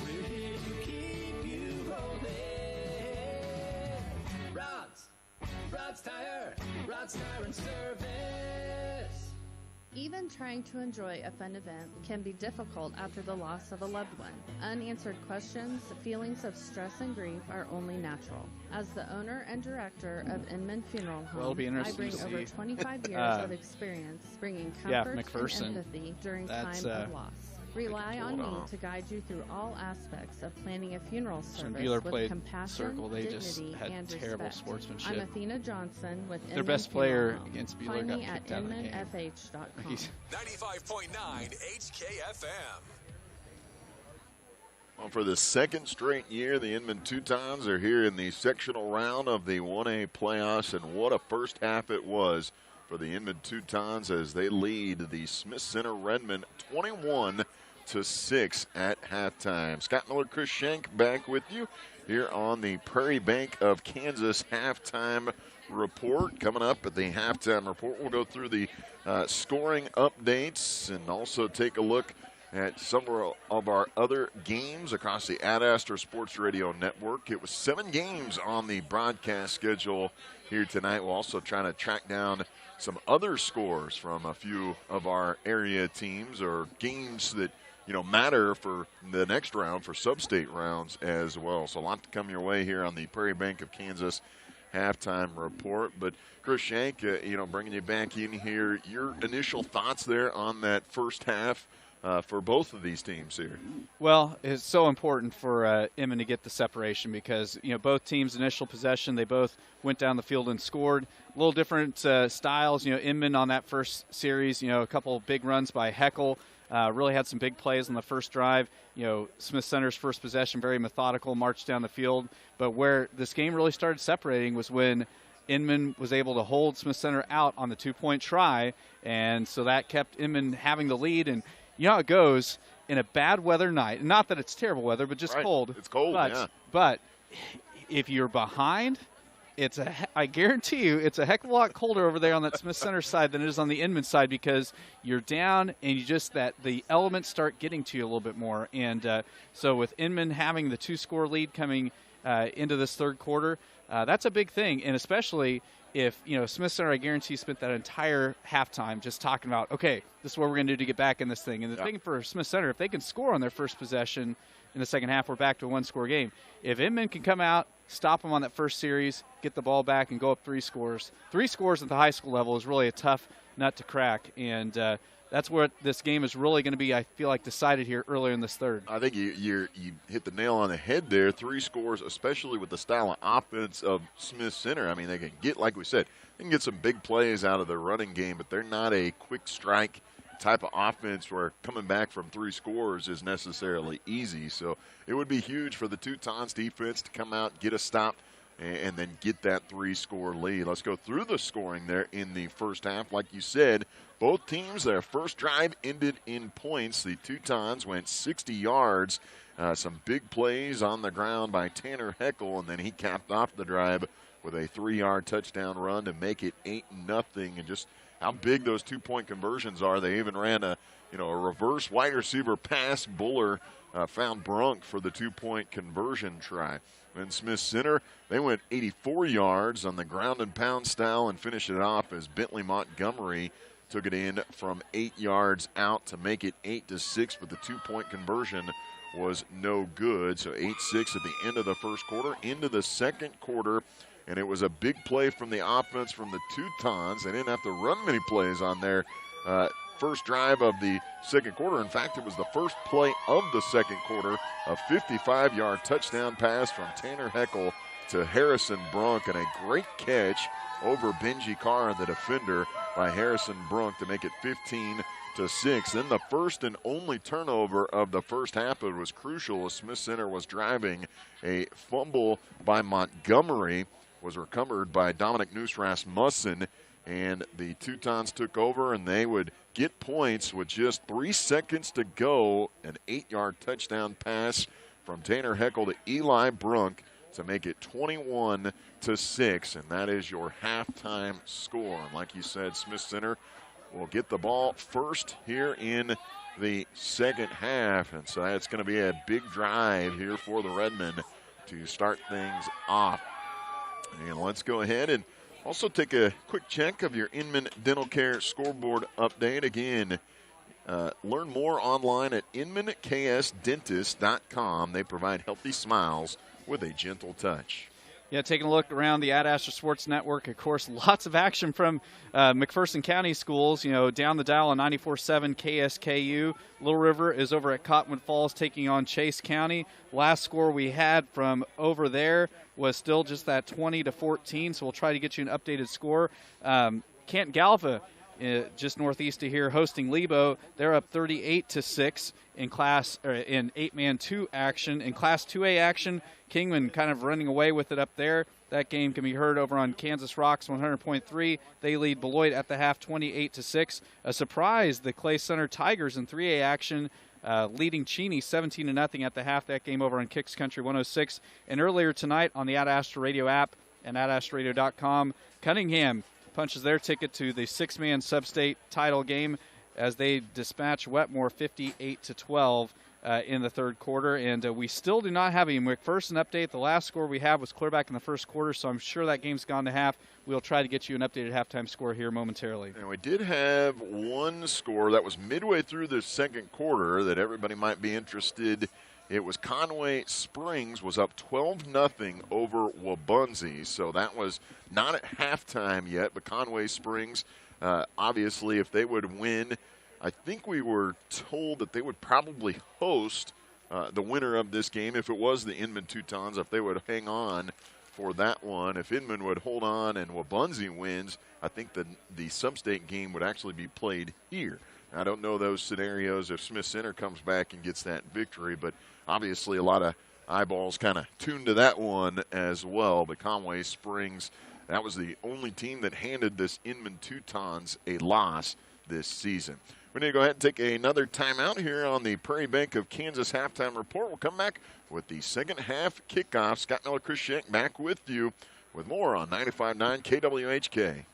We're here to keep you rolling. Rod's Tire and Service. Even trying to enjoy a fun event can be difficult after the loss of a loved one. Unanswered questions, feelings of stress and grief are only natural. As the owner and director of Inman Funeral Home, I bring over 25 years of experience bringing comfort and empathy during time of loss. Rely on me to guide you through all aspects of planning a funeral service Bueller with played compassion, Circle, they dignity, just had and terrible respect. sportsmanship. I'm Athena Johnson with Their Inman best Funeral player Home. against Bueller Find got me at kicked out of the game. inmanfh.com. 95.9 HKFM. Well, for the second straight year, the Inman Teutons are here in the sectional round of the 1A playoffs, and what a first half it was for the Inman Teutons as they lead the Smith Center Redmond 21-6 at halftime. Scott Miller, Chris Schenk back with you here on the Prairie Bank of Kansas halftime report. Coming up at the halftime report, we'll go through the scoring updates and also take a look at some of our other games across the Ad Astra Sports Radio Network. It was 7 games on the broadcast schedule here tonight. We'll also try to track down some other scores from a few of our area teams or games that matter for the next round, for sub-state rounds as well. So a lot to come your way here on the Prairie Bank of Kansas halftime report. But Chris Schenk, bringing you back in here, your initial thoughts there on that first half for both of these teams here? Well, it's so important for Inman to get the separation because, both teams' initial possession, they both went down the field and scored. A little different styles. Inman on that first series, a couple big runs by Heckel. Really had some big plays on the first drive. Smith Center's first possession, very methodical, marched down the field. But where this game really started separating was when Inman was able to hold Smith Center out on the 2-point try, and so that kept Inman having the lead. And you know how it goes in a bad weather night. Not that it's terrible weather, but just cold. It's cold, yeah. But if you're behind, I guarantee you it's a heck of a lot colder over there on that Smith Center side than it is on the Inman side because you're down and the elements start getting to you a little bit more. And so with Inman having the 2-score lead coming into this third quarter, that's a big thing. And especially if, Smith Center, I guarantee, spent that entire halftime just talking about, okay, this is what we're going to do to get back in this thing. And the thing for Smith Center, if they can score on their first possession in the second half, we're back to a 1-score game. If Inman can come out, stop them on that first series, get the ball back, and go up 3 scores. 3 scores at the high school level is really a tough nut to crack. And that's what this game is really going to be, I feel like, decided here earlier in this third. I think you hit the nail on the head there. 3 scores, especially with the style of offense of Smith Center. I mean, they can get, like we said, they can get some big plays out of their running game, but they're not a quick strike type of offense where coming back from 3 scores is necessarily easy. So it would be huge for the Teutons defense to come out, get a stop, and then get that 3-score lead. Let's go through the scoring there in the first half. Like you said, both teams, their first drive ended in points. The Teutons went 60 yards. Some big plays on the ground by Tanner Heckel, and then he capped off the drive with a 3-yard touchdown run to make it 8-0. And just how big those 2-point conversions are. They even ran a reverse wide receiver pass. Buller found Brunk for the 2-point conversion try. And Smith Center, they went 84 yards on the ground and pound style and finished it off as Bentley Montgomery took it in from 8 yards out to make it 8-6, but the 2-point conversion was no good. So 8-6 at the end of the first quarter. Into the second quarter, and it was a big play from the offense from the Teutons. They didn't have to run many plays on their first drive of the second quarter. In fact, it was the first play of the second quarter, a 55-yard touchdown pass from Tanner Heckel to Harrison Brunk, and a great catch over Benji Carr, the defender, by Harrison Brunk to make it 15-6. Then the first and only turnover of the first half, it was crucial as Smith Center was driving. A fumble by Montgomery was recovered by Dominic Noose Rasmussen, and the Teutons took over, and they would get points with just 3 seconds to go. An 8-yard touchdown pass from Tanner Heckel to Eli Brunk to make it 21-6, and that is your halftime score. And like you said, Smith Center will get the ball first here in the second half, and so it's going to be a big drive here for the Redmond to start things off. And let's go ahead and also take a quick check of your Inman Dental Care scoreboard update. Again, learn more online at inmanksdentist.com. They provide healthy smiles with a gentle touch. Yeah, taking a look around the Ad Astra Sports Network, of course, lots of action from McPherson County schools. Down the dial on 94.7 KSKU. Little River is over at Cottonwood Falls taking on Chase County. Last score we had from over there was still just that 20-14, so we'll try to get you an updated score. Canton Galva, just northeast of here, hosting Lebo. They're up 38-6 in in 8-man 2 action. In Class 2A action, Kingman kind of running away with it up there. That game can be heard over on Kansas Rocks 100.3. They lead Beloit at the half 28-6. A surprise, the Clay Center Tigers in 3A action, leading Cheney 17-0 at the half. That game over on Kicks Country 106. And earlier tonight on the Ad Astra Radio app and adastraradio.com, Cunningham punches their ticket to the 6-man sub-state title game as they dispatch Wetmore 58-12 in the third quarter. And we still do not have a McPherson update. The last score we have was clear back in the first quarter, so I'm sure that game's gone to half. We'll try to get you an updated halftime score here momentarily. And we did have one score that was midway through the second quarter that everybody might be interested. It was Conway Springs was up 12-0 over Wabunzi. So that was not at halftime yet, but Conway Springs, obviously, if they would win, I think we were told that they would probably host the winner of this game if it was the Inman Teutons, if they would hang on for that one. If Inman would hold on and Wabunzi wins, I think the sub-state game would actually be played here. I don't know those scenarios if Smith Center comes back and gets that victory, but obviously a lot of eyeballs kind of tuned to that one as well. But Conway Springs, that was the only team that handed this Inman Teutons a loss this season. We're going to go ahead and take another timeout here on the Prairie Bank of Kansas halftime report. We'll come back with the second half kickoff. Scott Miller, Chris Schenk back with you with more on 95.9 KWHK.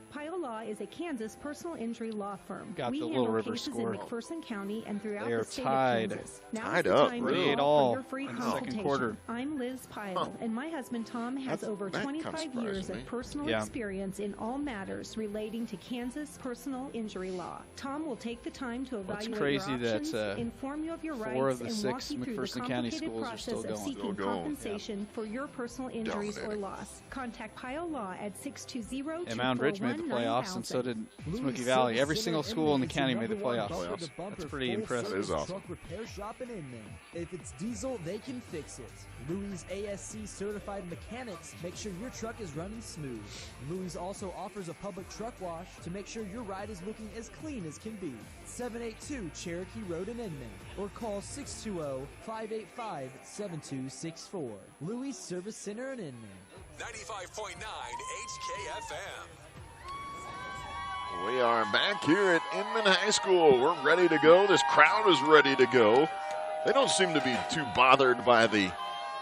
Pyle Law is a Kansas personal injury law firm. Got we the handle Little River cases score. in McPherson County and throughout They are the state tied. of Kansas. Now Tied is the up, time really? to call all for your free in the second consultation. quarter. I'm Liz Pyle, and my husband Tom has over that kinda 25 years surprised me. of personal experience in all matters relating to Kansas personal injury law. Tom will take the time to evaluate crazy your that, options, inform you of your 4 rights, of the and 6 walk you through the McPherson County complicated schools are still process of going. seeking Still going. compensation for your personal injuries or Dominating. loss. Contact Pyle Law at 620-241-9000. And Mount Ridge made the playoffs, and so did Smoky Valley. Every single school in the county made the playoffs. That's pretty impressive. That is awesome. Truck repair shop in Inman. If it's diesel, they can fix it. Louis ASC certified mechanics make sure your truck is running smooth. Louis also offers a public truck wash to make sure your ride is looking as clean as can be. 782 Cherokee Road in Inman, or call 620-585-7264. Louis Service Center in Inman. 95.9 HKFM. We are back here at Inman High School. We're ready to go. This crowd is ready to go. They don't seem to be too bothered by the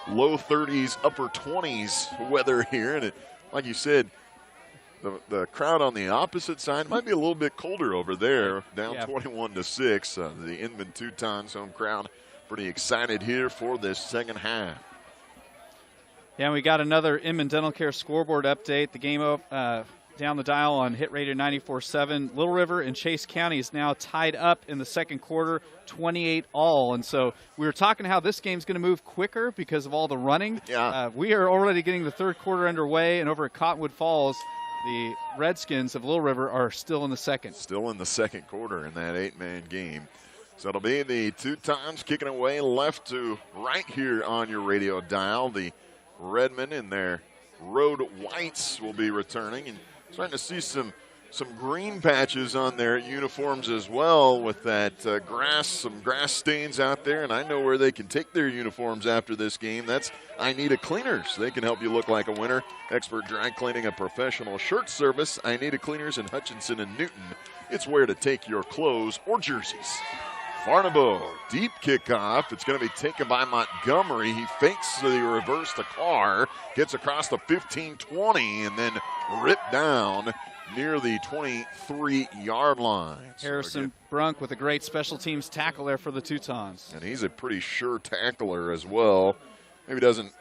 low 30s, upper 20s weather here. And like you said, the crowd on the opposite side might be a little bit colder over there, down 21-6. The Inman Teutons home crowd pretty excited here for this second half. Yeah, and we got another Inman Dental Care scoreboard update. The game down the dial on Hit Radio 94.7. Little River and Chase County is now tied up in the second quarter, 28-all. And so we were talking how this game's going to move quicker because of all the running. Yeah. We are already getting the third quarter underway, and over at Cottonwood Falls, the Redskins of Little River are still in the second. Still in the second quarter in that 8-man game. So it'll be the Teutons kicking away left to right here on your radio dial. The Redmond in their road whites will be returning, and starting to see some green patches on their uniforms as well with that some grass stains out there. And I know where they can take their uniforms after this game. That's I Need a Cleaners. They can help you look like a winner. Expert dry cleaning and professional shirt service. I Need a Cleaners in Hutchinson and Newton. It's where to take your clothes or jerseys. Farnabo, deep kickoff. It's going to be taken by Montgomery. He fakes the reverse to Carr, gets across the 15-20, and then ripped down near the 23-yard line. Harrison Brunk with a great special teams tackle there for the Teutons. And he's a pretty sure tackler as well. Maybe doesn't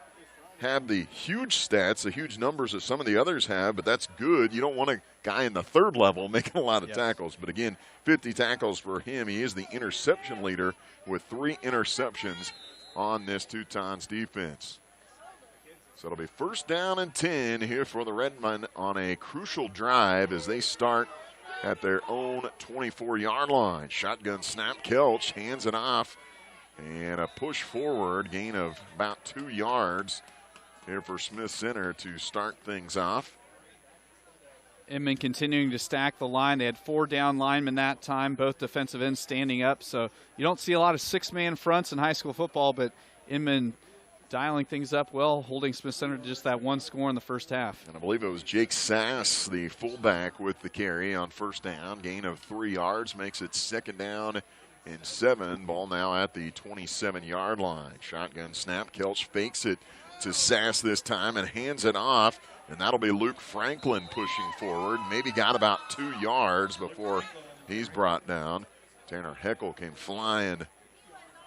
have the huge stats, the huge numbers that some of the others have, but that's good. You don't want a guy in the third level making a lot of tackles. But again, 50 tackles for him. He is the interception leader with 3 interceptions on this Teutons defense. So it'll be 1st down and 10 here for the Redmond on a crucial drive as they start at their own 24-yard line. Shotgun snap, Kelch hands it off, and a push forward, gain of about 2 yards here for Smith Center to start things off. Inman continuing to stack the line. They had 4 down linemen that time, both defensive ends standing up. So you don't see a lot of 6-man fronts in high school football, but Inman dialing things up well, holding Smith Center to just that 1 score in the first half. And I believe it was Jake Sass, the fullback, with the carry on 1st down. Gain of 3 yards makes it 2nd down and 7. Ball now at the 27-yard line. Shotgun snap. Kelch fakes it to Sass this time and hands it off. And that'll be Luke Franklin pushing forward. Maybe got about 2 yards before he's brought down. Tanner Heckel came flying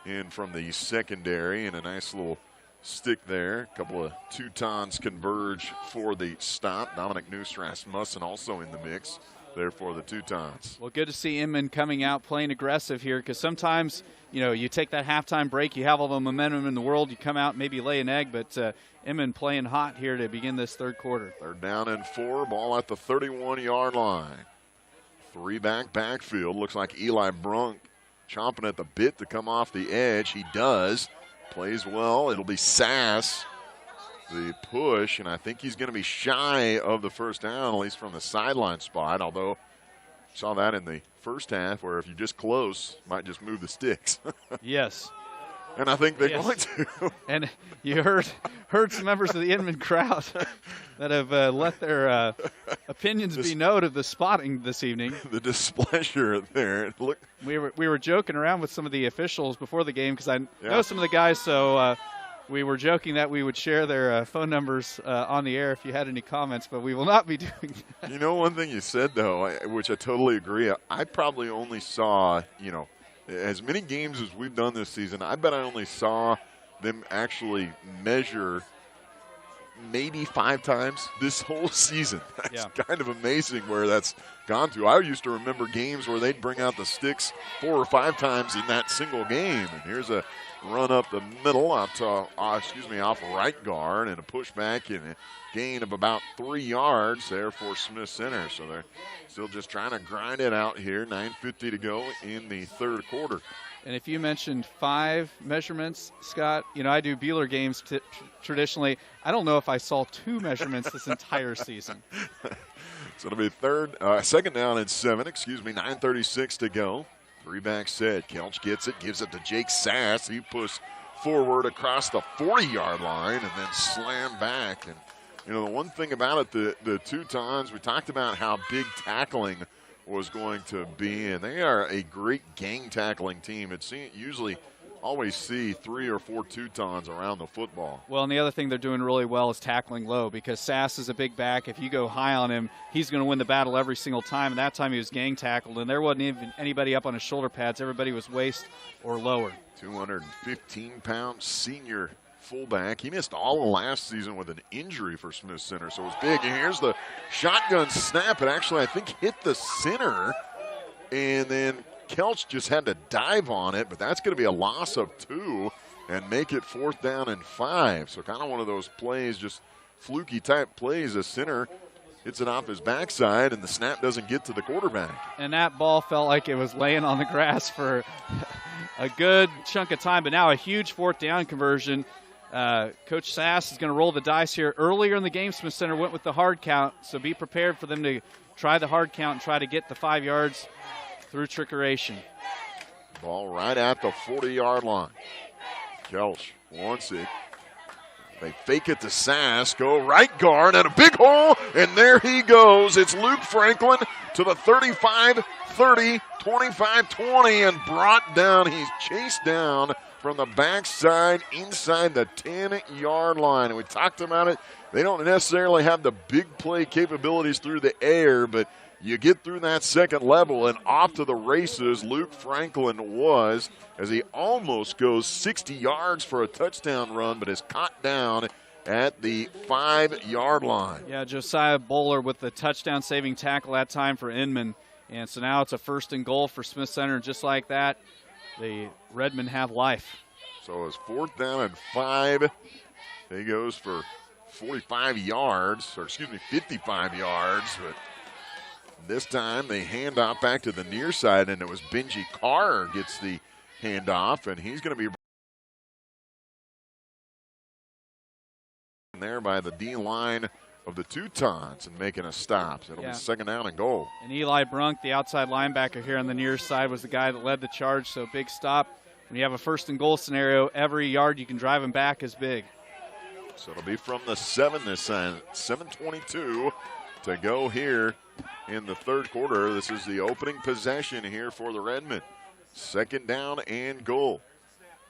in from the secondary, and a nice little stick there. A couple of Teutons converge for the stop. Dominic News-Rasmussen also in the mix there for the Teutons. Well, good to see Inman coming out playing aggressive here, because sometimes, you know, you take that halftime break, you have all the momentum in the world, you come out, maybe lay an egg, but Inman playing hot here to begin this 3rd quarter. 3rd down and 4, ball at the 31-yard line. 3-back backfield. Looks like Eli Brunk chomping at the bit to come off the edge. He does. Plays well. It'll be Sass, the push, and I think he's going to be shy of the 1st down, at least from the sideline spot, although saw that in the first half where if you're just close, might just move the sticks. Yes. And I think they're going to. And you heard some members of the Inman crowd that have let their opinions be known of the spotting this evening. The displeasure there. Look, we were joking around with some of the officials before the game, because I know some of the guys, so we were joking that we would share their phone numbers on the air if you had any comments, but we will not be doing that. You know, one thing you said, though, which I totally agree, I probably only saw, you know, as many games as we've done this season, I bet I only saw them actually measure maybe 5 times this whole season. That's kind of amazing where that's gone to. I used to remember games where they'd bring out the sticks 4 or 5 times in that single game. And here's a run up the middle off right guard, and a pushback and a gain of about 3 yards there for Smith Center. So they're still just trying to grind it out here. 9:50 to go in the 3rd quarter. And if you mentioned 5 measurements, Scott, you know, I do Bueller games traditionally. I don't know if I saw 2 measurements this entire season. So it'll be 2nd down and 7, 9:36 to go. 3-back set. Kelch gets it, gives it to Jake Sass. He pushed forward across the 40-yard line and then slammed back. And, you know, the one thing about it, the Teutons, we talked about how big tackling was going to be, and they are a great gang tackling team. It's usually always see 3 or 4 Teutons around the football. Well, and the other thing they're doing really well is tackling low, because Sass is a big back. If you go high on him, he's going to win the battle every single time. And that time he was gang tackled, and there wasn't even anybody up on his shoulder pads. Everybody was waist or lower. 215-pound senior fullback. He missed all of last season with an injury for Smith Center, so it was big. And here's the shotgun snap. It actually, I think, hit the center, and then Kelch just had to dive on it, but that's going to be a loss of 2 and make it 4th down and 5. So kind of one of those plays, just fluky type plays. The center hits it off his backside, and the snap doesn't get to the quarterback. And that ball felt like it was laying on the grass for a good chunk of time, but now a huge 4th down conversion. Coach Sass is going to roll the dice here. Earlier in the game, Smith Center went with the hard count, so be prepared for them to try the hard count and try to get the 5 yards through trickeration. Ball right at the 40-yard line. Kelch wants it. They fake it to Sass, go right guard, and a big hole, and there he goes. It's Luke Franklin to the 35-30, 25-20, and brought down. He's chased down from the backside inside the 10-yard line. And we talked about it. They don't necessarily have the big play capabilities through the air, but you get through that second level, and off to the races Luke Franklin was, as he almost goes 60 yards for a touchdown run, but is caught down at the 5-yard line. Yeah, Josiah Bowler with the touchdown-saving tackle that time for Inman. And so now it's a 1st and goal for Smith Center. Just like that, the Redmond have life. So it's 4th down and 5. He goes for 45 yards, or excuse me, 55 yards. But this time they hand off back to the near side, and it was Benji Carr gets the handoff, and he's going to be there by the D line of the Teutons and making a stop. So it'll be second down and goal. And Eli Brunk, the outside linebacker here on the near side, was the guy that led the charge, so big stop. When you have a first and goal scenario, every yard you can drive him back is big. So it'll be from the 7 this time. 7:22 to go here in the third quarter. This is the opening possession here for the Redmond. Second down and goal.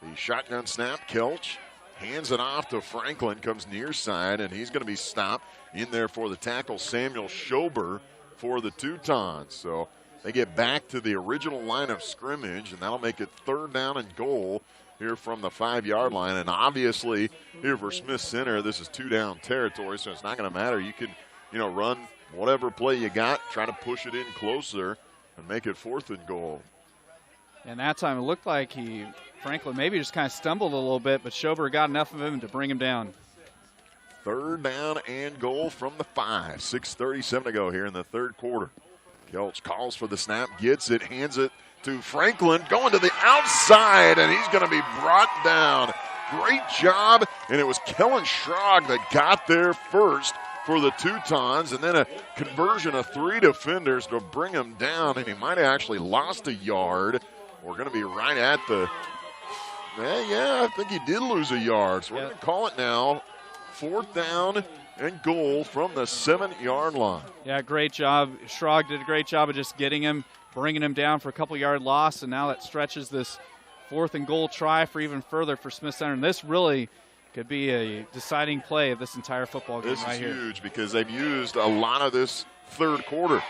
The shotgun snap, Kelch hands it off to Franklin, comes near side, and he's going to be stopped in there for the tackle, Samuel Schober for the Teutons. So they get back to the original line of scrimmage, and that'll make it third down and goal here from the 5-yard line. And obviously here for Smith Center, this is 2-down territory, so it's not going to matter. You can, run whatever play you got, try to push it in closer and make it fourth and goal. And that time it looked like Franklin maybe just kind of stumbled a little bit, but Schober got enough of him to bring him down. Third down and goal from the 5. 6:37 to go here in the third quarter. Kelch calls for the snap, gets it, hands it to Franklin, going to the outside, and he's going to be brought down. Great job, and it was Kellen Schrog that got there first for the Teutons, and then a conversion of 3 defenders to bring him down, and he might have actually lost a yard. We're going to be right at the, I think he did lose a yard, so we're going to call it now. Fourth down and goal from the 7-yard line. Yeah, great job. Schrog did a great job of just getting him, bringing him down for a couple-yard loss, and now that stretches this fourth and goal try for even further for Smith Center. And this really could be a deciding play of this entire football game right here. This is huge because they've used a lot of this third quarter.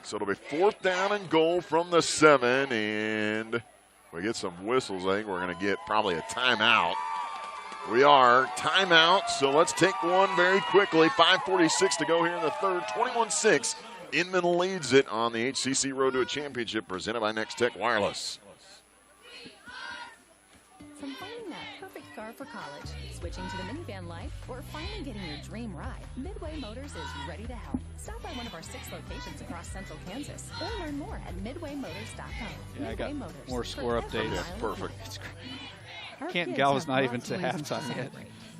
So it'll be fourth down and goal from the 7, and we get some whistles. I think we're going to get probably a timeout. We are timeout, so let's take one very quickly. 5:46 to go here in the third. 21-6. Inman leads it on the HCC Road to a Championship presented by Next Tech Wireless. From finding that perfect car for college, switching to the minivan life, or finally getting your dream ride, Midway Motors is ready to help. Stop by one of our 6 locations across central Kansas or learn more at midwaymotors.com. Yeah, I got Motors, more score updates. Yeah, perfect. It's great. Canton Galva's not even to halftime yet.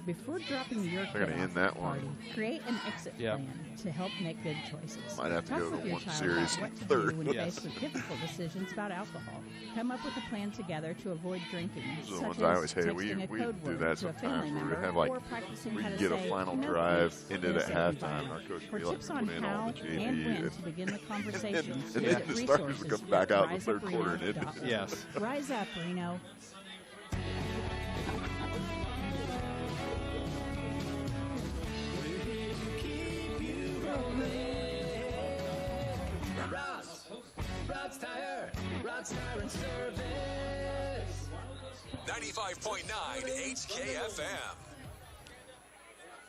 Before dropping your They're going to end that one. create an exit plan to help make good choices. Might have to Talk go to with your one child series about what to third. do when faced with difficult decisions about alcohol. Come up with a plan together to avoid drinking. Those are the such ones as I always hate. texting We a code do word that to a family sometimes. We would member have like, or practicing we how could to get a say, final "No, drive, please," ended in a at safe halftime. environment. Our coach For would be like, tips on put in all how the JV. and when to begin the conversations, and visit then the starters resources would come back out in the at third quarter and end it. riseupreno.org. Yes. Rise up, Reno. Rod's Tire and Service. 95.9 HKFM.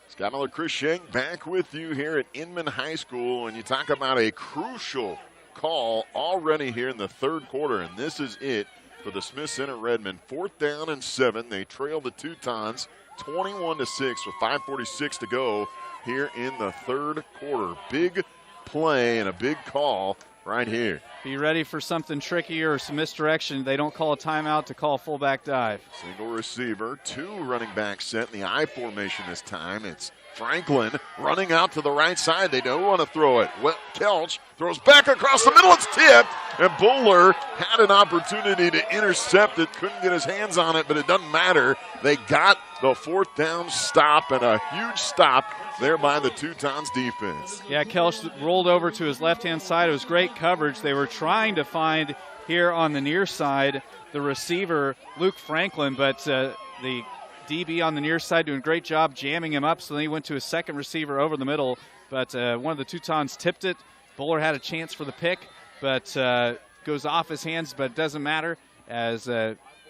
Scott Miller, Chris Schenk back with you here at Inman High School, and you talk about a crucial call already here in the third quarter, and this is it for the Smith Center Redmond. Fourth down and 7. They trail the Teutons 21-6 with 5:46 to go here in the third quarter. Big play and a big call right here. Be ready for something tricky or some misdirection. They don't call a timeout to call a fullback dive. Single receiver, 2 running backs set in the I formation this time. It's Franklin running out to the right side. They don't want to throw it. Well, Kelch throws back across the middle. It's tipped, and Bowler had an opportunity to intercept it. Couldn't get his hands on it, but it doesn't matter. They got the fourth down stop, and a huge stop there by the Teutons defense. Yeah, Kelch rolled over to his left-hand side. It was great coverage. They were trying to find here on the near side the receiver, Luke Franklin, but the DB on the near side doing a great job jamming him up, so then he went to his second receiver over the middle, but one of the Teutons tipped it. Bowler had a chance for the pick, but goes off his hands, but it doesn't matter as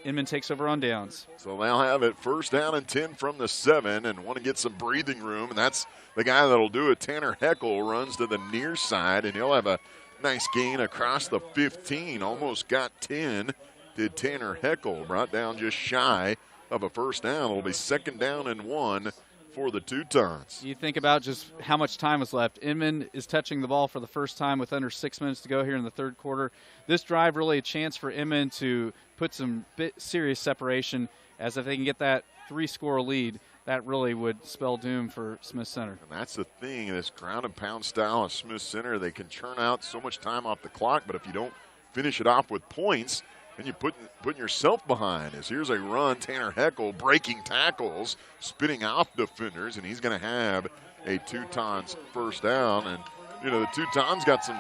Inman takes over on downs. So they'll have it first down and 10 from the 7 and want to get some breathing room, and that's the guy that'll do it. Tanner Heckel runs to the near side, and he'll have a nice gain across the 15. Almost got 10. Did Tanner Heckel, brought down just shy of a first down. It'll be second down and 1 for the Teutons. You think about just how much time was left. Inman is touching the ball for the first time with under 6 minutes to go here in the third quarter. This drive really a chance for Inman to put some serious separation, as if they can get that 3-score lead, that really would spell doom for Smith Center. And that's the thing, this ground and pound style of Smith Center, they can churn out so much time off the clock, but if you don't finish it off with points, then you're putting yourself behind. As here's a run, Tanner Heckel breaking tackles, spinning off defenders, and he's going to have a Teutons first down. And, you know, the Teutons got some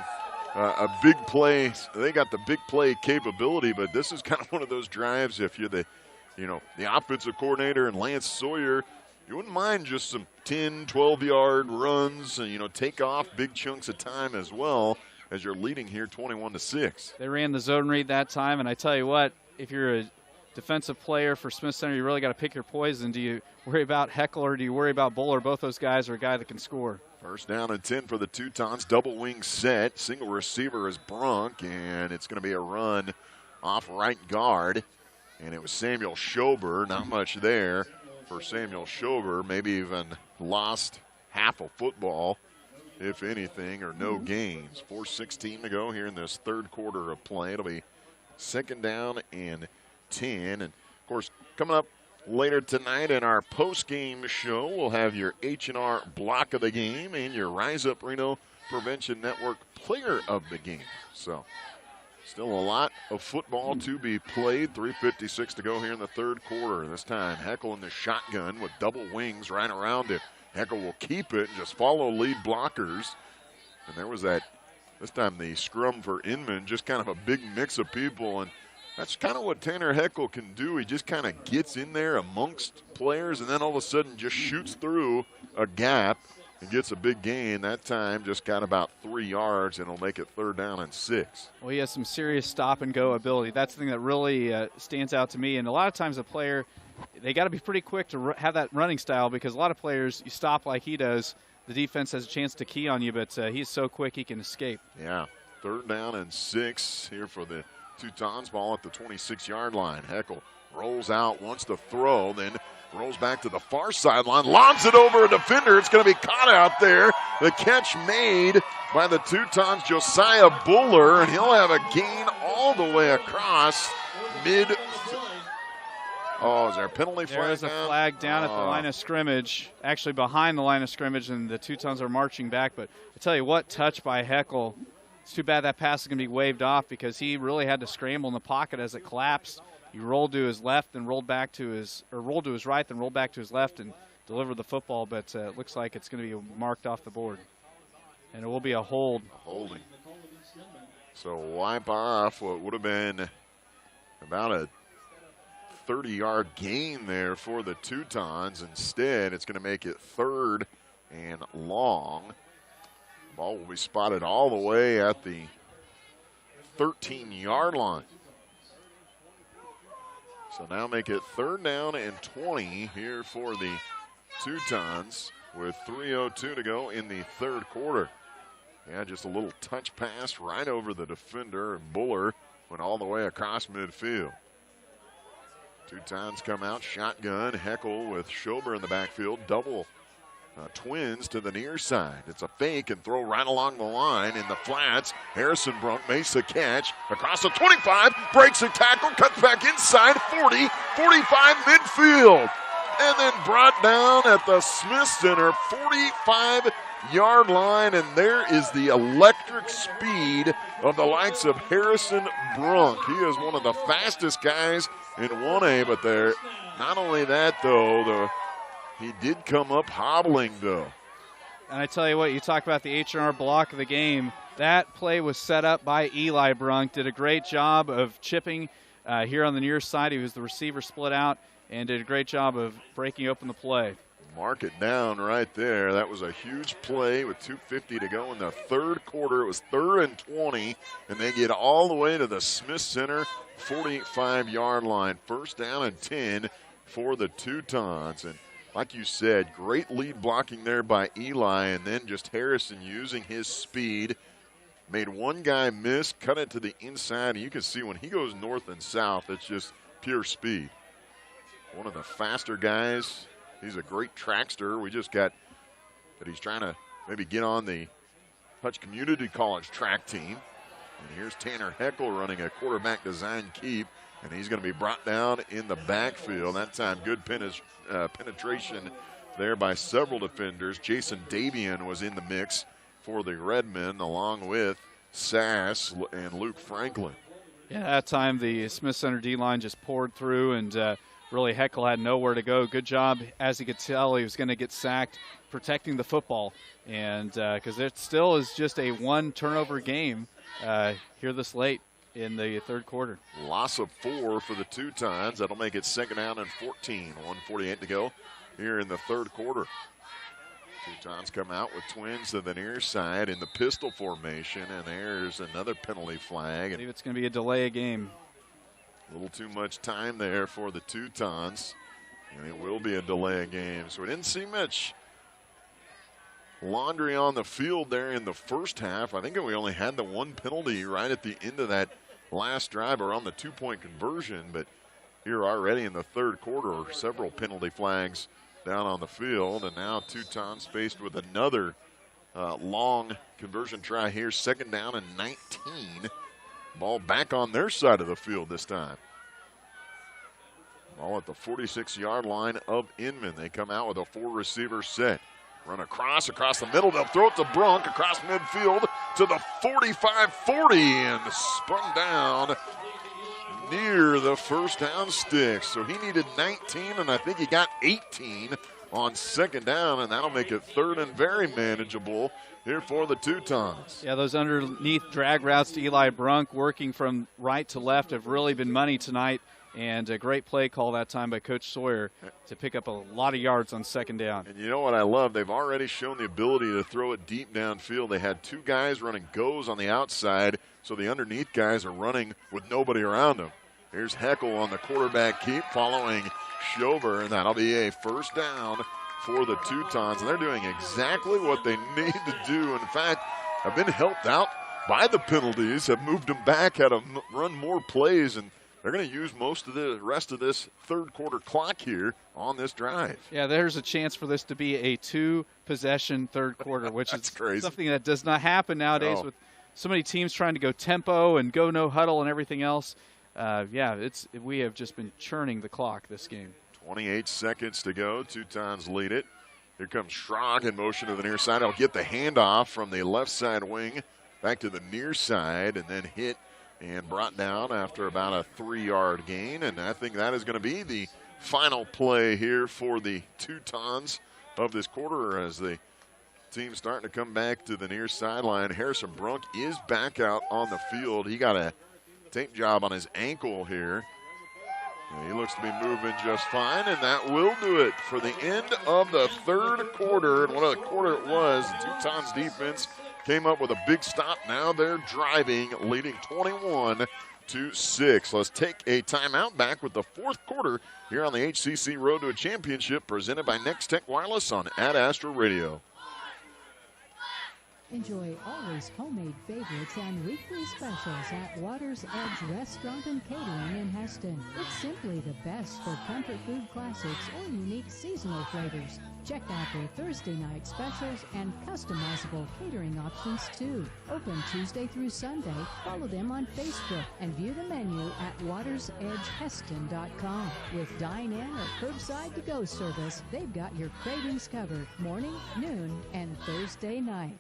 a big play. They got the big play capability, but this is kind of one of those drives, if you're the offensive coordinator and Lance Sawyer, you wouldn't mind just some 10, 12-yard runs and, take off big chunks of time as well, as you're leading here 21-6. They ran the zone read that time, and I tell you what, if you're a defensive player for Smith Center, you really got to pick your poison. Do you worry about Heckel or do you worry about Buller? Both those guys are a guy that can score. First down and 10 for the Teutons. Double wing set. Single receiver is Brunk, and it's going to be a run off right guard. And it was Samuel Schober. Not much there for Samuel Schober. Maybe even lost half a football, if anything, or no gains. 4:16 to go here in this third quarter of play. It'll be second down and 10. And, of course, coming up later tonight in our post-game show, we'll have your H&R block of the game and your Rise Up Reno Prevention Network player of the game. So still a lot of football to be played. 3:56 to go here in the third quarter. This time, Heckel in the shotgun with double wings right around it. Heckel will keep it and just follow lead blockers. And there was that, this time the scrum for Inman, just kind of a big mix of people. And that's kind of what Tanner Heckel can do. He just kind of gets in there amongst players and then all of a sudden just shoots through a gap and gets a big gain. That time just got about 3 yards, and it'll make it third down and 6. Well, he has some serious stop-and-go ability. That's the thing that really stands out to me. And a lot of times a player, they got to be pretty quick to have that running style, because a lot of players, you stop like he does, the defense has a chance to key on you, but he's so quick he can escape. Yeah, third down and 6 here for the Teutons. Ball at the 26-yard line. Heckel rolls out, wants to throw, then rolls back to the far sideline, lobs it over a defender. It's going to be caught out there. The catch made by the Teutons, Josiah Buller, and he'll have a gain all the way across mid. Oh, is there a penalty flag? There's a flag down at the line of scrimmage, actually behind the line of scrimmage, and the Teutons are marching back. But I tell you what, touch by Heckel. It's too bad that pass is going to be waved off, because he really had to scramble in the pocket as it collapsed. He rolled to his left and rolled back to his, or rolled to his right, then rolled back to his left and delivered the football. But it looks like it's going to be marked off the board, and it will be a hold. Holding. So wipe off what would have been about a 30-yard gain there for the Teutons. Instead, it's going to make it third and long. The ball will be spotted all the way at the 13-yard line. So now make it third down and 20 here for the Teutons with 3:02 to go in the third quarter. Yeah, just a little touch pass right over the defender, and Buller went all the way across midfield. Teutons come out, shotgun, Heckel with Schober in the backfield, double twins to the near side. It's a fake and throw right along the line in the flats. Harrison Brunk makes the catch across the 25, breaks a tackle, cuts back inside, 40, 45 midfield. And then brought down at the Smith Center 45-yard line, and there is the electric speed of the likes of Harrison Brunk. He is one of the fastest guys in 1A, but there, not only that, though, he did come up hobbling, though. And I tell you what, you talk about the H&R block of the game. That play was set up by Eli Brunk. Did a great job of chipping here on the near side. He was the receiver split out and did a great job of breaking open the play. Mark it down right there. That was a huge play with 2:50 to go in the third quarter. It was third and 20, and they get all the way to the Smith Center 45-yard line. First down and 10 for the Teutons. And like you said, great lead blocking there by Eli, and then just Harrison using his speed. Made one guy miss, cut it to the inside, and you can see when he goes north and south, it's just pure speed. One of the faster guys He's a great trackster. We just got that he's trying to maybe get on the Hutch Community College track team. And here's Tanner Heckel running a quarterback design keep, and he's going to be brought down in the backfield. That time, good penetration there by several defenders. Jason Davian was in the mix for the Redmond, along with Sass and Luke Franklin. Yeah, that time the Smith Center D-line just poured through, and really Heckel had nowhere to go. Good job, as he could tell, he was going to get sacked protecting the football. And because it still is just a one-turnover game here this late in the third quarter. Loss of 4 for the Teutons. That'll make it second down and 14. 1:48 to go here in the third quarter. Teutons come out with twins to the near side in the pistol formation, and there's another penalty flag. I believe it's going to be a delay of game. A little too much time there for the Teutons, and it will be a delay of game. So we didn't see much laundry on the field there in the first half. I think we only had the one penalty right at the end of that last drive, or on the 2-point conversion, but here already in the third quarter, several penalty flags down on the field, and now Teutons faced with another long conversion try here, second down and 19. Ball back on their side of the field this time. Ball at the 46-yard line of Inman. They come out with a 4-receiver set. Run across the middle. They'll throw it to Brunk across midfield to the 45-40 and spun down near the first down stick. So he needed 19, and I think he got 18 on second down, and that'll make it third and very manageable here for the Teutons. Yeah, those underneath drag routes to Eli Brunk working from right to left have really been money tonight, and a great play call that time by Coach Sawyer to pick up a lot of yards on second down. And you know what I love? They've already shown the ability to throw it deep downfield. They had two guys running goes on the outside, so the underneath guys are running with nobody around them. Here's Heckel on the quarterback keep following Schober, and that'll be a first down for the Teutons. And they're doing exactly what they need to do. In fact, have been helped out by the penalties, have moved them back, had to run more plays, and they're going to use most of the rest of this third quarter clock here on this drive. Yeah, there's a chance for this to be a 2-possession third quarter, which is crazy. Something that does not happen nowadays with so many teams trying to go tempo and go no huddle and everything else. We have just been churning the clock this game. 28 seconds to go. Teutons lead it. Here comes Schrag in motion to the near side. He'll get the handoff from the left side wing back to the near side and then hit and brought down after about a 3-yard gain. And I think that is going to be the final play here for the Teutons of this quarter as the team starting to come back to the near sideline. Harrison Brunk is back out on the field. He got a tape job on his ankle here. He looks to be moving just fine, and that will do it for the end of the third quarter. And what a quarter it was. The Teutons defense came up with a big stop. Now they're driving, leading 21-6. Let's take a timeout. Back with the fourth quarter here on the HCC Road to a Championship, presented by Next Tech Wireless on Ad Astra Radio. Enjoy always homemade favorites and weekly specials at Water's Edge Restaurant and Catering in Heston. It's simply the best for comfort food classics or unique seasonal flavors. Check out their Thursday night specials and customizable catering options too. Open Tuesday through Sunday. Follow them on Facebook and view the menu at watersedgeheston.com. With dine-in or curbside to-go service, they've got your cravings covered morning, noon, and Thursday night.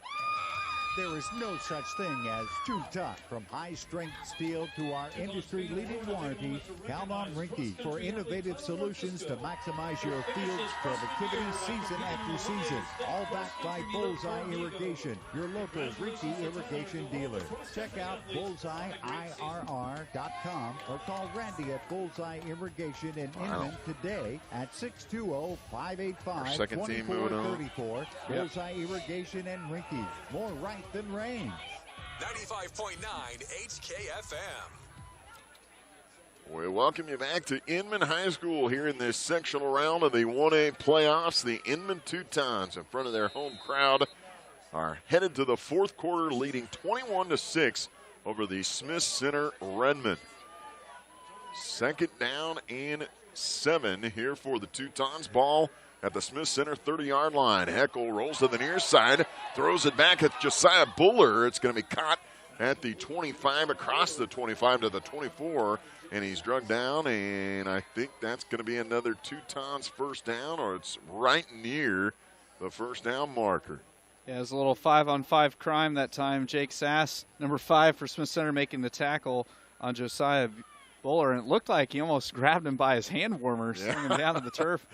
There is no such thing as too tough. From high-strength steel to our industry-leading warranty, count on Rinke for innovative solutions to maximize your field's productivity season after season. All backed by Bullseye Irrigation, your local Rinke irrigation dealer. Check out bullseyeirr.com or call Randy at Bullseye Irrigation in Inman today at 620-585-2434. Bullseye Irrigation and Rinke. More right than rain. 95.9 HKFM. We welcome you back to Inman High School here in this sectional round of the 1A playoffs. The Inman Teutons in front of their home crowd are headed to the fourth quarter, leading 21-6 over the Smith Center Redmond. Second down and 7 here for the Teutons. Ball at the Smith Center 30-yard line. Heckel rolls to the near side, throws it back at Josiah Buller. It's going to be caught at the 25, across the 25 to the 24, and he's drugged down, and I think that's going to be another Teutons first down, or it's right near the first down marker. Yeah, it was a little 5-on-5 crime that time. Jake Sass, number 5 for Smith Center, making the tackle on Josiah Buller, and it looked like he almost grabbed him by his hand warmer, slinging him down to the turf.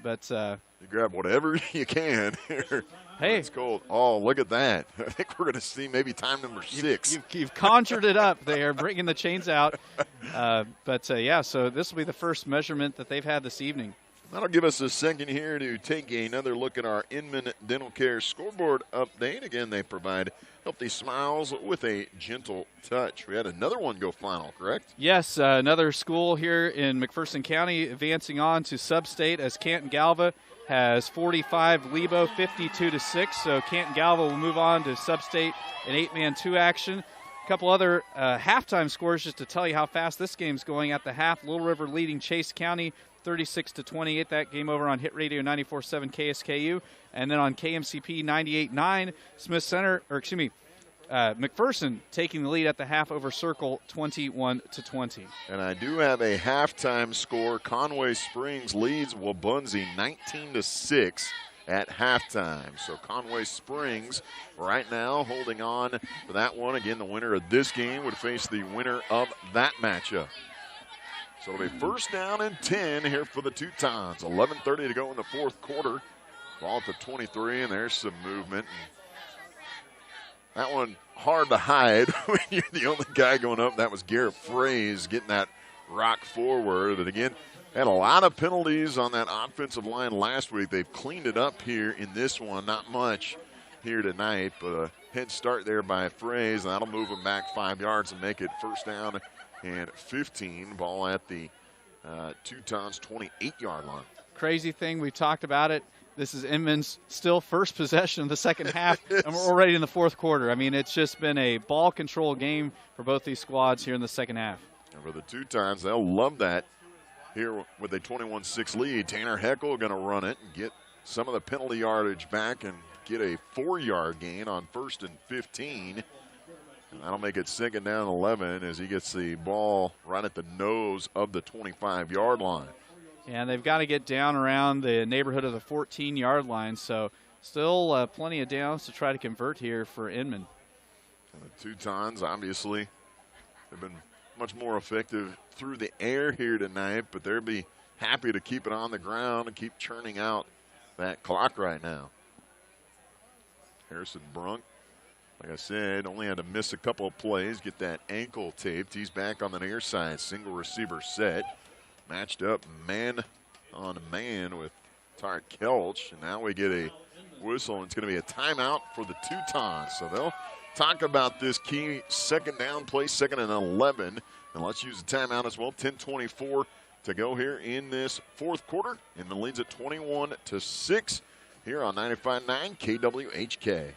But you grab whatever you can here. Hey, it's cold. Oh, look at that. I think we're going to see maybe time number 6. You've conjured it up there, bringing the chains out. Yeah, so this will be the first measurement that they've had this evening. That'll give us a second here to take another look at our Inman Dental Care scoreboard update. Again, they provide healthy smiles with a gentle touch. We had another one go final, correct? Yes, another school here in McPherson County advancing on to sub-state as Canton Galva has 45, Lebo 52-6. So Canton Galva will move on to sub-state in 8-man 2 action. A couple other halftime scores just to tell you how fast this game's going at the half. Little River leading Chase County 36-28. That game over on Hit Radio 94.7 KSKU, and then on KMCP 98.9. Smith Center, McPherson taking the lead at the half over Circle 21-20. And I do have a halftime score. Conway Springs leads Wabunzi 19-6 at halftime. So Conway Springs right now holding on for that one. Again, the winner of this game would face the winner of that matchup. So it'll be first down and 10 here for the Teutons. 11:30 to go in the fourth quarter. Ball at the 23, and there's some movement. That one hard to hide when you're the only guy going up. That was Garrett Fraze getting that rock forward. And again, had a lot of penalties on that offensive line last week. They've cleaned it up here in this one. Not much here tonight, but a head start there by Fraze, and that'll move them back 5 yards and make it first down and 15. Ball at the Teutons 28-yard line. Crazy thing, we talked about it. This is Inman's still first possession of the second half, and we're already in the fourth quarter. I mean, it's just been a ball control game for both these squads here in the second half. And for the Teutons, they'll love that here with a 21-6 lead. Tanner Heckel going to run it and get some of the penalty yardage back and get a 4-yard gain on 1st and 15. And that'll make it second down 11 as he gets the ball right at the nose of the 25-yard line. And they've got to get down around the neighborhood of the 14-yard line, so still plenty of downs to try to convert here for Inman. And the Teutons, obviously, have been much more effective through the air here tonight, but they'll be happy to keep it on the ground and keep churning out that clock right now. Harrison Brunk, like I said, only had to miss a couple of plays, get that ankle taped. He's back on the near side, single receiver set. Matched up man on man with Tart Kelch. And now we get a whistle, and it's going to be a timeout for the Teutons. So they'll talk about this key second down play, 2nd and 11. And let's use the timeout as well. 10:24 to go here in this fourth quarter. And the lead's at 21-6 here on 95.9 KWHK.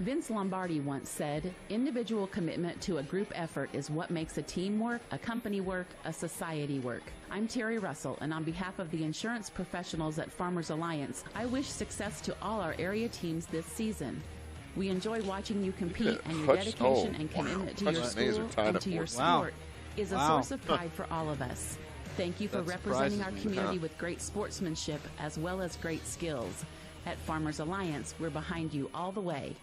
Vince Lombardi once said, individual commitment to a group effort is what makes a team work, a company work, a society work. I'm Terry Russell, and on behalf of the insurance professionals at Farmers Alliance, I wish success to all our area teams this season. We enjoy watching you compete, and your dedication and commitment to your school and to your sport is a source of pride for all of us. Thank you for representing our community with great sportsmanship as well as great skills. At Farmers Alliance, we're behind you all the way.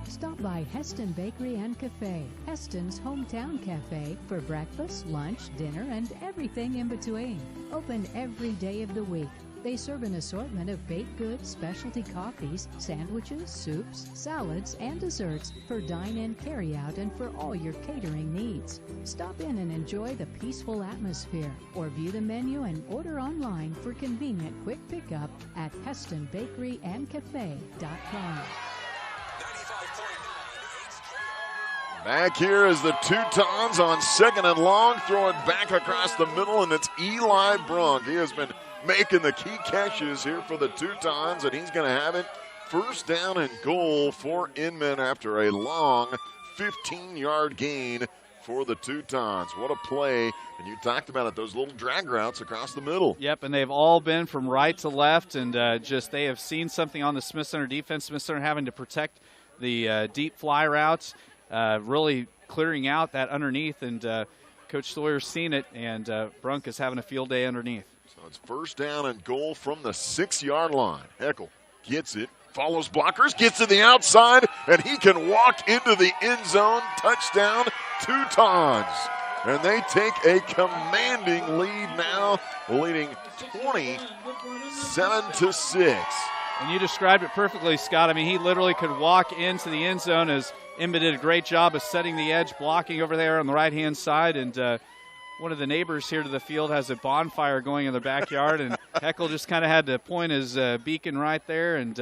Stop by Heston Bakery and Cafe, Heston's hometown cafe, for breakfast, lunch, dinner, and everything in between. Open every day of the week. They serve an assortment of baked goods, specialty coffees, sandwiches, soups, salads, and desserts for dine-in, carry-out, and for all your catering needs. Stop in and enjoy the peaceful atmosphere, or view the menu and order online for convenient quick pickup at HestonBakeryandCafe.com. Back here is the Teutons on 2nd and long, throw it back across the middle, and it's Eli Brunk. He has been making the key catches here for the Teutons, and he's going to have it first down and goal for Inman after a long 15-yard gain for the Teutons. What a play. And you talked about it, those little drag routes across the middle. Yep, and they've all been from right to left, and they have seen something on the Smith Center defense. Smith Center having to protect the deep fly routes, really clearing out that underneath, and Coach Sawyer's seen it, and Brunk is having a field day underneath. So it's first down and goal from the 6-yard line. Heckel gets it, follows blockers, gets to the outside, and he can walk into the end zone. Touchdown, Teutons. And they take a commanding lead now, leading 27-6. And you described it perfectly, Scott. I mean, he literally could walk into the end zone, as Inman did a great job of setting the edge, blocking over there on the right-hand side. And one of the neighbors here to the field has a bonfire going in their backyard, and Heckel just kind of had to point his beacon right there and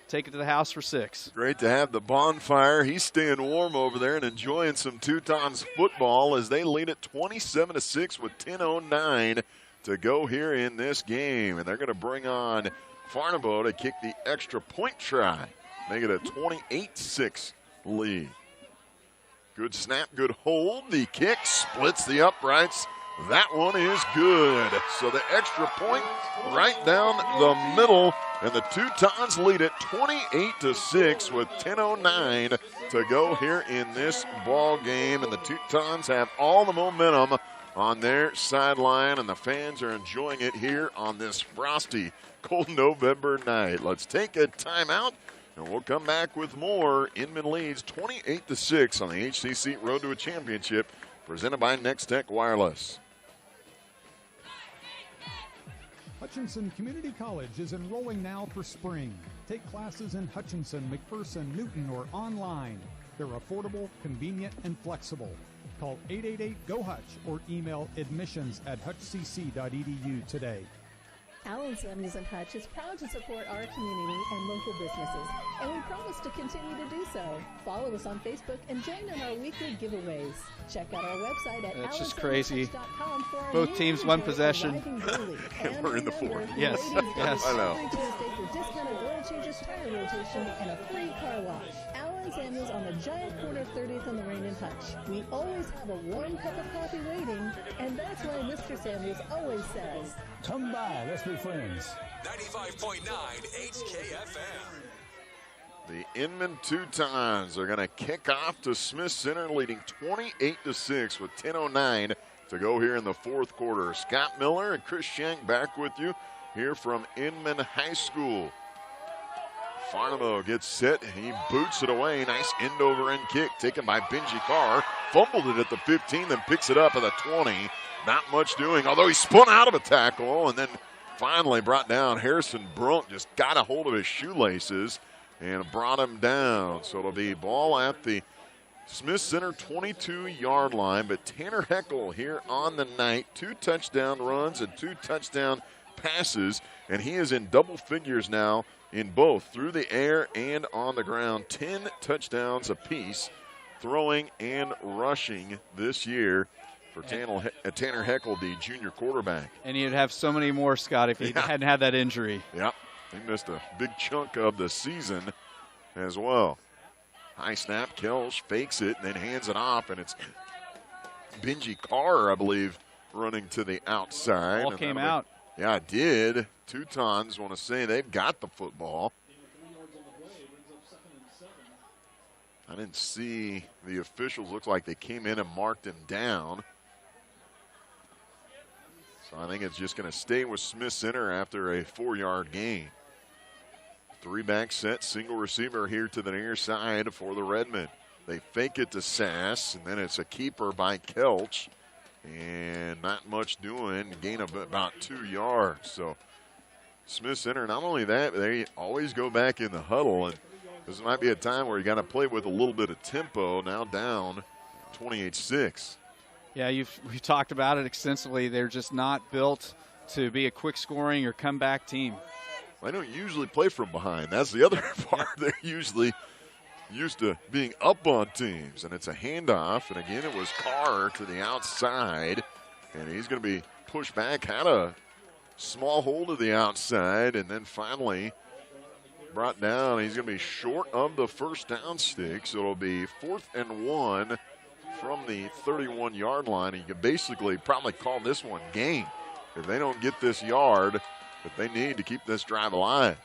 take it to the house for 6. Great to have the bonfire. He's staying warm over there and enjoying some Teutons football as they lead it 27-6 with 10:09 to go here in this game. And they're going to bring on Farnabo to kick the extra point try, make it a 28-6 lead. Good snap, good hold. The kick splits the uprights. That one is good. So the extra point right down the middle, and the Teutons lead it 28-6 with 10:09 to go here in this ball game. And the Teutons have all the momentum on their sideline, and the fans are enjoying it here on this frosty, cold November night. Let's take a timeout, and we'll come back with more. Inman leads 28-6 on the HCC Road to a Championship, presented by Next Tech Wireless. Hutchinson Community College is enrolling now for spring. Take classes in Hutchinson, McPherson, Newton, or online. They're affordable, convenient, and flexible. Call 888-GO-HUTCH or email admissions@hutchcc.edu today. Allen Samuels and Hutch is proud to support our community and local businesses, and we promise to continue to do so. Follow us on Facebook and join in our weekly giveaways. Check out our website at That's just crazy. allensamuelshutch.com. Both teams one possession. And we're in the fourth. Yes, yes. I know. Every Tuesday for discounted oil changes, tire rotation, and a free car wash. Allen Samuels on the giant corner of 30th and Lorraine and Hutch. We always have a warm cup of coffee waiting, and that's why Mr. Samuels always says, "Come by, let's be friends." 95.9 HKFM. The Inman Teutons are going to kick off to Smith Center, leading 28-6 with 10:09 to go here in the fourth quarter. Scott Miller and Chris Shank back with you here from Inman High School. Farnabo gets set. He boots it away. Nice end-over-end kick taken by Benji Carr. Fumbled it at the 15, then picks it up at the 20. Not much doing, although he spun out of a tackle and then finally brought down. Harrison Brunk just got a hold of his shoelaces and brought him down. So it'll be ball at the Smith Center 22-yard line. But Tanner Heckel here on the night, 2 touchdown runs and 2 touchdown passes. And he is in double figures now in both through the air and on the ground. 10 touchdowns apiece, throwing and rushing this year for Tanner Heckel, the junior quarterback. And he'd have so many more, Scott, if he hadn't had that injury. Yep. He missed a big chunk of the season as well. High snap, Kelsch fakes it and then hands it off, and it's Benji Carr, I believe, running to the outside. Ball came out. Yeah, it did. Teutons want to say they've got the football. I didn't see the officials. Look like they came in and marked him down. So I think it's just going to stay with Smith Center after a 4-yard gain. 3-back set, single receiver here to the near side for the Redmond. They fake it to Sass, and then it's a keeper by Kelch. And not much doing, gain of about 2 yards. So Smith Center, not only that, but they always go back in the huddle. And this might be a time where you got to play with a little bit of tempo. Now down 28-6. Yeah, we've talked about it extensively. They're just not built to be a quick scoring or comeback team. They don't usually play from behind. That's the other part. They're usually used to being up on teams. And it's a handoff. And again, it was Carr to the outside. And he's going to be pushed back. Had a small hold to the outside. And then finally brought down. He's going to be short of the first down stick. So it'll be 4th and 1 from the 31-yard line. And you can basically probably call this one game if they don't get this yard that they need to keep this drive alive.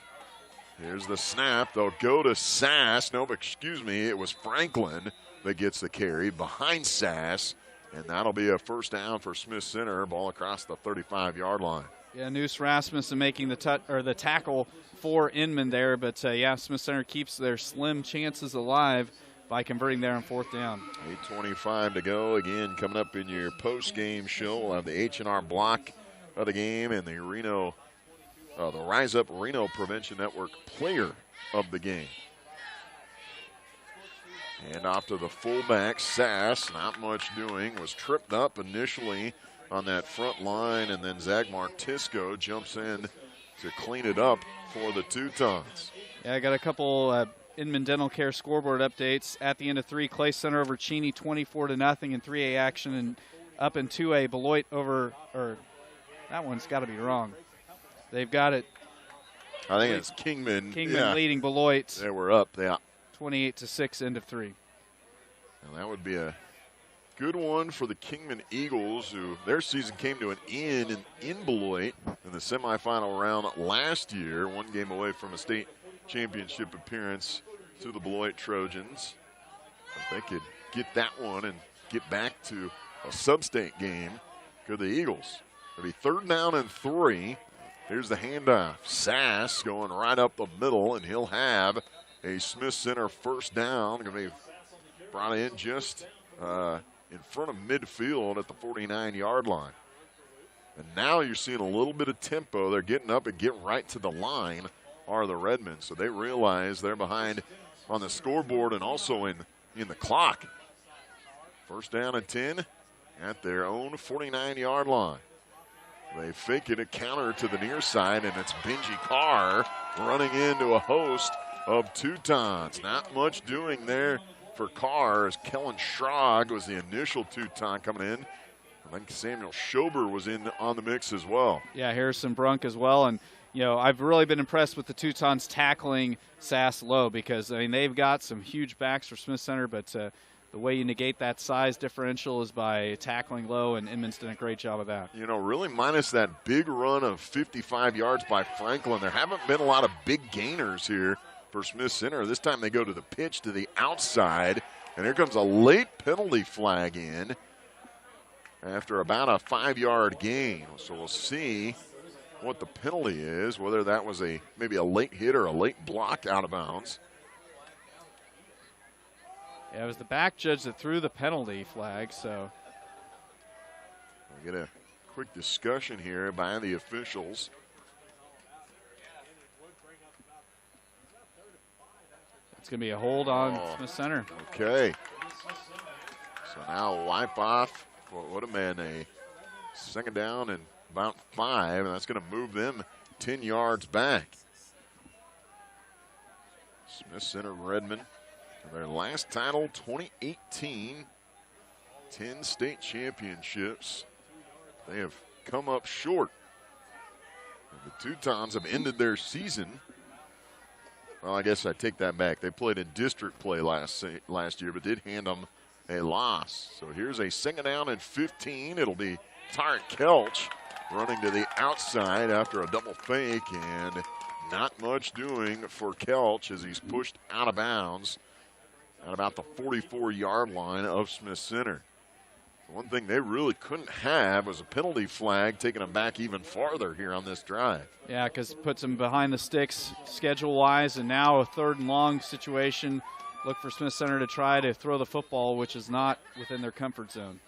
Here's the snap. They'll go to Sass. No, excuse me, it was Franklin that gets the carry behind Sass. And that'll be a first down for Smith Center. Ball across the 35-yard line. Yeah, Noose Rasmussen making the tackle for Inman there. But, Smith Center keeps their slim chances alive by converting there on fourth down. 8:25 to go. Again, coming up in your post-game show, we'll have the H&R block of the game and the Rise Up Reno Prevention Network player of the game. And off to the fullback, Sass, not much doing, was tripped up initially on that front line, and then Zagmar Tisco jumps in to clean it up for the Teutons. Yeah, I got a couple Inman Dental Care scoreboard updates. At the end of 3, Clay Center over Cheney 24-0 in 3A action, and up in 2A, Beloit over, that one's got to be wrong. They've got it. I think it's Kingman. Kingman leading Beloit. They were up, 28-6, end of 3. And that would be a good one for the Kingman Eagles, who their season came to an end in Beloit in the semifinal round last year, one game away from a state championship appearance to the Beloit Trojans. If they could get that one and get back to a sub-state game, could the Eagles? It'll be 3rd down and 3. Here's the handoff. Sass going right up the middle, and he'll have a Smith Center first down. Going to be brought in just in front of midfield at the 49-yard line. And now you're seeing a little bit of tempo. They're getting up and get right to the line are the Redmond. So they realize they're behind on the scoreboard and also in the clock. First down and 10 at their own 49-yard line. They fake it, a counter to the near side, and it's Benji Carr running into a host of Teutons. Not much doing there for Carr, as Kellen Schrag was the initial Teuton coming in. I think Samuel Schober was in on the mix as well. Yeah, Harrison Brunk as well. And, I've really been impressed with the Teutons tackling Sass low because, they've got some huge backs for Smith Center, but the way you negate that size differential is by tackling low, and Inman's done a great job of that. Really minus that big run of 55 yards by Franklin, there haven't been a lot of big gainers here for Smith Center. This time they go to the pitch to the outside, and here comes a late penalty flag in after about a 5-yard gain. So we'll see what the penalty is, whether that was maybe a late hit or a late block out of bounds. Yeah, it was the back judge that threw the penalty flag, so. We get a quick discussion here by the officials. It's going to be a hold on Smith Center. Okay. So now wipe off, what a man, a second down and about 5, and that's going to move them 10 yards back. Smith Center Redmond, their last title, 2018, 10 state championships. They have come up short. And the Teutons have ended their season. Well, I guess I take that back. They played in district play last year, but did hand them a loss. So here's a second down and 15. It'll be Tarek Kelch running to the outside after a double fake, and not much doing for Kelch as he's pushed out of bounds at about the 44-yard line of Smith Center. One thing they really couldn't have was a penalty flag taking them back even farther here on this drive. Yeah, because it puts them behind the sticks schedule-wise, and now a 3rd and long situation. Look for Smith Center to try to throw the football, which is not within their comfort zone.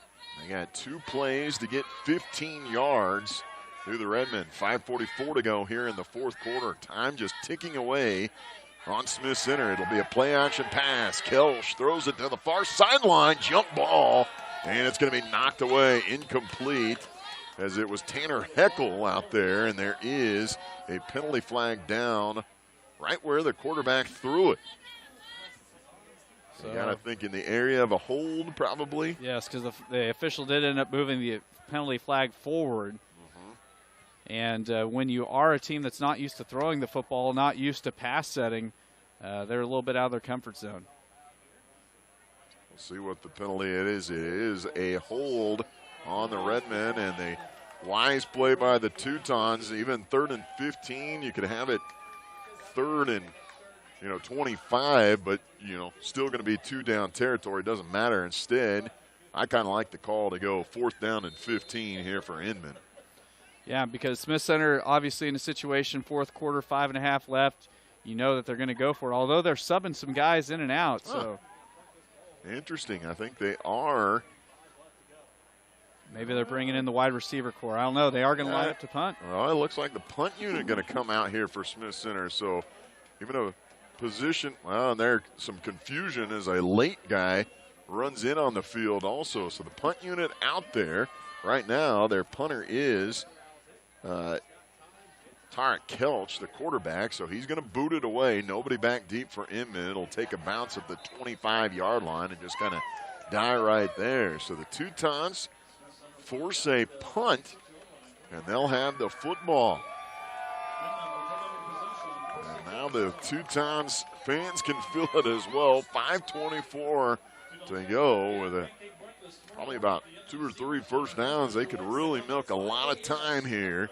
They got 2 plays to get 15 yards through the Redmond. 5:44 to go here in the 4th quarter. Time just ticking away on Smith Center. It'll be a play-action pass. Kelch throws it to the far sideline. Jump ball. And it's going to be knocked away, incomplete, as it was Tanner Heckel out there, and there is a penalty flag down right where the quarterback threw it. So you got to think in the area of a hold, probably. Yes, because the official did end up moving the penalty flag forward. And when you are a team that's not used to throwing the football, not used to pass setting, they're a little bit out of their comfort zone. We'll see what the penalty it is. It is a hold on the Redmond, and the wise play by the Teutons. Even 3rd and 15, you could have it 3rd and 25, but still going to be 2 down territory. Doesn't matter. Instead, I kind of like the call to go 4th down and 15 here for Inman. Yeah, because Smith Center obviously in a situation, 4th quarter, 5.5 left. You know that they're going to go for it, although they're subbing some guys in and out. So interesting. I think they are. Maybe they're bringing in the wide receiver core. I don't know. They are going to line up to punt. Well, it looks like the punt unit going to come out here for Smith Center. So even a position, well, and there's some confusion as a late guy runs in on the field also. So the punt unit out there right now. Their punter is Tarek Kelch, the quarterback. So he's going to boot it away. Nobody back deep for Inman. It'll take a bounce at the 25-yard line and just kind of die right there. So the Teutons force a punt, and they'll have the football. And now the Teutons fans can feel it as well. 5:24 to go with probably about 2 or 3 first downs. They could really milk a lot of time here.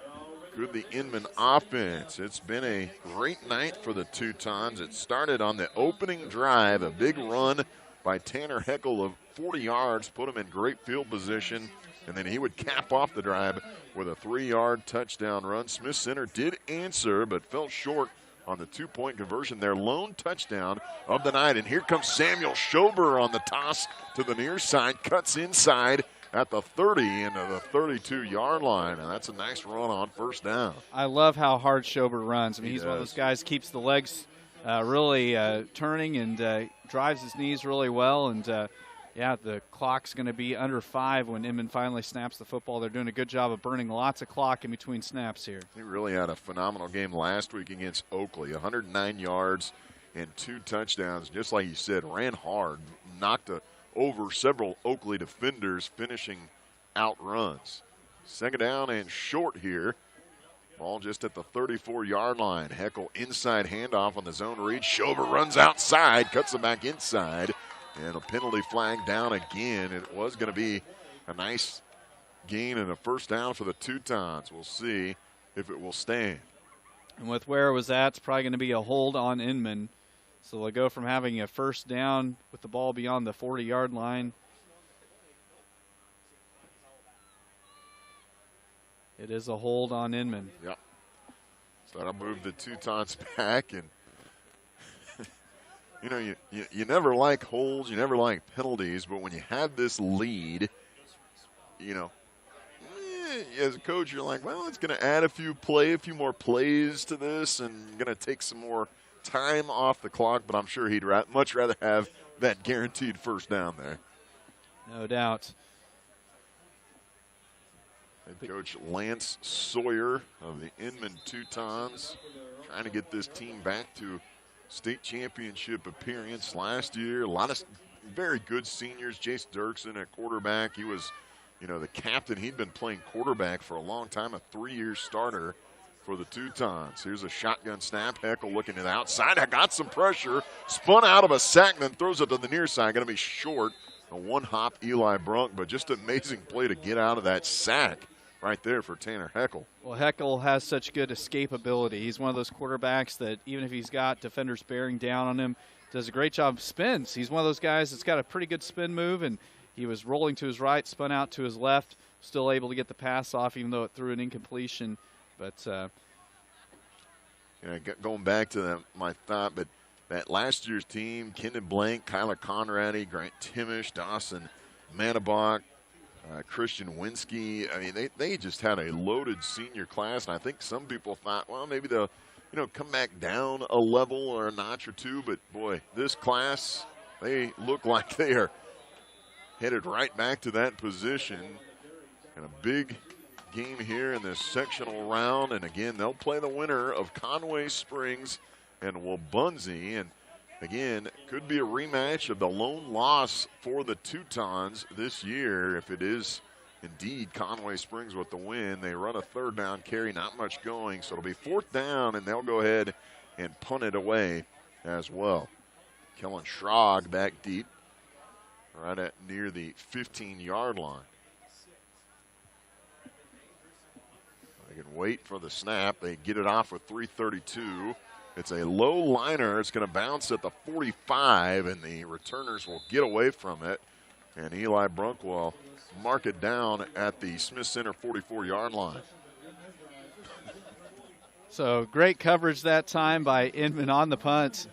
Good, the Inman offense. It's been a great night for the Teutons. It started on the opening drive, a big run by Tanner Heckel of 40 yards, put him in great field position. And then he would cap off the drive with a 3-yard touchdown run. Smith Center did answer, but fell short on the 2-point conversion. Their lone touchdown of the night. And here comes Samuel Schober on the toss to the near side. Cuts inside at the 30 into the 32-yard line. And that's a nice run on first down. I love how hard Schober runs. I mean, he's one of those guys, keeps the legs really turning and drives his knees really well. And yeah, the clock's going to be under 5 when Inman finally snaps the football. They're doing a good job of burning lots of clock in between snaps here. He really had a phenomenal game last week against Oakley. 109 yards and 2 touchdowns. Just like you said, ran hard, knocked over several Oakley defenders, finishing out runs. 2nd down and short here. Ball just at the 34-yard line. Heckel inside handoff on the zone read. Schober runs outside, cuts it back inside. And a penalty flag down again. It was going to be a nice gain and a first down for the Teutons. We'll see if it will stand. And with where it was at, it's probably going to be a hold on Inman. So they'll go from having a first down with the ball beyond the 40-yard line. It is a hold on Inman. Yep. So that'll move the Teutons back. And you never like holds, you never like penalties, but when you have this lead, as a coach, you're like, well, it's going to add a few more plays to this and going to take some more time off the clock, but I'm sure he'd much rather have that guaranteed first down there. No doubt. Head coach Lance Sawyer of the Inman Teutons trying to get this team back to state championship appearance last year. A lot of very good seniors. Jace Dirksen at quarterback. He was, the captain. He'd been playing quarterback for a long time, a 3-year starter for the Teutons. Here's a shotgun snap. Heckel looking to the outside. I got some pressure. Spun out of a sack, then throws it to the near side. Going to be short. A one-hop Eli Brunk, but just an amazing play to get out of that sack right there for Tanner Heckel. Well, Heckel has such good escapability. He's one of those quarterbacks that even if he's got defenders bearing down on him, does a great job. Spins. He's one of those guys that's got a pretty good spin move, and he was rolling to his right, spun out to his left, still able to get the pass off even though it threw an incompletion. But going back to my thought, but that last year's team, Kendon Blank, Kyler Conradi, Grant Timish, Dawson Manabach, Christian Winsky. I mean, they just had a loaded senior class, and I think some people thought, well, maybe they'll, come back down a level or a notch or two. But, boy, this class, they look like they are headed right back to that position. And a big game here in this sectional round. And, again, they'll play the winner of Conway Springs and Wabunzie. And, again, could be a rematch of the lone loss for the Teutons this year. If it is indeed Conway Springs with the win, they run a 3rd down carry, not much going. So it'll be 4th down, and they'll go ahead and punt it away as well. Kellen Schrog back deep. right at near the 15-yard line. They can wait for the snap. They get it off with 3:32. It's a low liner. It's going to bounce at the 45, and the returners will get away from it. And Eli Brunk will mark it down at the Smith Center 44-yard line. So great coverage that time by Inman on the punt.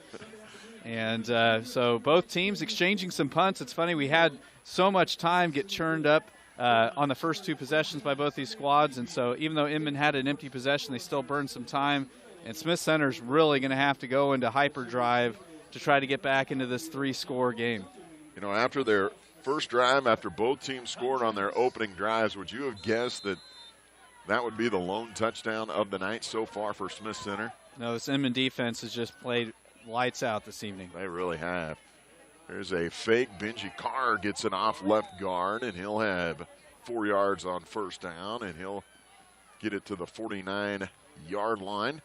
And so both teams exchanging some punts. It's funny, we had so much time get churned up on the first two possessions by both these squads. And so even though Inman had an empty possession, they still burned some time. And Smith Center's really going to have to go into hyperdrive to try to get back into this 3-score game. You know, after their first drive, after both teams scored on their opening drives, would you have guessed that that would be the lone touchdown of the night so far for Smith Center? No, this Inman defense has just played lights out this evening. They really have. There's a fake. Benji Carr gets it off left guard, and he'll have 4 yards on first down, and he'll get it to the 49-yard line.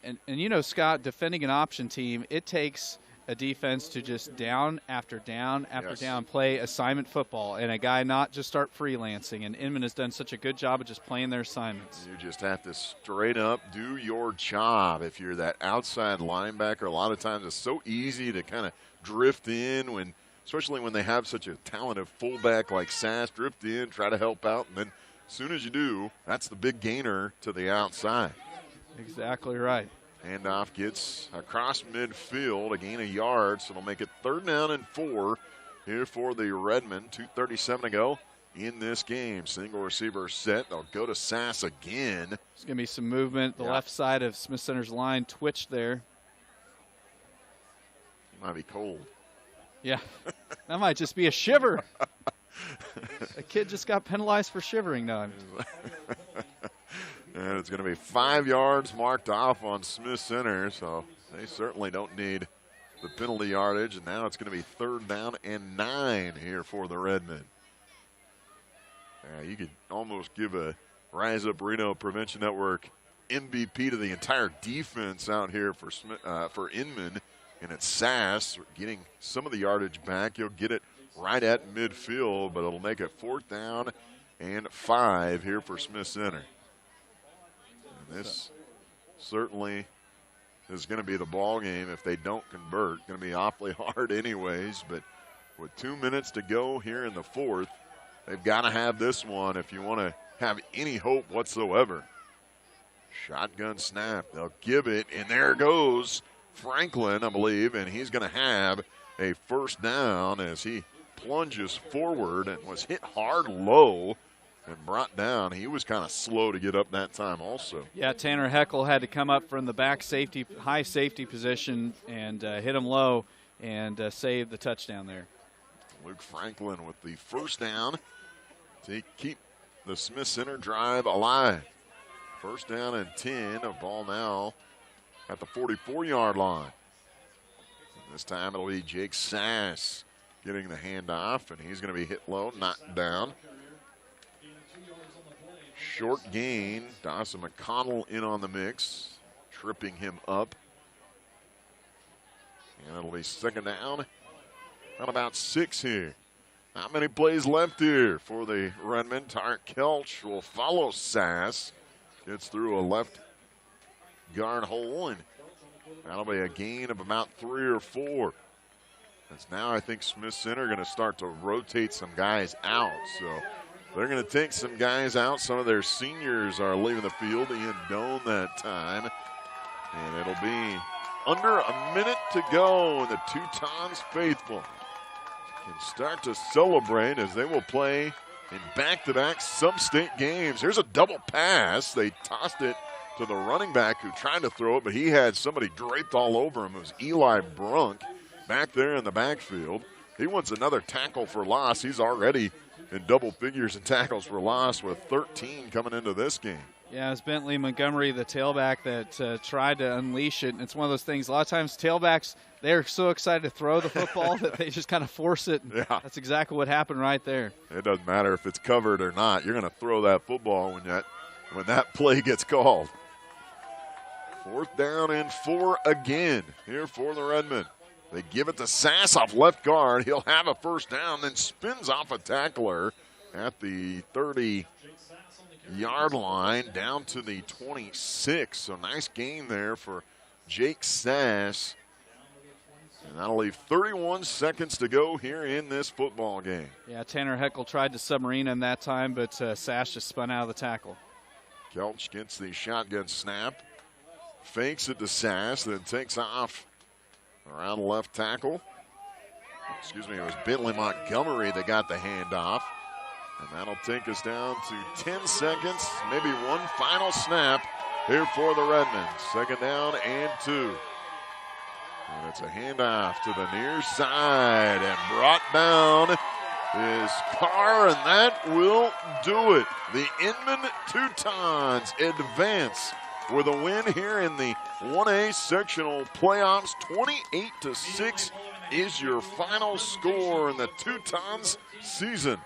And you know, Scott, defending an option team, it takes a defense to just down after down after down play assignment football, and a guy not just start freelancing. And Inman has done such a good job of just playing their assignments. You just have to straight up do your job. If you're that outside linebacker, a lot of times it's so easy to kind of drift in, especially when they have such a talented fullback like Sass. Drift in, try to help out, and then as soon as you do, that's the big gainer to the outside. Exactly right. Handoff gets across midfield, a gain of yards, so it'll make it 3rd down and 4 here for the Redmond. 2:37 to go in this game. Single receiver set. They'll go to Sass again. There's going to be some movement. The left side of Smith Center's line twitched there. It might be cold. Yeah, that might just be a shiver. A kid just got penalized for shivering now. And it's going to be 5 yards marked off on Smith Center, so they certainly don't need the penalty yardage. And now it's going to be 3rd down and 9 here for the Redmond. You could almost give a Rise Up Reno Prevention Network MVP to the entire defense out here for Inman. And it's Sass getting some of the yardage back. He'll get it right at midfield, but it'll make it 4th down and 5 here for Smith Center. This certainly is going to be the ball game if they don't convert. Going to be awfully hard anyways, but with 2 minutes to go here in the 4th, they've got to have this one if you want to have any hope whatsoever. Shotgun snap. They'll give it, and there goes Franklin, I believe, and he's going to have a 1st down as he plunges forward and was hit hard low and brought down. He was kind of slow to get up that time also. Yeah, Tanner Heckel had to come up from the back safety, high safety position and hit him low and save the touchdown there. Luke Franklin with the 1st down to keep the Smith Center drive alive. 1st down and 10. A ball now at the 44-yard line. And this time it'll be Jake Sass getting the handoff, and he's going to be hit low, knocked down. Short gain. Dawson McConnell in on the mix, tripping him up. And it'll be 2nd down. Not about 6 here. Not many plays left here for the Redmond. Tarek Kelch will follow Sass. Gets through a left guard hole, and that'll be a gain of about 3 or 4. As now I think Smith Center going to start to rotate some guys out. So they're going to take some guys out. Some of their seniors are leaving the field. Ian Doan that time. And it'll be under a minute to go. And the Teutons faithful can start to celebrate as they will play in back-to-back sub-state games. Here's a double pass. They tossed it to the running back who tried to throw it, but he had somebody draped all over him. It was Eli Brunk back there in the backfield. He wants another tackle for loss. He's already in double figures in tackles for loss with 13 coming into this game. Yeah, it's Bentley Montgomery, the tailback, that tried to unleash it. And it's one of those things, a lot of times tailbacks, they're so excited to throw the football that they just kind of force it. Yeah. That's exactly what happened right there. It doesn't matter if it's covered or not. You're going to throw that football when that play gets called. 4th down and 4 again here for the Redmond. They give it to Sass off left guard. He'll have a first down, then spins off a tackler at the 30-yard line down to the 26. So nice gain there for Jake Sass. And that'll leave 31 seconds to go here in this football game. Yeah, Tanner Heckel tried to submarine in that time, but Sass just spun out of the tackle. Kelch gets the shotgun snap, fakes it to Sass, then takes off around the left tackle. Excuse me, it was Bentley Montgomery that got the handoff. And that'll take us down to 10 seconds, maybe one final snap here for the Redmonds. Second down and 2. And it's a handoff to the near side and brought down is Carr, and that will do it. The Inman Teutons advance with a win here in the 1A sectional playoffs. 28-6 is your final score, and the Teutons season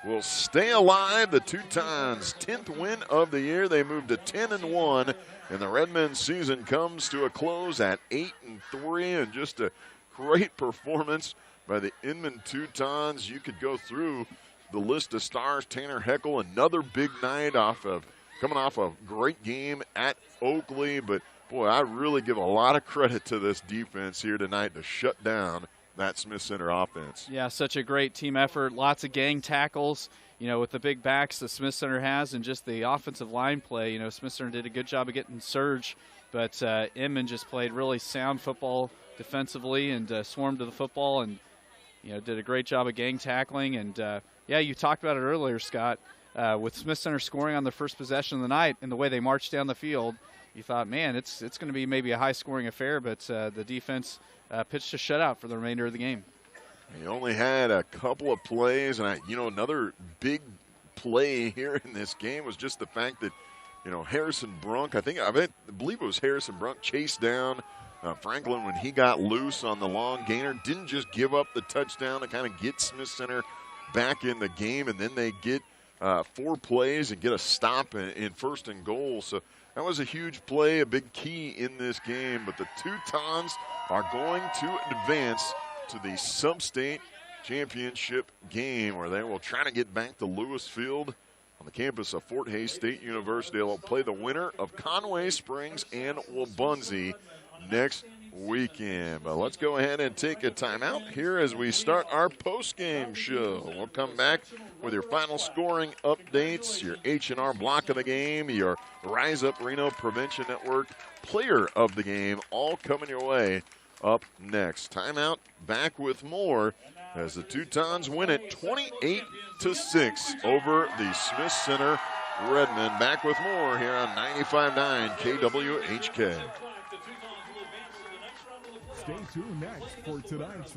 will stay alive. The Teutons' 10th win of the year. They moved to 10-1, and the Redmond season comes to a close at 8-3, and just a great performance by the Inman Teutons. You could go through the list of stars. Tanner Heckel, another big night coming off a great game at Oakley. But, boy, I really give a lot of credit to this defense here tonight to shut down that Smith Center offense. Yeah, such a great team effort. Lots of gang tackles, with the big backs that Smith Center has, and just the offensive line play. Smith Center did a good job of getting surge, but Inman just played really sound football defensively and swarmed to the football and, did a great job of gang tackling. And, you talked about it earlier, Scott, with Smith Center scoring on their first possession of the night and the way they marched down the field. You thought, man, it's going to be maybe a high-scoring affair, but the defense pitched a shutout for the remainder of the game. He only had a couple of plays, and another big play here in this game was just the fact that, Harrison Brunk, I believe it was Harrison Brunk, chased down Franklin when he got loose on the long gainer. Didn't just give up the touchdown to kind of get Smith Center back in the game, and then they get 4 plays and get a stop in first and goal. So that was a huge play, a big key in this game. But the Teutons are going to advance to the sub-state championship game, where they will try to get back to Lewis Field on the campus of Fort Hays State University. They'll play the winner of Conway Springs and Wabaunsee next weekend. But let's go ahead and take a timeout here as we start our post-game show. We'll come back with your final scoring updates, your H&R block of the game, your Rise Up Reno Prevention Network player of the game, all coming your way up next. Timeout, back with more as the Teutons win it 28-6 over the Smith Center Redmond. Back with more here on 95.9 KWHK. Stay tuned next for tonight's